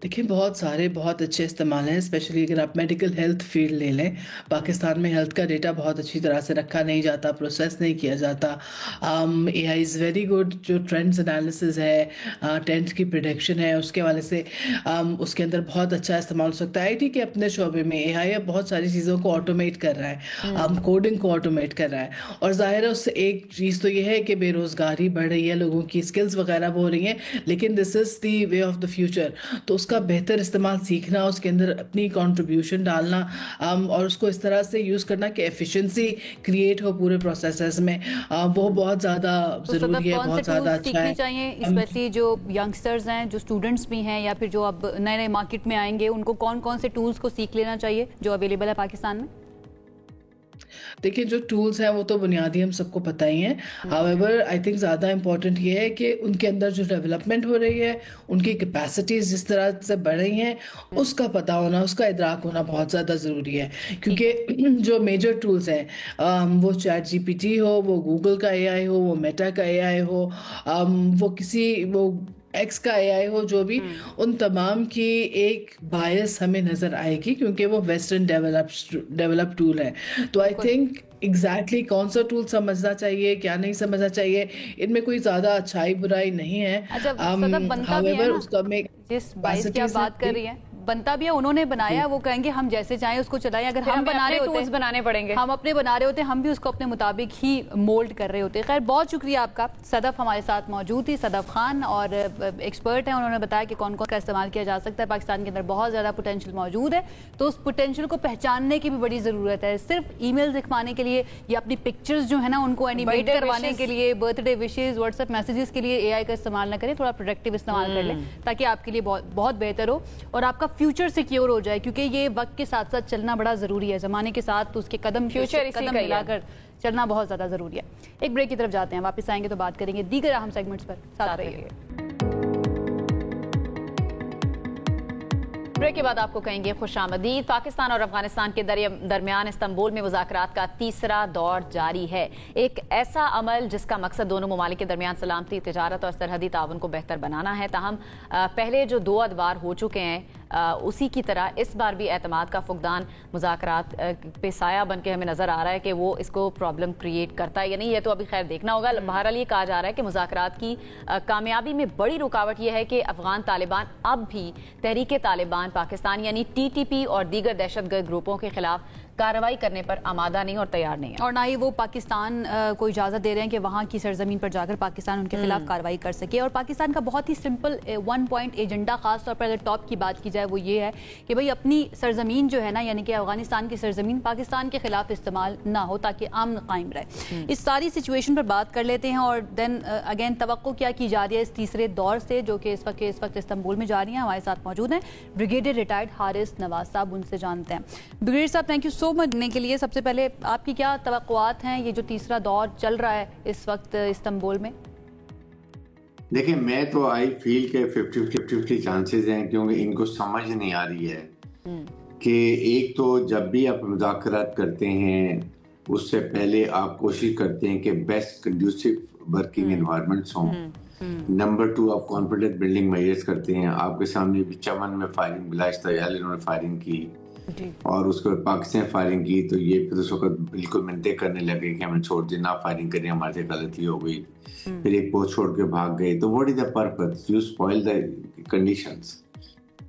देखिए, बहुत सारे बहुत अच्छे इस्तेमाल हैं, स्पेशली अगर आप मेडिकल हेल्थ फील्ड ले लें। पाकिस्तान में हेल्थ का डेटा बहुत अच्छी तरह से रखा नहीं जाता, प्रोसेस नहीं किया जाता। एआई इज़ वेरी गुड, जो ट्रेंड्स एनालिसिस है, ट्रेंड्स की प्रिडिक्शन है, उसके वाले से उसके अंदर बहुत अच्छा इस्तेमाल हो सकता है। आईटी के अपने शोबे में एआई अब बहुत सारी चीज़ों को ऑटोमेट कर रहा है, कोडिंग को ऑटोमेट कर रहा है, और ज़ाहिर है उससे एक चीज़ तो ये है कि बेरोज़गारी बढ़ रही है, लोगों की स्किल्स वगैरह वो हो रही हैं, लेकिन this is the way of the future. तो उसका बेहतर इस्तेमाल सीखना, उसके अंदर अपनी कंट्रीब्यूशन डालना, और उसको इस तरह से यूज़ करना कि एफिशिएंसी क्रिएट हो पूरे प्रोसेसेस में, वो बहुत ज़्यादा ज़रूरी है, बहुत ज़्यादा अच्छा है। चाहिए स्पेशली जो यंगस्टर्स हैं, जो स्टूडेंट्स भी हैं, या फिर जो अब नए नए मार्केट में आएंगे, उनको कौन कौन से टूल्स को सीख लेना चाहिए जो अवेलेबल है पाकिस्तान में? देखिए जो टूल्स हैं वो तो बुनियादी हम सबको पता ही हैं, हाउएवर आई थिंक ज़्यादा इम्पोर्टेंट ये है कि उनके अंदर जो डेवलपमेंट हो रही है, उनकी कैपेसिटीज़ जिस तरह से बढ़ रही हैं, उसका पता होना, उसका इदराक होना बहुत ज़्यादा ज़रूरी है। क्योंकि जो मेजर टूल्स हैं वो ChatGPT हो, वो गूगल का AI हो, वो मेटा का AI हो, वो एक्स का AI हो, जो भी, उन तमाम की एक बायस हमें नज़र आएगी क्योंकि वो वेस्टर्न डेवलप टूल है। तो आई थिंक एग्जैक्टली कौन सा टूल समझना चाहिए, क्या नहीं समझना चाहिए, इनमें कोई ज़्यादा अच्छाई बुराई नहीं है। हाउएवर उसका में जिस बायस की आप बात कर रही हैं बनता भी है, उन्होंने बनाया, वो कहेंगे हम जैसे चाहें उसको चलाएं। अगर हम बना रहे होते, बनाने पड़ेंगे, हम अपने बना रहे होते, हम भी उसको अपने मुताबिक ही मोल्ड कर रहे होते। खैर बहुत शुक्रिया आपका। सदफ हमारे साथ मौजूद थी, सदफ खान, और एक्सपर्ट हैं, उन्होंने बताया कि कौन कौन का इस्तेमाल किया जा सकता है। पाकिस्तान के अंदर बहुत ज़्यादा पोटेंशियल मौजूद है, तो उस पोटेंशियल को पहचानने की भी बड़ी ज़रूरत है। सिर्फ ईमेल दिखवाने के लिए या अपनी पिक्चर्स जो है ना उनको एनिमेट करवाने के लिए, बर्थडे विशेज़, व्हाट्सएप मैसेजेस के लिए AI का इस्तेमाल न करें, थोड़ा प्रोडक्टिव इस्तेमाल कर लें ताकि आपके लिए बहुत बेहतर हो और आपका फ्यूचर सिक्योर हो जाए। क्योंकि ये वक्त के साथ साथ चलना बड़ा जरूरी है, जमाने के साथ तो उसके कदम मिलाकर चलना बहुत ज्यादा जरूरी है। एक ब्रेक की तरफ जाते हैं, वापस आएंगे तो बात करेंगे दीगर अहम सेगमेंट्स पर। साथ रहिए। ब्रेक के बाद आपको कहेंगे खुशामदीद। पाकिस्तान और अफगानिस्तान के दरमियान इस्तांबुल में मुज़ाकरात का तीसरा दौर जारी है। एक ऐसा अमल जिसका मकसद दोनों ममालिक के दरमियान सलामती, तिजारत और सरहदी ताउन को बेहतर बनाना है। ताहम पहले जो 2 अदवार हो चुके हैं उसी की तरह इस बार भी एतमाद का फुकदान मुज़ाकरात पे साया बन के हमें नज़र आ रहा है कि वो इसको प्रॉब्लम क्रिएट करता है या नहीं, ये तो अभी खैर देखना होगा। बहरहाल ये कहा जा रहा है कि मुज़ाकरात की कामयाबी में बड़ी रुकावट यह है कि अफगान तालिबान अब भी तहरीक तालिबान पाकिस्तान यानी TTP और दीगर दहशतगर्द ग्रुपों के खिलाफ कार्रवाई करने पर आमादा नहीं और तैयार नहीं है, और ना ही वो पाकिस्तान को इजाज़त दे रहे हैं कि वहाँ की सरजमीन पर जाकर पाकिस्तान उनके खिलाफ कार्रवाई कर सके। और पाकिस्तान का बहुत ही सिंपल 1 पॉइंट एजेंडा, खास तौर पर अगर टॉप की बात की जाए, वो ये है कि भाई अपनी सरजमीन जो है ना, यानी कि अफगानिस्तान की सरजमीन पाकिस्तान के खिलाफ इस्तेमाल ना हो ताकि अमन कायम रहे। इस सारी सिचुएशन पर बात कर लेते हैं और देन अगेन तवक्को क्या की जा रही है इस तीसरे दौर से, जो कि इस वक्त इस्तांबुल में जा रही है। हमारे साथ मौजूद हैं ब्रिगेडियर रिटायर्ड हारिस नवाज साहब, उनसे जानते हैं। ब्रिगेडियर साहब, थैंक यू सो मच देने के लिए। सबसे पहले आपकी क्या तवक्कुआत हैं, ये जो तीसरा दौर चल रहा है इस वक्त इस्तांबुल में? देखिए, मैं तो आई फील के 50-50 चांसेस हैं, क्योंकि इनको समझ नहीं आ रही है कि एक तो जब भी आप मुज़ाकरात करते हैं उससे पहले आप कोशिश करते हैं कि बेस्ट कंड्यूसिव वर्किंग एनवायरनमेंट्स हों। नंबर 2, आप कॉन्फिडेंस बिल्डिंग मेजर्स करते हैं। आपके सामने भी चमन में फायरिंग, बिलाश्तयाल इन्होंने फायरिंग की और उसके बाद पाकिस्तान फायरिंग की, तो ये फिर उस वक्त बिल्कुल मिन्नतें करने लगे कि हमें छोड़ देना, फायरिंग करें, हमारे से गलती हो गई। फिर एक पोस्ट छोड़ के भाग गए। तो what is the purpose? You spoil the conditions.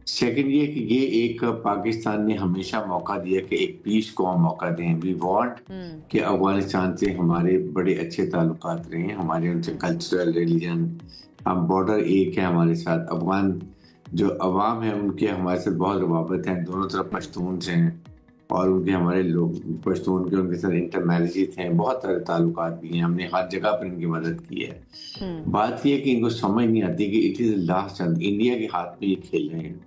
Second ये कि ये एक पाकिस्तान ने हमेशा मौका दिया कि एक पीस को हम मौका दें। वी वांट कि अफगानिस्तान से हमारे बड़े अच्छे ताल्लुकात रहे, हमारे उनसे कल्चरल, रिलीजन, हम बॉर्डर एक है हमारे साथ। अफगान जो अवाम है उनके हमारे साथ बहुत रवाबत हैं, दोनों तरफ पश्तून हैं और उनके हमारे लोग पश्तून के उनके साथ इंटर मैरिजेस हैं, बहुत सारे ताल्लुकात भी हैं, हमने हर जगह पर इनकी मदद की है। बात यह है कि इनको समझ नहीं आती कि it is last chance, India के हाथ में ये खेल रहे हैं,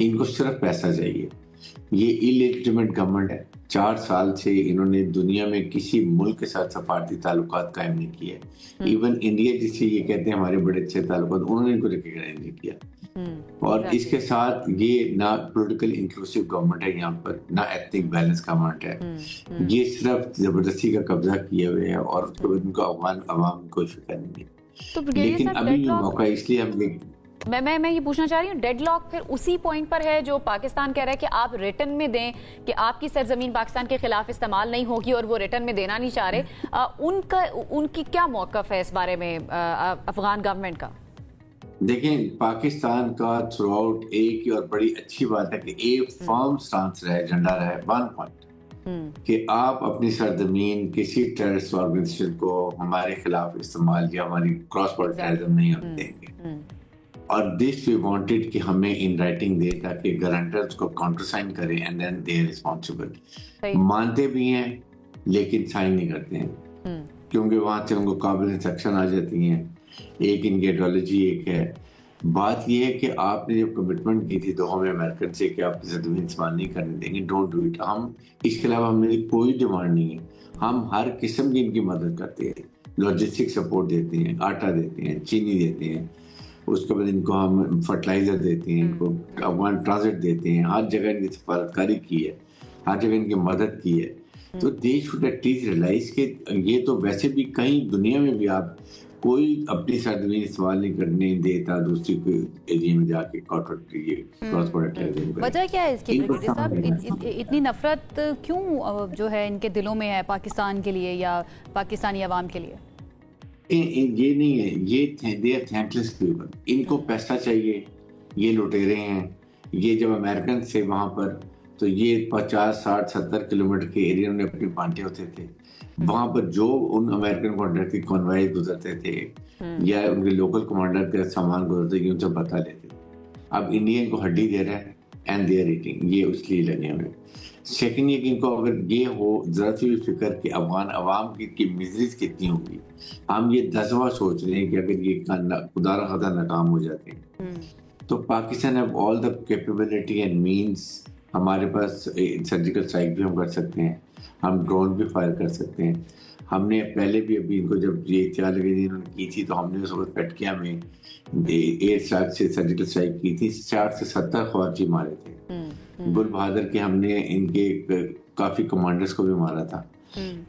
इनको सिर्फ पैसा चाहिए। ये इलेजिटिमेट गवर्नमेंट है, 4 साल से इन्होंने दुनिया में किसी मुल्क के साथ सफारती ताल्लुकात कायम नहीं किए। इवन इंडिया जिससे ये कहते हैं हमारे बड़े अच्छे ताल्लुकात, उन्होंने इनको रिकॉग्नाइज नहीं किया। और इसके साथ ये ना पॉलिटिकल इंक्लूसिव गवर्नमेंट है यहाँ पर, ना एथनिक बैलेंस गवर्नमेंट है। ये सिर्फ जबरदस्ती का कब्जा किए हुए है और उसके बाद उनको अफगान अवाम कोई फिक्र नहीं है। लेकिन अभी ये मौका इसलिए हम मैं ये पूछना चाह रही हूँ, डेडलॉक फिर उसी पॉइंट पर है जो पाकिस्तान कह रहा है कि आप रिटर्न में दें कि आपकी सरजमीन पाकिस्तान के खिलाफ इस्तेमाल नहीं होगी, और वो रिटर्न में देना नहीं चाह रहे। उनकी क्या मौकफ है इस बारे में अफगान गवर्नमेंट का? देखें, पाकिस्तान का थ्रू आउट एक ही और बड़ी अच्छी बात है कि एक फर्म स्टांस रहे, एजेंडा रहे, 1 पॉइंट कि आप अपनी सरजमीन किसी टेररिस्ट ऑर्गेनाइजेशन को हमारे खिलाफ इस्तेमाल या हमारी क्रॉस बॉर्डर टेररिज्म नहीं होने देंगे। और दिस वी वांटेड कि हमें इन राइटिंग दे ताकि गारंटर्स को काउंटर साइन करें and then they are responsible. मानते भी हैं लेकिन साइन नहीं करते हैं, क्योंकि वहां से उनको काबिल सेक्शन आ जाती हैं। एक इनकी आइडियोलॉजी एक है बात यह है कि आपने जब कमिटमेंट की थी दोहा में अमेरिकन से कि आप जमीन इस्तेमाल नहीं करने देंगे, डोंट डू इट। हम इसके अलावा मेरी कोई डिमांड नहीं है। हम हर किस्म की इनकी मदद करते हैं, लॉजिस्टिक सपोर्ट देते हैं, आटा देते हैं, चीनी देते हैं, उसके बाद इनको हम फर्टिलाइजर देते हैं, इनको अफगान ट्रांजिट देते हैं, हर जगह इनकी सफारतकारी की है, हर जगह इनकी मदद की है। तो देश शुड एटलीस्ट रियलाइज के ये तो वैसे भी कहीं दुनिया में भी आप कोई अपनी सरजमीन इस्तेमाल नहीं करने देता दूसरी एरिया में जाके क्रॉस बॉर्डर। वजह क्या है इसकी साहब? इतनी नफरत क्यों जो है इनके दिलों में है पाकिस्तान के लिए या पाकिस्तानी अवाम के लिए? ये नहीं है, ये दे आर थैंकलेस पीपल। इनको पैसा चाहिए, ये लुटेरे हैं। ये जब अमेरिकन से वहां पर तो ये 50, 60, 70 किलोमीटर के एरिया में अपनी बांटे होते थे। वहां पर जो उन अमेरिकन कमांडर की कॉन्वाय गुजरते थे या उनके लोकल कमांडर का सामान गुजरते थे, उनसे बता लेते। अब इंडियन को हड्डी दे रहा है एंड दे आर ईटिंग, ये उसलिए लगे हुए। सेकंड ये कि इनको अगर ये हो जरा सी भी फिक्र कि अफगान अवाम की मिजरीज कितनी होगी। हम ये 10वां सोच रहे हैं कि अगर ये खुदा न खास्ता नाकाम हो जाते हैं तो Pakistan have all the capability and means. हमारे पास सर्जिकल स्ट्राइक भी हम कर सकते हैं, हम ड्रोन भी फायर कर सकते हैं। हमने पहले भी अभी इनको जब ये 4 लगे दिन उन्होंने की थी तो हमने उस वक्त कटकिया में एयर स्ट्राइक से सर्जिकल स्ट्राइक की थी। 60 से 70 फौजी मारे थे। गुल बहादुर के हमने इनके काफी कमांडर्स को भी मारा था।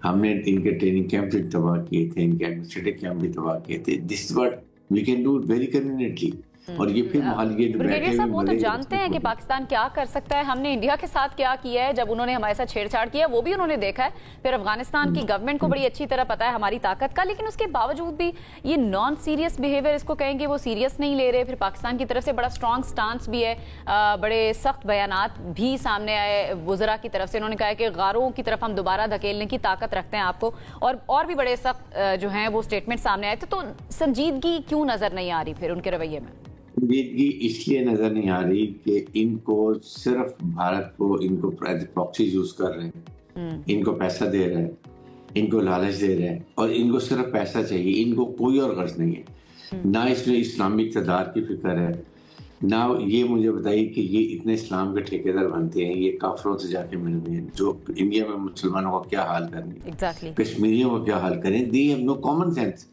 हमने इनके ट्रेनिंग कैंप भी तबाह किए थे, इनके एडमिनिस्ट्रेटिव कैंप भी तबाह किए थे। This is what we can do very conveniently. और ये फिर ब्रिगेडियर साहब वो तो जानते हैं कि पाकिस्तान क्या कर सकता है। हमने इंडिया के साथ क्या किया है जब उन्होंने हमारे साथ छेड़छाड़ किया, वो भी उन्होंने देखा है। फिर अफगानिस्तान की गवर्नमेंट को बड़ी अच्छी तरह पता है हमारी ताकत का, लेकिन उसके बावजूद भी ये नॉन सीरियस बिहेवियर, इसको कहेंगे वो सीरियस नहीं ले रहे। फिर पाकिस्तान की तरफ से बड़ा स्ट्रॉन्ग स्टांस भी है, बड़े सख्त बयानात भी सामने आए वुज़रा की तरफ से। उन्होंने कहा कि गारों की तरफ हम दोबारा धकेलने की ताकत रखते हैं आपको, और भी बड़े सख्त जो हैं वो स्टेटमेंट सामने आए थे। तो संजीदगी क्यों नजर नहीं आ रही फिर उनके रवैये में? संजीदगी इसलिए नजर नहीं आ रही कि इनको सिर्फ भारत को इनको प्रॉक्सी यूज कर रहे हैं, इनको पैसा दे रहे हैं, इनको लालच दे रहे हैं और इनको सिर्फ पैसा चाहिए। इनको कोई और गर्ज नहीं है, ना इसमें इस्लामिक इक़्तिदार की फिक्र है, ना ये मुझे बताइए कि ये इतने इस्लाम के ठेकेदार बनते हैं, ये काफरों से जाके मिल रहे हैं जो इंडिया में मुसलमानों का क्या हाल करेंगे, कश्मीरियों का क्या हाल करें। They have no common sense.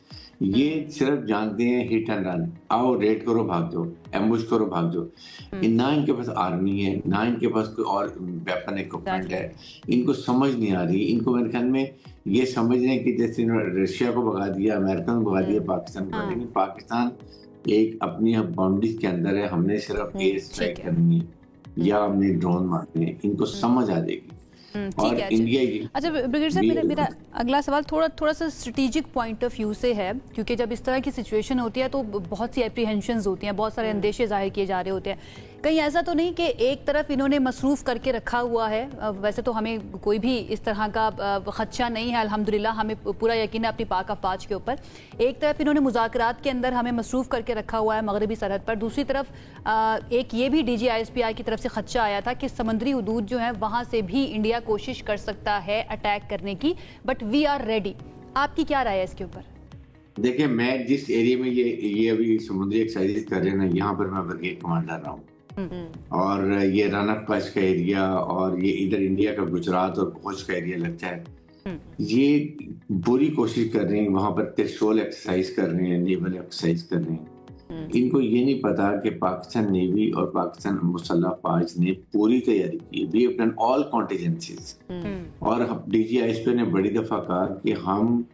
ये सिर्फ जानते हैं हिट एंड रन, आओ रेड करो भाग जाओ, एम्बुश करो भाग जाओ। ना इनके पास आर्मी है, ना इनके पास कोई और वेपन इक्विपमेंट है। इनको समझ नहीं आ रही। इनको मेरे ख्याल में ये समझ रहे हैं कि जैसे इन्होंने रशिया को भगा दिया, अमेरिका को भगा दिया, पाकिस्तान को, लेकिन पाकिस्तान एक अपनी बाउंड्रीज के अंदर है। हमने सिर्फ एयर स्ट्राइक करनी है या हमने ड्रोन मारने हैं, इनको समझ आ जाएगी। और इंडिया अच्छा ब्रिगेडियर साहब, मेरा अगला सवाल थोड़ा सा स्ट्रेटेजिक पॉइंट ऑफ व्यू से है, क्योंकि जब इस तरह की सिचुएशन होती है तो बहुत सी एप्रीहेंशंस होती हैं, बहुत सारे अंदेशे जाहिर किए जा रहे होते हैं। कहीं ऐसा तो नहीं कि एक तरफ इन्होंने मसरूफ करके रखा हुआ है? वैसे तो हमें कोई भी इस तरह का खदशा नहीं है अल्हम्दुलिल्लाह, हमें पूरा यकीन है अपनी पाक अफवाज के ऊपर। एक तरफ इन्होंने मुज़ाकरात के अंदर हमें मसरूफ करके रखा हुआ है मगरबी सरहद पर, दूसरी तरफ एक ये भी DGISPI की तरफ से खदशा आया था कि समुद्री हदूद जो है वहाँ से भी इंडिया कोशिश कर सकता है अटैक करने की, बट वी आर रेडी। आपकी क्या राय है इसके ऊपर? देखिए, मैं जिस एरिया में ये अभी समुद्री एक्सरसाइज कर रहे हैं ना, यहाँ पर मैं ब्रिगेड कमांडर रहा हूँ और ये रन ऑफ कच्छ का एरिया और ये इधर इंडिया का गुजरात और भोज का एरिया लगता है। ये बुरी कोशिश कर रहे हैं, वहां पर त्रिशूल एक्सरसाइज कर रहे हैं, नेवल एक्सरसाइज कर रहे हैं। इनको ये नहीं पता कि पाकिस्तान नेवी और पाकिस्तान मुसल्लह फौज ने पूरी तैयारी की, we have done all contingencies. और DGISPI ने बड़ी दफा कहा कि हम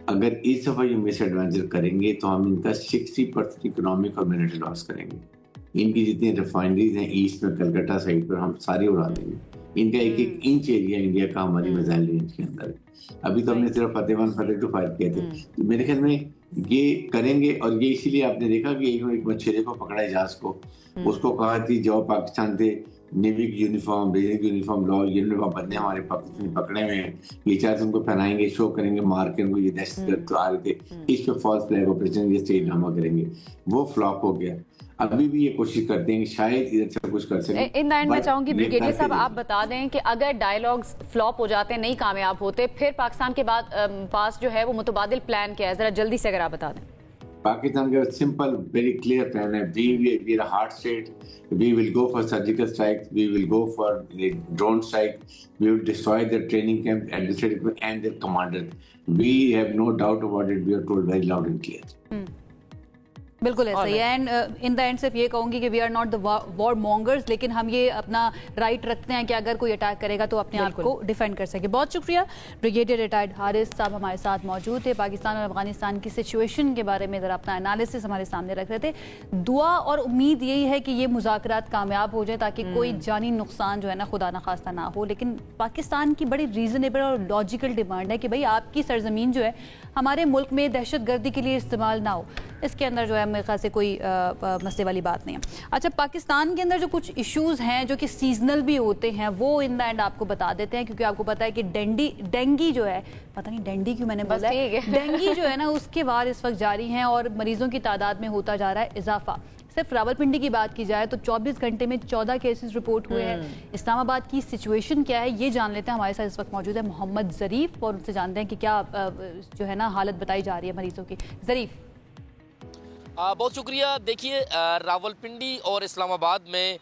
अगर इस दफा ये मिस एडवेंचर करेंगे तो हम इनका 60% इकोनॉमिक और मिलिट्री लॉस करेंगे। इनकी जितनी रिफाइनरीज हैं ईस्ट में कलकत्ता साइड पर हम सारी उड़ा देंगे। इनका 1-1 इंच एरिया इंडिया का हमारी मिसाइल रेंज के अंदर है। अभी तो हमने सिर्फ फतेह 1 फतेह 2 फायर किए थे। तो मेरे ख्याल में ये करेंगे और ये इसीलिए आपने देखा कि एक मछली को पकड़ा जहाज को, उसको कहा कि जाओ पाकिस्तान से नेवी की यूनिफॉर्म, बेसिक यूनिफॉर्म लाओ, यूनिफॉर्म बंदे हमारे पाकिस्तानी पकड़े हुए हैं, ये चार्ज उनको पहनाएंगे, शो करेंगे, मार के उनको ये दहशतगर्द आ रहे थे, इस पे फॉल्स फ्लैग ऑपरेशन ये स्टेट ड्रामा करेंगे। वो फ्लॉप हो गया। अभी भी ये कोशिश करते हैं कि शायद इधर से कुछ कर सकें। इन द एंड मैं चाहूंगी ब्रिगेडियर साहब आप बता दें कि अगर डायलॉग्स फ्लॉप हो जाते हैं, नहीं कामयाब होते, फिर पाकिस्तान के बाद पास जो है वो मुतबादिल प्लान क्या है, जरा जल्दी से अगर आप बता दें। पाकिस्तान का सिंपल वेरी क्लियर प्लान है. We are a hard state. We will go for surgical strikes. We will go for the drone strike. We will destroy their training camp, administrative and their commander. We have no doubt about it. We are told very loud and clear. बिल्कुल ऐसा ही है. And in the end सिर्फ ये कहूंगी कि we are not the warmongers, लेकिन हम ये अपना राइट रखते हैं कि अगर कोई अटैक करेगा तो अपने आप को डिफेंड कर सके. बहुत शुक्रिया. ब्रिगेडियर रिटायर्ड हारिस साहब हमारे साथ मौजूद थे. पाकिस्तान और अफगानिस्तान की सिचुएशन के बारे में ज़रा अपना एनालिसिस हमारे सामने रख रहे थे. दुआ और उम्मीद यही है कि ये मुज़ाकरात कामयाब हो जाए ताकि कोई जानी नुकसान जो है ना खुदा न खास्ता ना हो. लेकिन पाकिस्तान की बड़ी रीजनेबल और लॉजिकल डिमांड है कि भाई आपकी सरजमीन जो है हमारे मुल्क में दहशत गर्दी के लिए इस्तेमाल ना हो. इसके अंदर जो है मेरे ख्याल से कोई मसले वाली बात नहीं है. अच्छा, पाकिस्तान के अंदर जो कुछ इश्यूज हैं जो कि सीजनल भी होते हैं वो इन द एंड आपको बता देते हैं, क्योंकि आपको पता है कि डेंगी जो है, पता नहीं डेंगी क्यों मैंने बोला है, डेंगी जो है ना उसके बाद इस वक्त जारी हैं और मरीजों की तादाद में होता जा रहा है इजाफा. सिर्फ रावलपिंडी की बात की जाए तो 24 घंटे में 14 केसेस रिपोर्ट हुए हैं. इस्लामाबाद की सिचुएशन क्या है ये जान लेते हैं. हमारे साथ इस वक्त मौजूद है मोहम्मद ज़रीफ और उनसे जानते हैं कि क्या जो है ना हालत बताई जा रही है मरीजों की. ज़रीफ. बहुत शुक्रिया. देखिए, रावलपिंडी और इस्लामाबाद में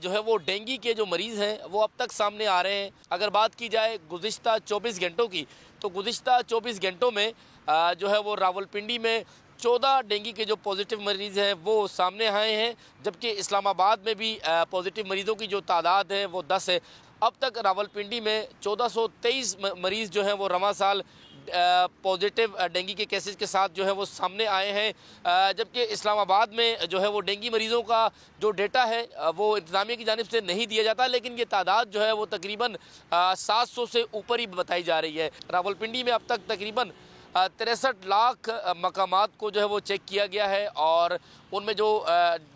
जो है वो डेंगी के जो मरीज़ हैं वो अब तक सामने आ रहे हैं. अगर बात की जाए गुज़िश्ता 24 घंटों की तो गुज़िश्ता 24 घंटों में जो है वो रावलपिंडी में 14 डेंगी के जो पॉजिटिव मरीज़ हैं वो सामने आए हैं, जबकि इस्लामाबाद में भी पॉजिटिव मरीज़ों की जो तादाद है वो 10 है. अब तक रावलपिंडी में 1423 मरीज़ जो हैं वो रवां साल पॉजिटिव डेंगी के केसेस के साथ जो है वो सामने आए हैं, जबकि इस्लामाबाद में जो है वो डेंगी मरीज़ों का जो डेटा है वो इंतज़ामिया की जानिब से नहीं दिया जाता, लेकिन ये तादाद जो है वो तकरीबन 700 से ऊपर ही बताई जा रही है. रावलपिंडी में अब तक तकरीबन 63 लाख मकामात को जो है वो चेक किया गया है और उनमें जो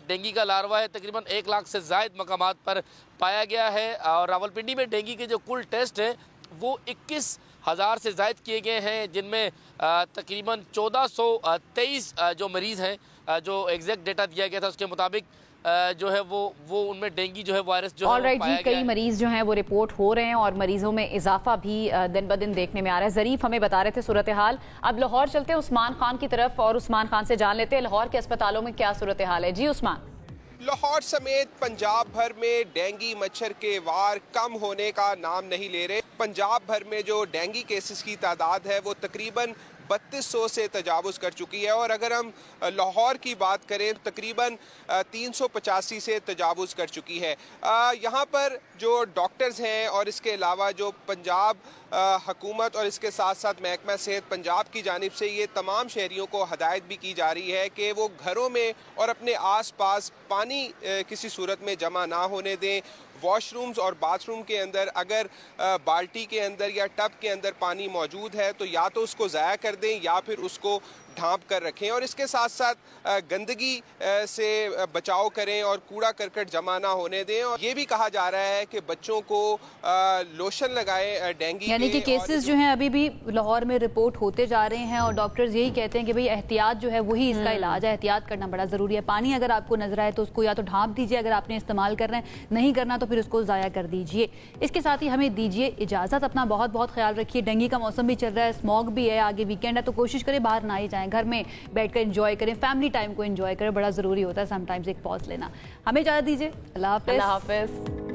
डेंगी का लार्वा है तकरीबन 1 लाख से ज़ायद मकामात पर पाया गया है. और रावलपिंडी में डेंगी के जो कुल टेस्ट हैं वो 21,000 से ज़ायद किए गए हैं, जिनमें तकरीबन 1423 जो मरीज़ हैं, जो एग्जैक्ट डेटा दिया गया था उसके मुताबिक जो है वो उनमें डेंगी जो है वायरस जो है पाया गया. कई मरीज जो हैं वो रिपोर्ट हो रहे हैं और मरीजों में इजाफा भी दिन ब दिन देखने में आ रहा है. ज़रीफ हमें बता रहे थे सूरत हाल. अब लाहौर चलते हैं उस्मान खान की तरफ और उस्मान खान से जान लेते हैं लाहौर के अस्पतालों में क्या सूरत हाल है. जी उस्मान. लाहौर समेत पंजाब भर में डेंगी मच्छर के वार कम होने का नाम नहीं ले रहे. पंजाब भर में जो डेंगी केसेस की तादाद है वो तकरीबन 3200 से तजावुज़ कर चुकी है और अगर हम लाहौर की बात करें तो तकरीबन 385 से तजावुज़ कर चुकी है. यहाँ पर जो डॉक्टर्स हैं और इसके अलावा जो पंजाब हुकूमत और इसके साथ साथ महकमा सेहत पंजाब की जानिब से ये तमाम शहरियों को हदायत भी की जा रही है कि वो घरों में और अपने आस-पास पानी किसी सूरत में जमा ना होने दें. वॉशरूम्स और बाथरूम के अंदर अगर बाल्टी के अंदर या टब के अंदर पानी मौजूद है तो या तो उसको ज़ाया कर दें या फिर उसको ढांप कर रखें और इसके साथ साथ गंदगी से बचाव करें और कूड़ा करकट जमा ना होने दें. और ये भी कहा जा रहा है कि बच्चों को लोशन लगाएं डेंगी, यानी कि केसेस जो हैं अभी भी लाहौर में रिपोर्ट होते जा रहे हैं और डॉक्टर्स यही कहते हैं कि भाई एहतियात जो है वही इसका इलाज है. एहतियात करना बड़ा ज़रूरी है. पानी अगर आपको नजर आए तो उसको या तो ढांप दीजिए, अगर आपने इस्तेमाल करना है, नहीं करना तो फिर उसको ज़ाया कर दीजिए. इसके साथ ही हमें दीजिए इजाज़त. अपना बहुत बहुत ख्याल रखिए. डेंगी का मौसम भी चल रहा है, स्मॉग भी है, आगे वीकेंड है तो कोशिश करें बाहर ना ही जाएं, घर में बैठकर एंजॉय करें, फैमिली टाइम को एंजॉय करें. बड़ा ज़रूरी होता है समटाइम्स एक पॉज लेना. हमें इजाज़त दीजिए. अल्लाह हाफ़िज़.